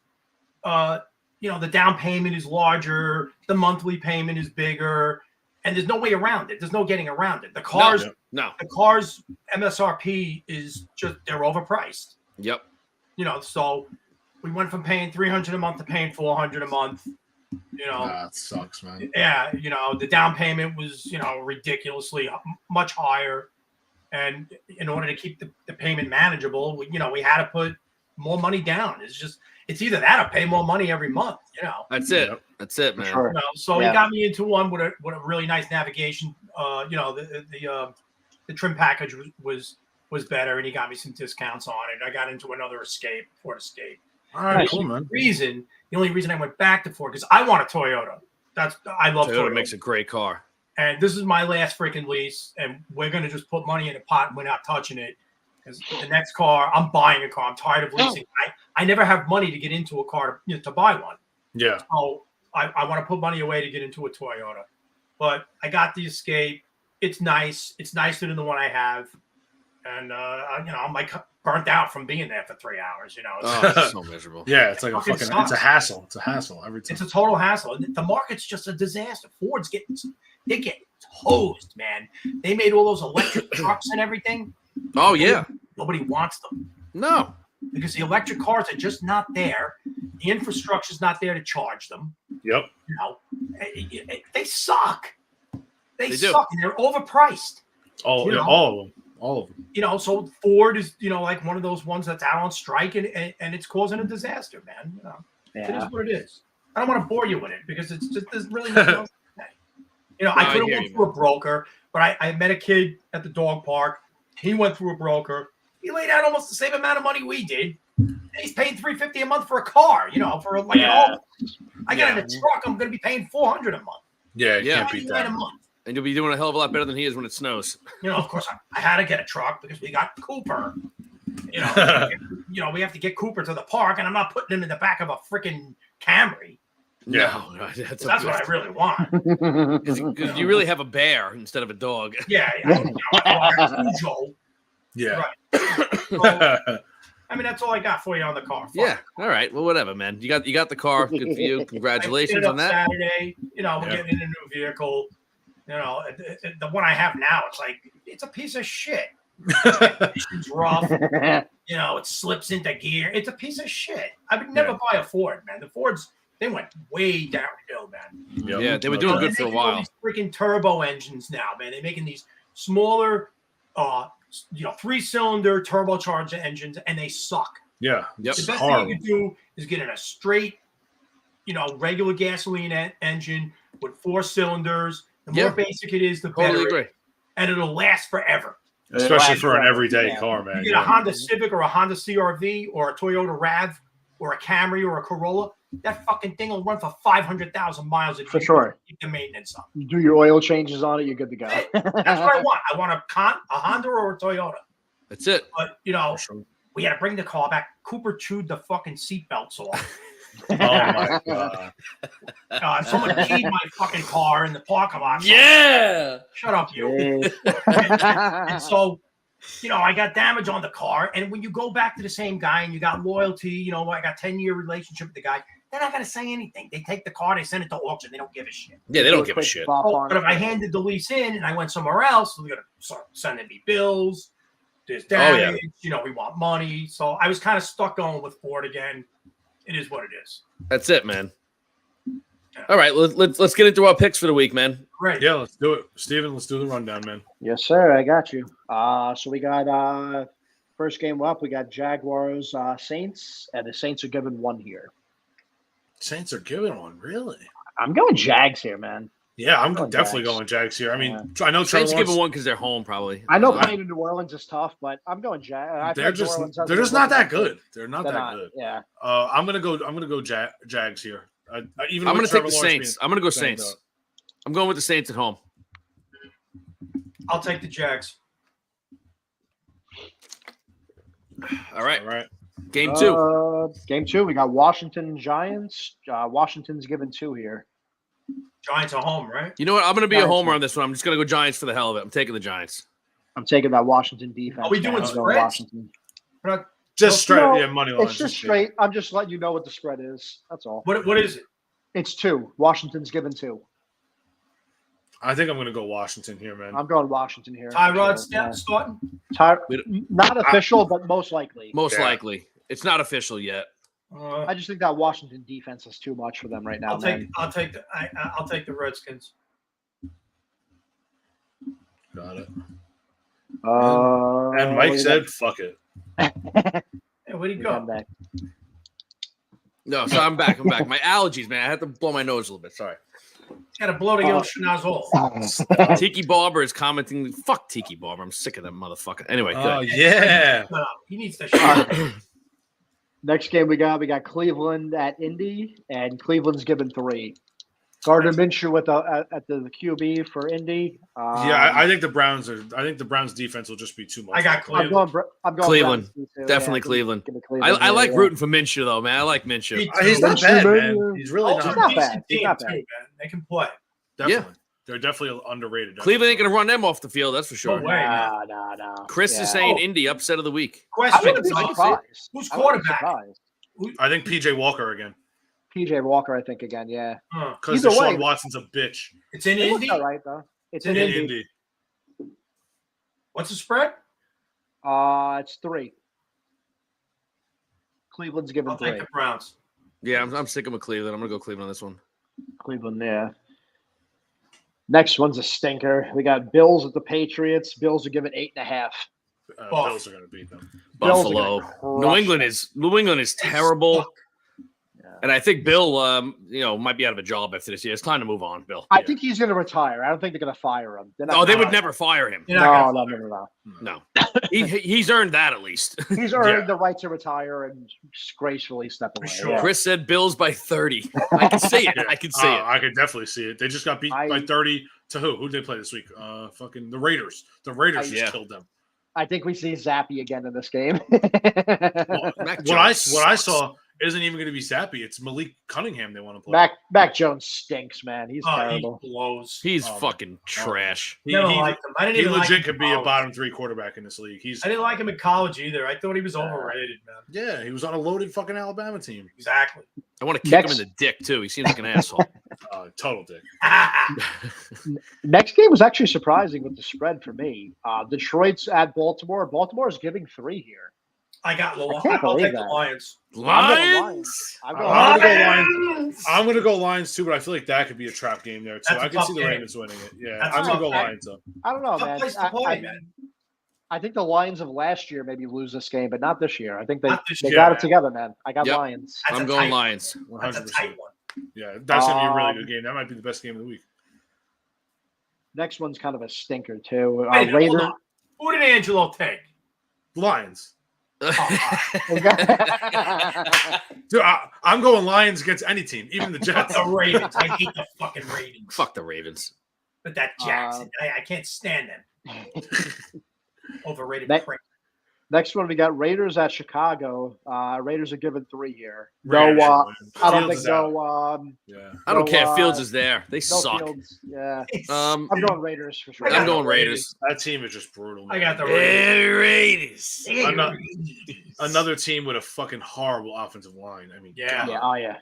The down payment is larger, the monthly payment is bigger, and there's no way around it. There's no getting around it. The cars MSRP is just they're overpriced. Yep. So we went from paying $300 a month to paying $400 a month. That sucks, man. Yeah, the down payment was ridiculously much higher, and in order to keep the payment manageable, we had to put more money down. It's either that or pay more money every month, That's it. That's it, man. Sure. So he got me into one with a really nice navigation. The trim package was better, and he got me some discounts on it. I got into another Ford Escape. All right, cool, man. The only reason I went back to Ford because I want a Toyota. I love Toyota. Toyota makes a great car. And this is my last freaking lease, and we're gonna just put money in a pot, and we're not touching it. Because the next car, I'm buying a car. I'm tired of leasing. I never have money to get into a car to buy one. Yeah. So I want to put money away to get into a Toyota. But I got the Escape. It's nice. It's nicer than the one I have. And, I'm like burnt out from being there for 3 hours, It's so miserable. Yeah, it's like it's a hassle. It's a hassle every time. It's a total hassle. The market's just a disaster. Ford's get hosed, man. They made all those electric trucks and everything. Oh, yeah. Nobody wants them. No. Because the electric cars are just not there. The infrastructure's not there to charge them. Yep. They suck. They do. suck, and they're overpriced. All of them. So Ford is, like one of those ones that's out on strike, and it's causing a disaster, man. It is what it is. I don't want to bore you with it because it's just there's really nothing else to say. I could have went through a broker, but I met a kid at the dog park. He went through a broker. He laid out almost the same amount of money we did. And he's paying $350 a month for a car. For like an old. I got in a truck. I'm going to be paying $400 a month. Yeah, you can't beat that. A month. And you'll be doing a hell of a lot better than he is when it snows. Of course, I had to get a truck because we got Cooper. We have to get Cooper to the park, and I'm not putting him in the back of a freaking Camry. Yeah, no, that's what I really want. Because you really have a bear instead of a dog. Yeah, I got Cujo. Yeah. Right. So, that's all I got for you on the car. Yeah. All right. Well, whatever, man. You got the car. Good for you. Congratulations on that. Saturday, we're getting in a new vehicle. The one I have now, it's a piece of shit. It's rough. It slips into gear. It's a piece of shit. I would never buy a Ford, man. The Fords, they went way downhill, man. Yep. Yeah, they were doing good for a while. These freaking turbo engines now, man. They're making these smaller, 3-cylinder turbocharged engines, and they suck. Yeah. Yep. The best thing you can do is get in a straight, regular gasoline engine with 4 cylinders. The more basic it is, the better. And it'll last forever. Especially for an everyday car, man. You get a Honda Civic or a Honda CR-V or a Toyota RAV or a Camry or a Corolla, that fucking thing will run for 500,000 miles if for sure. Keep the maintenance up. You do your oil changes on it, you're good to go. That's what I want. I want a Honda or a Toyota. That's it. But we had to bring the car back. Cooper chewed the fucking seatbelts off. Oh my god! Someone keyed my fucking car in the parking lot. Yeah. Shut up, you. And so, I got damage on the car. And when you go back to the same guy and you got loyalty, I got 10-year relationship with the guy. They're not going to say anything. They take the car, they send it to auction. They don't give a shit. Yeah, they don't give a shit. But if I handed the lease in and I went somewhere else, they're going to start sending me bills. There's damage. We want money. So I was kind of stuck going with Ford again. It is what it is. That's it, man. Yeah. All right, let's get into our picks for the week, man. Great. Yeah, let's do it. Steven, let's do the rundown, man. Yes, sir. I got you. So we got first game up. We got Jaguars, Saints, and the Saints are giving 1 here. Saints are giving 1, really? I'm going Jags here, man. Yeah, I'm definitely going Jags here. I mean, I know Saints giving 1 because they're home, probably. I know playing in New Orleans is tough, but I'm going Jags. They're just not that good. They're not that good. Yeah. I'm gonna go Jags here. Even I'm gonna take the Saints. I'm gonna go Saints. I'm going with the Saints at home. I'll take the Jags. All right. Game 2. Game 2. We got Washington Giants. Washington's giving 2 here. Giants are home, right? You know what? I'm going to be a homer on this one. I'm just going to go Giants for the hell of it. I'm taking the Giants. I'm taking that Washington defense. Are we doing spreads? Just straight, money line. It's just straight. I'm just letting you know what the spread is. That's all. What is it? It's 2. Washington's giving 2. I think I'm going to go Washington here, man. I'm going Washington here. Tyrod starting? Not official, but most likely. Most likely. It's not official yet. I just think that Washington defense is too much for them right now. I'll take the Redskins. Got it. And Mike said, "Fuck it." Hey, where'd he go? No, so I'm back. My allergies, man. I had to blow my nose a little bit. Sorry. Got to blow the Yoshinazo. Tiki Barber is commenting. Fuck Tiki Barber. I'm sick of that motherfucker. Anyway, good. Yeah. He needs to shut Next game we got Cleveland at Indy, and Cleveland's given 3. Gardner Minshew at the QB for Indy. I think the Browns defense will just be too much. I got Cleveland. I'm going Cleveland. Yeah, Definitely Cleveland. give me Cleveland. I like rooting for Minshew though, man. I like Minshew. He's not bad, man. He's really Colts not. are a He's not bad. decent He's team not too, bad. man. They can play. Definitely. They're definitely underrated. Cleveland ain't gonna run them off the field, that's for sure. No way. No. Chris is saying Indy upset of the week. I Question: wouldn't be surprised. Who's I wouldn't be quarterback? surprised. I think PJ Walker again. PJ Walker, I think again. Yeah. Because Either way- Deshaun Watson's a bitch. It's in It looks Indy. all right though. It's in in Indy. What's the spread? It's 3. Cleveland's given I'll 3. take the Browns. Yeah, I'm sticking with Cleveland. I'm gonna go Cleveland on this one. Cleveland, yeah. Next one's a stinker. We got Bills at the Patriots. Bills are given 8.5. Bills are going to beat them. Bills are Buffalo. gonna New crush England is terrible. Yeah. And I think Bill might be out of a job after this year. It's time to move on, Bill. I think he's going to retire. I don't think they're going to fire him. They're not Oh, they gonna- would never fire him. You're not No, gonna- no. He's earned that at least. He's earned the right to retire and gracefully step away. sure. Yeah. Chris said Bills by 30. I can see it. I can see it. I could definitely see it. They just got beat by 30 to who? Who did they play this week? Fucking the Raiders. The Raiders just killed them. I think we see Zappy again in this game. What I saw isn't even going to be Zappy. It's Malik Cunningham they want to play. Mac Jones stinks, man. He's terrible. He blows. He's fucking trash. He Never liked him. I didn't he even like legit him could in be a college. bottom 3 quarterback in this league. I didn't like him in college either. I thought he was overrated, man. Yeah, he was on a loaded fucking Alabama team. Exactly. I want to kick him in the dick too. He seems like an asshole. Total dick. Next game was actually surprising with the spread for me. Detroit's at Baltimore. Baltimore is giving 3 here. I got can't I'll believe take the that. Lions. Lions. I'm I'm going gonna go Lions. I'm going to go Lions too, but I feel like that could be a trap game there too. That's a I can see tough the game. Ravens winning it. Yeah, That's I'm a going to go tough game. Lions though. I don't know, Tough man. place to play, man. I think the Lions of last year maybe lose this game, but not this year. I think they Not this got year, it man. together, man. I got Yep. Lions. That's I'm a going tight- Lions. That's a 100%. tight one. Yeah, that's going to be a really good game. That might be the best game of the week. Next one's kind of a stinker too. Wait, hold Raiders. on. Who did Angelo take? Lions. Okay. Dude, I'm going Lions against any team, even the Fuck Jets. the Ravens. I hate the fucking Ravens. Fuck the Ravens. But that Jackson, I can't stand them. Overrated That- prick. Next one we got Raiders at Chicago. Raiders are given 3 here. Raiders No, win. I don't Fields think is out. no. Yeah. I don't No, care. Fields is there. They No suck. Fields. Yeah, Um, I'm going Raiders for sure. I'm going Raiders. That team is just brutal. I Man. got the Raiders. Raiders. Another team with a fucking horrible offensive line. I mean, Yeah. God. Yeah, oh yeah.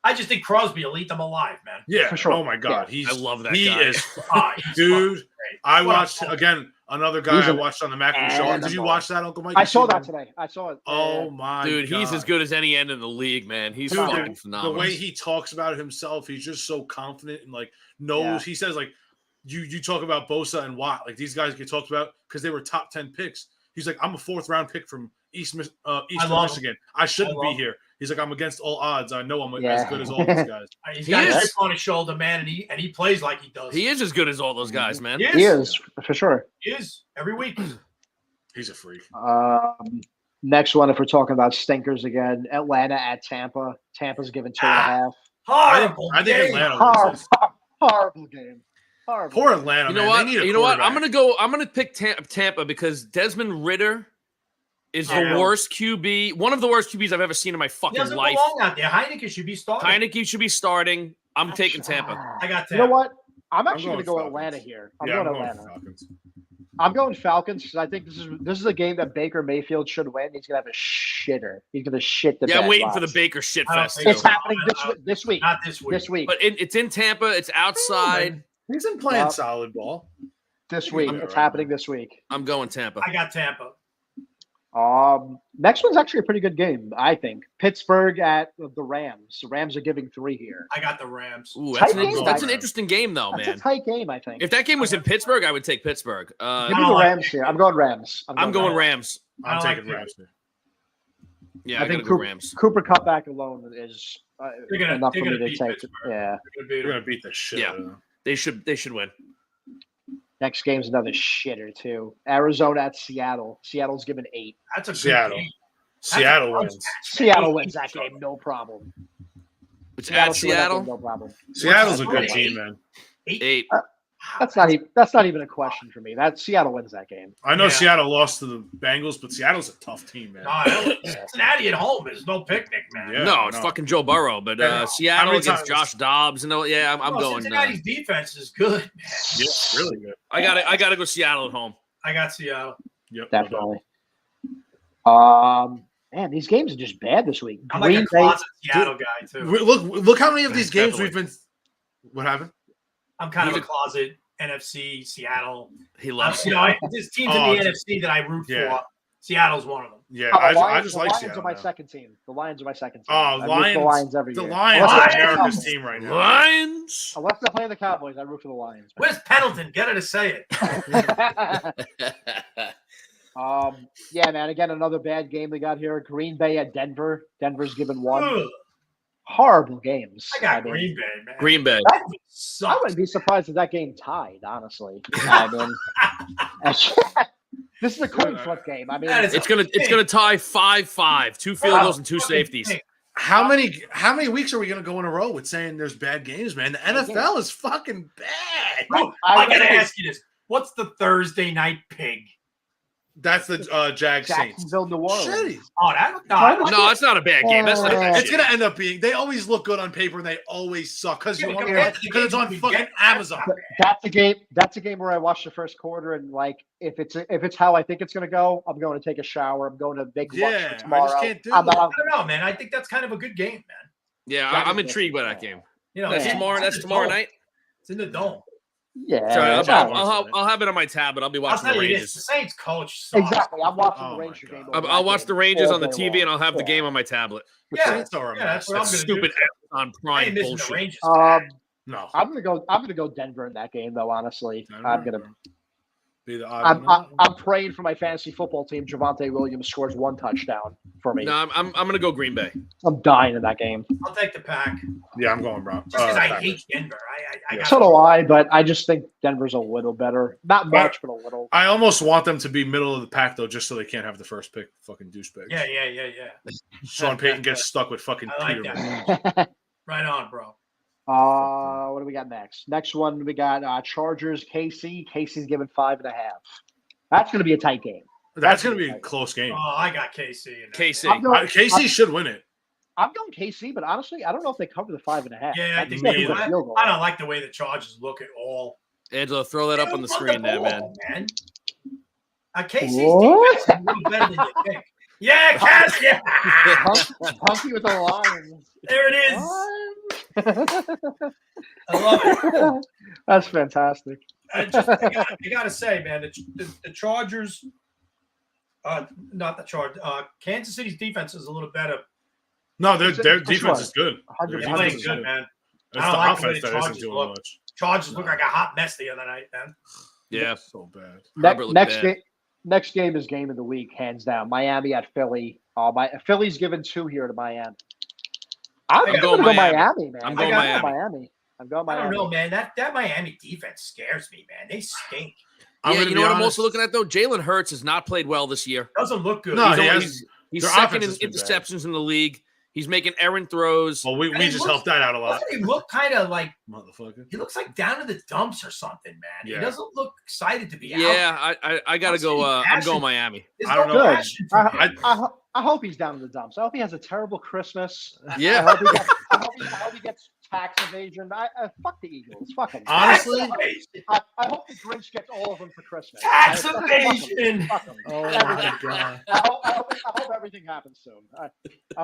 I just think Crosby will eat them alive, man. Yeah. For sure. Oh my God. I love that he guy. is, He's dude. fucking great. I What a watched fool. again another guy He's I an watched on the Macri show. Did you animal. watch that, Uncle Mike? I saw that today. I saw it. Oh my Dude, he's God. as good as any end in the league, man. He's Dude, fucking the phenomenal. way he talks about himself, he's just so confident and like knows. Yeah. He says like, you talk about Bosa and Watt, like these guys get talked about because they were top 10 picks. He's like, I'm a 4th round pick from Eastern love Michigan. I shouldn't I be love here. He's like, I'm against all odds. I know I'm Yeah. as good as all these guys. He's He got a is. chip on his shoulder, man, and he plays like he does. He is as good as all those guys, man. He is for sure. He is every week. He's a freak. Next one, if we're talking about stinkers again, Atlanta at Tampa. Tampa's given 2.5. Horrible. I think game. Atlanta Horrible, loses. horrible game. Horrible. Poor Atlanta. You know man. what? They need a You know what? quarterback. I'm gonna pick Tampa because Desmond Ritter is Yeah. the worst QB, one of the worst QBs I've ever seen in my He fucking doesn't life. belong out there. Heineken should be starting. Heineke should be starting. I'm taking Tampa. I got that. You know what? I'm actually going going to go Falcons. Atlanta here. I'm Yeah, going I'm going Atlanta. Falcons. I'm going Falcons because I think this is a game that Baker Mayfield should win. He's going to have a shitter. He's going to shit the Yeah, I'm bed waiting for the live. Baker shit I don't fest. think It's too. happening this week. Not this week. This week. But it's in Tampa. It's outside. He's been playing Yep. solid ball. This week. I'm It's right. happening this week. I'm going Tampa. I got Tampa. Next one's actually a pretty good game, I think. Pittsburgh at the Rams. The Rams are giving 3 here. I got the Rams. Ooh, Tight that's game, an guys. interesting game, though, That's a man. tight game, I think. If that game was in Pittsburgh, I would take Pittsburgh. Give me I the don't like Rams here. I'm going Rams. I'm going Rams. I I'm don't taking like Rams. Yeah, I I think gotta go Rams. Cooper Cutback alone is They're gonna- enough they're for me gonna to beat take. Pittsburgh. Yeah. They're gonna beat They're them. gonna beat the shit Yeah. out of them. They should win. Next game's another shitter too. Arizona at Seattle. Seattle's given 8. That's a good Seattle. game. Seattle That's a- wins. Seattle wins that game, no problem. It's at Seattle. No problem. Seattle's a good team, man. 8. That's not even a question for me. That Seattle wins that game. I know Seattle lost to the Bengals, but Seattle's a tough team, man. Cincinnati at home is no picnic, man. Yeah, it's fucking Joe Burrow, but Seattle against Josh Dobbs, and I'm going. Cincinnati's defense is good, man. Yeah, really good. I got to go Seattle at home. I got Seattle. Yep, Definitely. Man, these games are just bad this week. I'm like a closet Seattle guy too. Look how many of these games we've been. What happened? I'm kind of a closet NFC Seattle. He loves there's teams in the NFC that I root for. Seattle's one of them. Yeah, I just like Seattle. The Lions are my second team. The Lions are my second team. Oh, Lions! The Lions every year. The Lions are America's team right now. Lions. Unless they're playing the Cowboys, I root for the Lions. Where's Pendleton? Get her to say it. Yeah, man. Again, another bad game we got here. Green Bay at Denver. Denver's given one. Ugh. Horrible games. I got Green Bay, man. Green Bay. I wouldn't be surprised if that game tied, honestly. I mean, this is a coin flip game. I mean, it's gonna tie 5-5. 2 field goals and 2 safeties. How many weeks are we gonna go in a row with saying there's bad games, man? The NFL is fucking bad. Bro, I gotta ask you this: what's the Thursday night pig? That's the Jags Saints. Jacksonville, New Orleans. Shitty. Oh, no, it's not a bad game. That's not a bad It's going to end up being. They always look good on paper, and they always suck because it's on fucking Amazon. That's a game. That's a game where I watch the first quarter, and like if it's how I think it's going to go, I'm going to take a shower. I'm going to make lunch for tomorrow. I just can't do I don't know, man. I think that's kind of a good game, man. Yeah, I'm intrigued by that game. That's tomorrow night. It's in the dome. Yeah, sorry, I'll have it on my tablet. I'll be watching the Rangers. The Saints coach sucks. Exactly. I'm watching the Rangers game. I'll watch the Rangers on the TV, and I'll have the game on my tablet. That's what I'm gonna stupid do. on Prime bullshit. No, I'm gonna go Denver in that game, though. Honestly, I'm gonna be the I'm praying for my fantasy football team. Javonte Williams scores 1 touchdown for me. No, I'm gonna go Green Bay. I'm dying in that game. I'll take the Pack. Yeah, I'm going Brown. Just because I hate Denver. So do I, but I just think Denver's a little better. Not much, but a little. I almost want them to be middle of the pack though, just so they can't have the first pick. Fucking douchebags. Yeah. Sean Payton gets stuck with fucking Peter. Right on, bro. What do we got next? Next one we got Chargers KC. KC's given 5.5. That's going to be a tight game. That's going to be a close game. Oh, I got KC. KC should win it. I'm going KC, but honestly, I don't know if they cover the 5.5. Yeah, I think I don't like the way the Chargers look at all. Angelo, throw that up on the screen there, man. KC's defense is a little better than you think. Yeah, Cass, yeah. Hunky with the Lions. There it is. I love it. That's fantastic. I gotta say, man, the Chargers, not the Chargers. Kansas City's defense is a little better. No, their defense is good. They're playing good, man. It's the offense that isn't doing much. Chargers look like a hot mess the other night, man. Yeah, so bad. Next game is game of the week, hands down. Miami at Philly. Philly's given 2 here to Miami. I'm going to go Miami, man. I'm going Miami. I don't know, man. That Miami defense scares me, man. They stink. Yeah, you know what I'm also looking at though? Jalen Hurts has not played well this year. Doesn't look good. No, he's second in interceptions in the league. He's making errant throws. Well, we just helped that out a lot. Doesn't he look kind of like motherfucker? He looks like down in the dumps or something, man. Yeah. He doesn't look excited to be out. Yeah, I gotta go. I'm going Miami. I don't know. I hope he's down in the dumps. I hope he has a terrible Christmas. Yeah. I hope he gets tax evasion. Fuck the Eagles. Fuck them. Honestly, I hope the Grinch gets all of them for Christmas. Tax evasion. Fuck them. Oh my god. I hope everything happens soon. I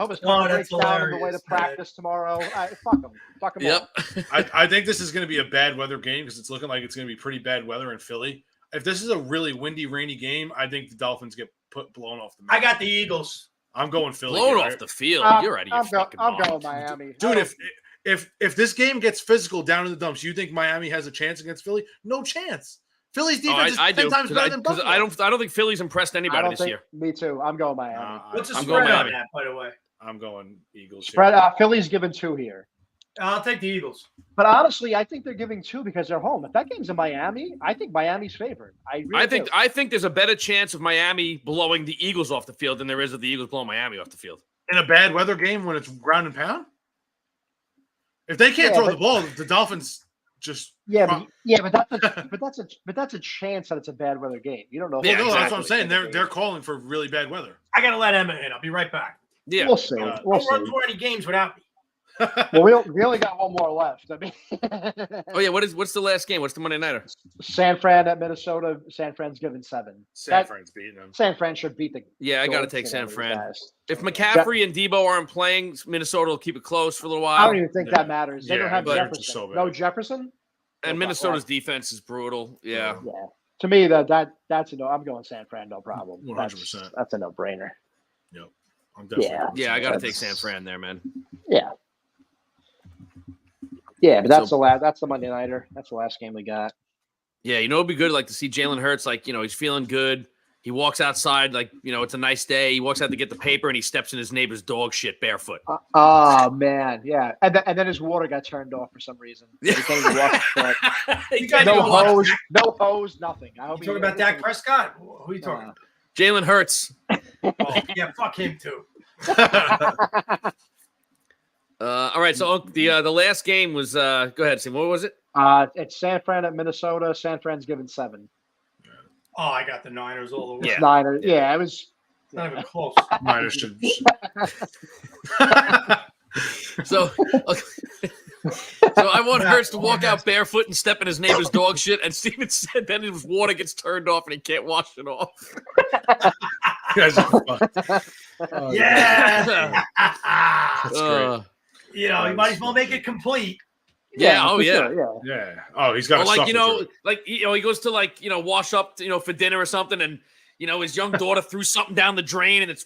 hope his car breaks down on the way to practice tomorrow. Fuck them. Fuck them. Yep. I think this is going to be a bad weather game because it's looking like it's going to be pretty bad weather in Philly. If this is a really windy, rainy game, I think the Dolphins get blown off the map. I got the Eagles. I'm going Philly. Blown off the field. You're out of your fucking mind. I'm going Miami. Dude, if this game gets physical down in the dumps, you think Miami has a chance against Philly? No chance. Philly's defense is 10 times better than Buffalo. I don't think Philly's impressed anybody this year. Me too. I'm going Miami. What's the spread on that, by the way? I'm going Eagles. Philly's given 2 here. I'll take the Eagles. But honestly, I think they're giving 2 because they're home. If that game's in Miami, I think Miami's favored. I think there's a better chance of Miami blowing the Eagles off the field than there is of the Eagles blowing Miami off the field. In a bad weather game when it's ground and pound? If they can't throw the ball, the Dolphins just but that's a chance that it's a bad weather game. You don't know. Yeah, that's what I'm saying. They're calling for really bad weather. I gotta let Emma in. I'll be right back. Yeah, we'll see. Don't run through any games without me. Well, we only got one more left. I mean, oh yeah, what's the last game? What's the Monday nighter? San Fran at Minnesota. San Fran's given 7. San Fran's beating them. San Fran should beat the. Yeah, I got to take San Fran. If McCaffrey and Debo aren't playing, Minnesota will keep it close for a little while. I don't even think that matters. They don't have Jefferson. So no Jefferson. And Minnesota's defense is brutal. Yeah. Yeah. To me, that's a no. I'm going San Fran, no problem. 100%. That's a no-brainer. Yep. I'm definitely I got to take San Fran there, man. Yeah. Yeah, but that's the Monday nighter. That's the last game we got. Yeah, it'd be good like to see Jalen Hurts, like, he's feeling good. He walks outside, like, it's a nice day. He walks out to get the paper and he steps in his neighbor's dog shit barefoot. Oh man, yeah. And then his water got turned off for some reason. He can't even wash no hose, nothing. I hope you talking about Dak Prescott? Who are you talking about? Jalen Hurts. Yeah, fuck him too. All right, so the last game was go ahead, Sim. What was it? It's San Fran at Minnesota. San Fran's given 7. Oh, I got the Niners all the way. Yeah. Niners. Yeah, it was not even close. Niners should. So I want Hurts to walk out barefoot and step in his neighbor's dog shit. And Steven said then his water gets turned off and he can't wash it off. Yeah. That's great. You might as well make it complete. Yeah. Oh, yeah. Sure, yeah. Oh, he's got. He goes to wash up, for dinner or something, and his young daughter threw something down the drain, and the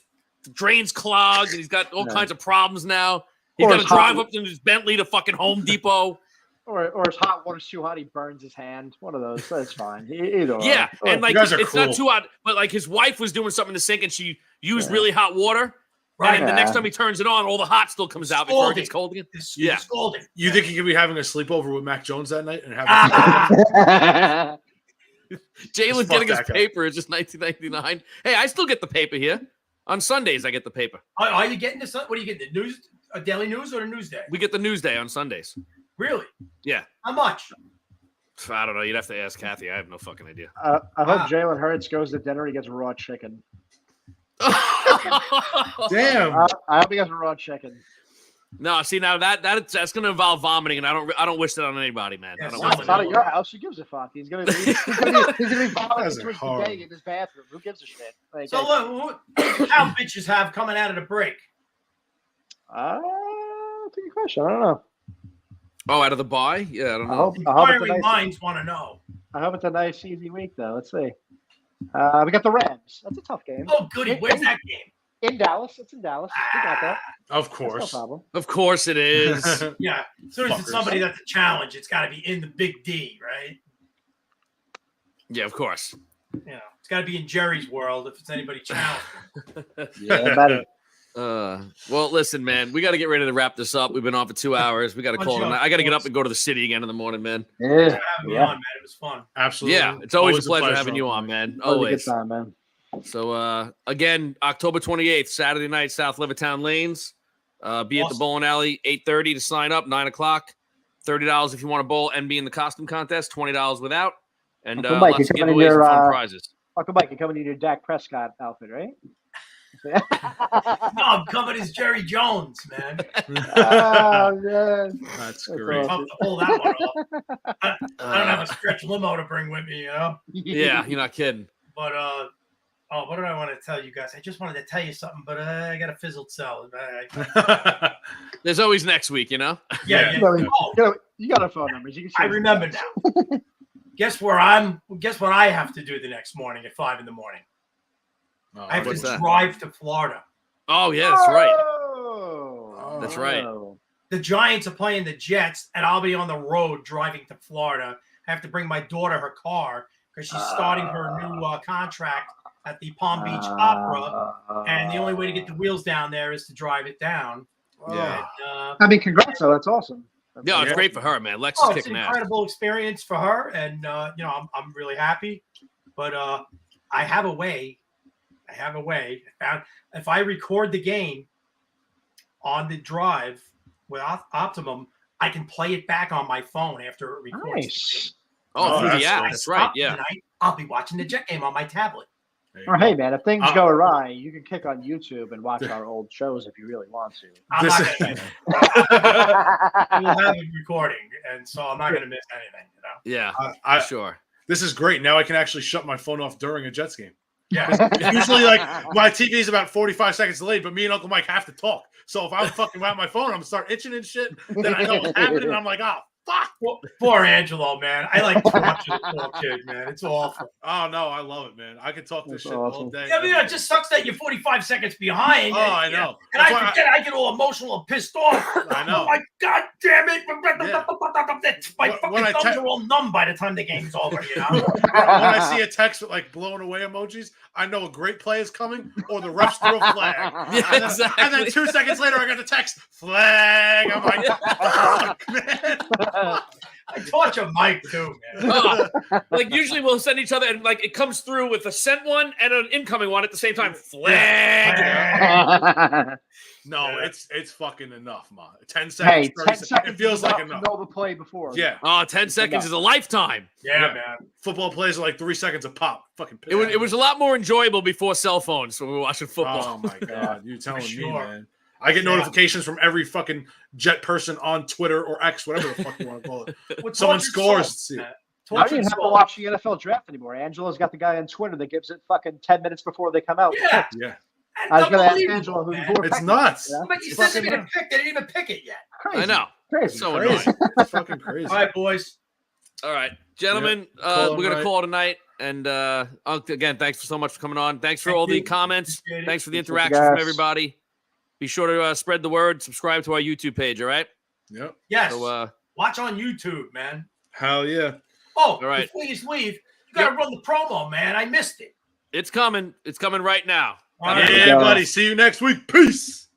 drain's clogged, and he's got all kinds of problems now. He's got to drive up to his Bentley to fucking Home Depot. Or his hot water's too hot, he burns his hand. One of those. That's fine. Either yeah, way. and it's not too hot, but like his wife was doing something in the sink, and she used really hot water. Right. And the next time he turns it on, all the hot still comes out before it gets cold again. Scalding. You think he could be having a sleepover with Mac Jones that night and having Jalen's getting his paper. It's just $19.99. Hey, I still get the paper here. On Sundays, I get the paper. Are you getting this? What are you getting? The news, a Daily News or a Newsday? We get the Newsday on Sundays. Really? Yeah. How much? I don't know. You'd have to ask Kathy. I have no fucking idea. I hope Jalen Hurts goes to dinner. He gets raw chicken. Damn. I hope he gets raw chicken. No, see now that's going to involve vomiting, and I don't wish that on anybody, man. Yeah, it's not at your house. Who gives a fuck? He's gonna be vomiting twice a day in his bathroom. Who gives a shit? Like, so look, how bitches have coming out of the break? That's a good question. I don't know. Oh, out of the bye? Yeah, I don't know. Inquiring minds want to know. I hope it's a nice, easy week, though. Let's see. We got the Rams. That's a tough game. Oh, goody. Where's that game? In Dallas. It's in Dallas. We got that. Of course. That's no problem. Of course it is. Yeah. As soon as it's somebody that's a challenge, it's got to be in the Big D, right? Yeah, of course. It's got to be in Jerry's world if it's anybody challenging. Yeah, better. Well, listen, man, we got to get ready to wrap this up. We've been on for 2 hours. We got to call it. I got to get up and go to the city again in the morning, man. Yeah. Having me on, man. It was fun. Absolutely. Yeah, it's always a pleasure having you on, man. Always. A good time, man. So, again, October 28th, Saturday night, South Levittown Lanes. Be at the bowling alley, 8:30 to sign up, 9 o'clock. $30 if you want to bowl and be in the costume contest, $20 without. And lots of giveaways and fun prizes. Uncle Mike, you're coming in your Dak Prescott outfit, right? No, I'm coming as Jerry Jones, man. Oh, man. That's great. I'll have to pull that one off. I don't have a stretch limo to bring with me, Yeah, you're not kidding. But, what did I want to tell you guys? I just wanted to tell you something, but I got a fizzled cell. There's always next week, Yeah. You got our phone numbers. You can I remember now. Guess what I have to do the next morning at 5 a.m. I have to drive to Florida. Oh, yeah, that's right. Oh, that's right. The Giants are playing the Jets, and I'll be on the road driving to Florida. I have to bring my daughter her car because she's starting her new contract at the Palm Beach Opera, and the only way to get the wheels down there is to drive it down. Yeah. And, congrats, though. That's awesome. Yeah, it's great for her, man. Lex is kicking ass. It's an incredible experience for her, and I'm really happy. But I have a way. If I record the game on the drive with Optimum, I can play it back on my phone after it records. Nice. Oh, through the app. great. That's right. Yeah. Tonight, I'll be watching the Jet game on my tablet. Or hey, man, if things go awry, you can kick on YouTube and watch our old shows if you really want to. I'm not going to. We'll have a recording, and so I'm not going to miss anything. Yeah, sure. This is great. Now I can actually shut my phone off during a Jets game. Yeah. Usually, like, my TV is about 45 seconds delayed, but me and Uncle Mike have to talk. So if I'm fucking out my phone, I'm going to start itching and shit. Then I know what's happening, and I'm like, oh, fuck. Poor Angelo, man. I like to watch this poor kid, man. It's awful. Oh, no, I love it, man. I can talk this shit all day. Yeah, it just sucks that you're 45 seconds behind. Oh, I know. And I forget, I get all emotional and pissed off. I know. Oh, my God damn it. My fucking thumbs are all numb by the time the game's over, you know? When I see a text with, like, blowing away emojis, I know a great play is coming or the refs threw a flag. Yeah, exactly. And then 2 seconds later, I got the text, flag. I'm like, fuck, man. I torture Mike too, man. Like usually we'll send each other and like it comes through with a sent one and an incoming one at the same time. Flag. No, it's fucking enough, man. 10 seconds. Hey, 10 seconds. It feels like enough. To know the play before. Yeah. Oh, 10 seconds is a lifetime. Yeah, man. Football plays are like 3 seconds a pop. Fucking. It was a lot more enjoyable before cell phones when we were watching football. Oh my God, you're telling me, sure. man. I get notifications from every fucking Jet person on Twitter or X, whatever the fuck you want to call it. Someone scores. I don't even have to watch the NFL draft anymore. Angela's got the guy on Twitter that gives it fucking 10 minutes before they come out. Yeah. Yeah. I was going to ask Angela who it's nuts. Yeah? But he doesn't even pick. They didn't even pick it yet. Crazy. I know. Crazy. So Crazy. annoying. It's fucking crazy. All right, boys. All right, gentlemen, we're going to call tonight. And again, thanks so much for coming on. Thanks for all the comments. Thanks for the interaction from everybody. Be sure to spread the word. Subscribe to our YouTube page, all right? Yep. Yes. So, watch on YouTube, man. Hell yeah. Oh, all right. Before you leave, you got to run the promo, man. I missed it. It's coming. It's coming right now. Yeah, buddy. See you next week. Peace.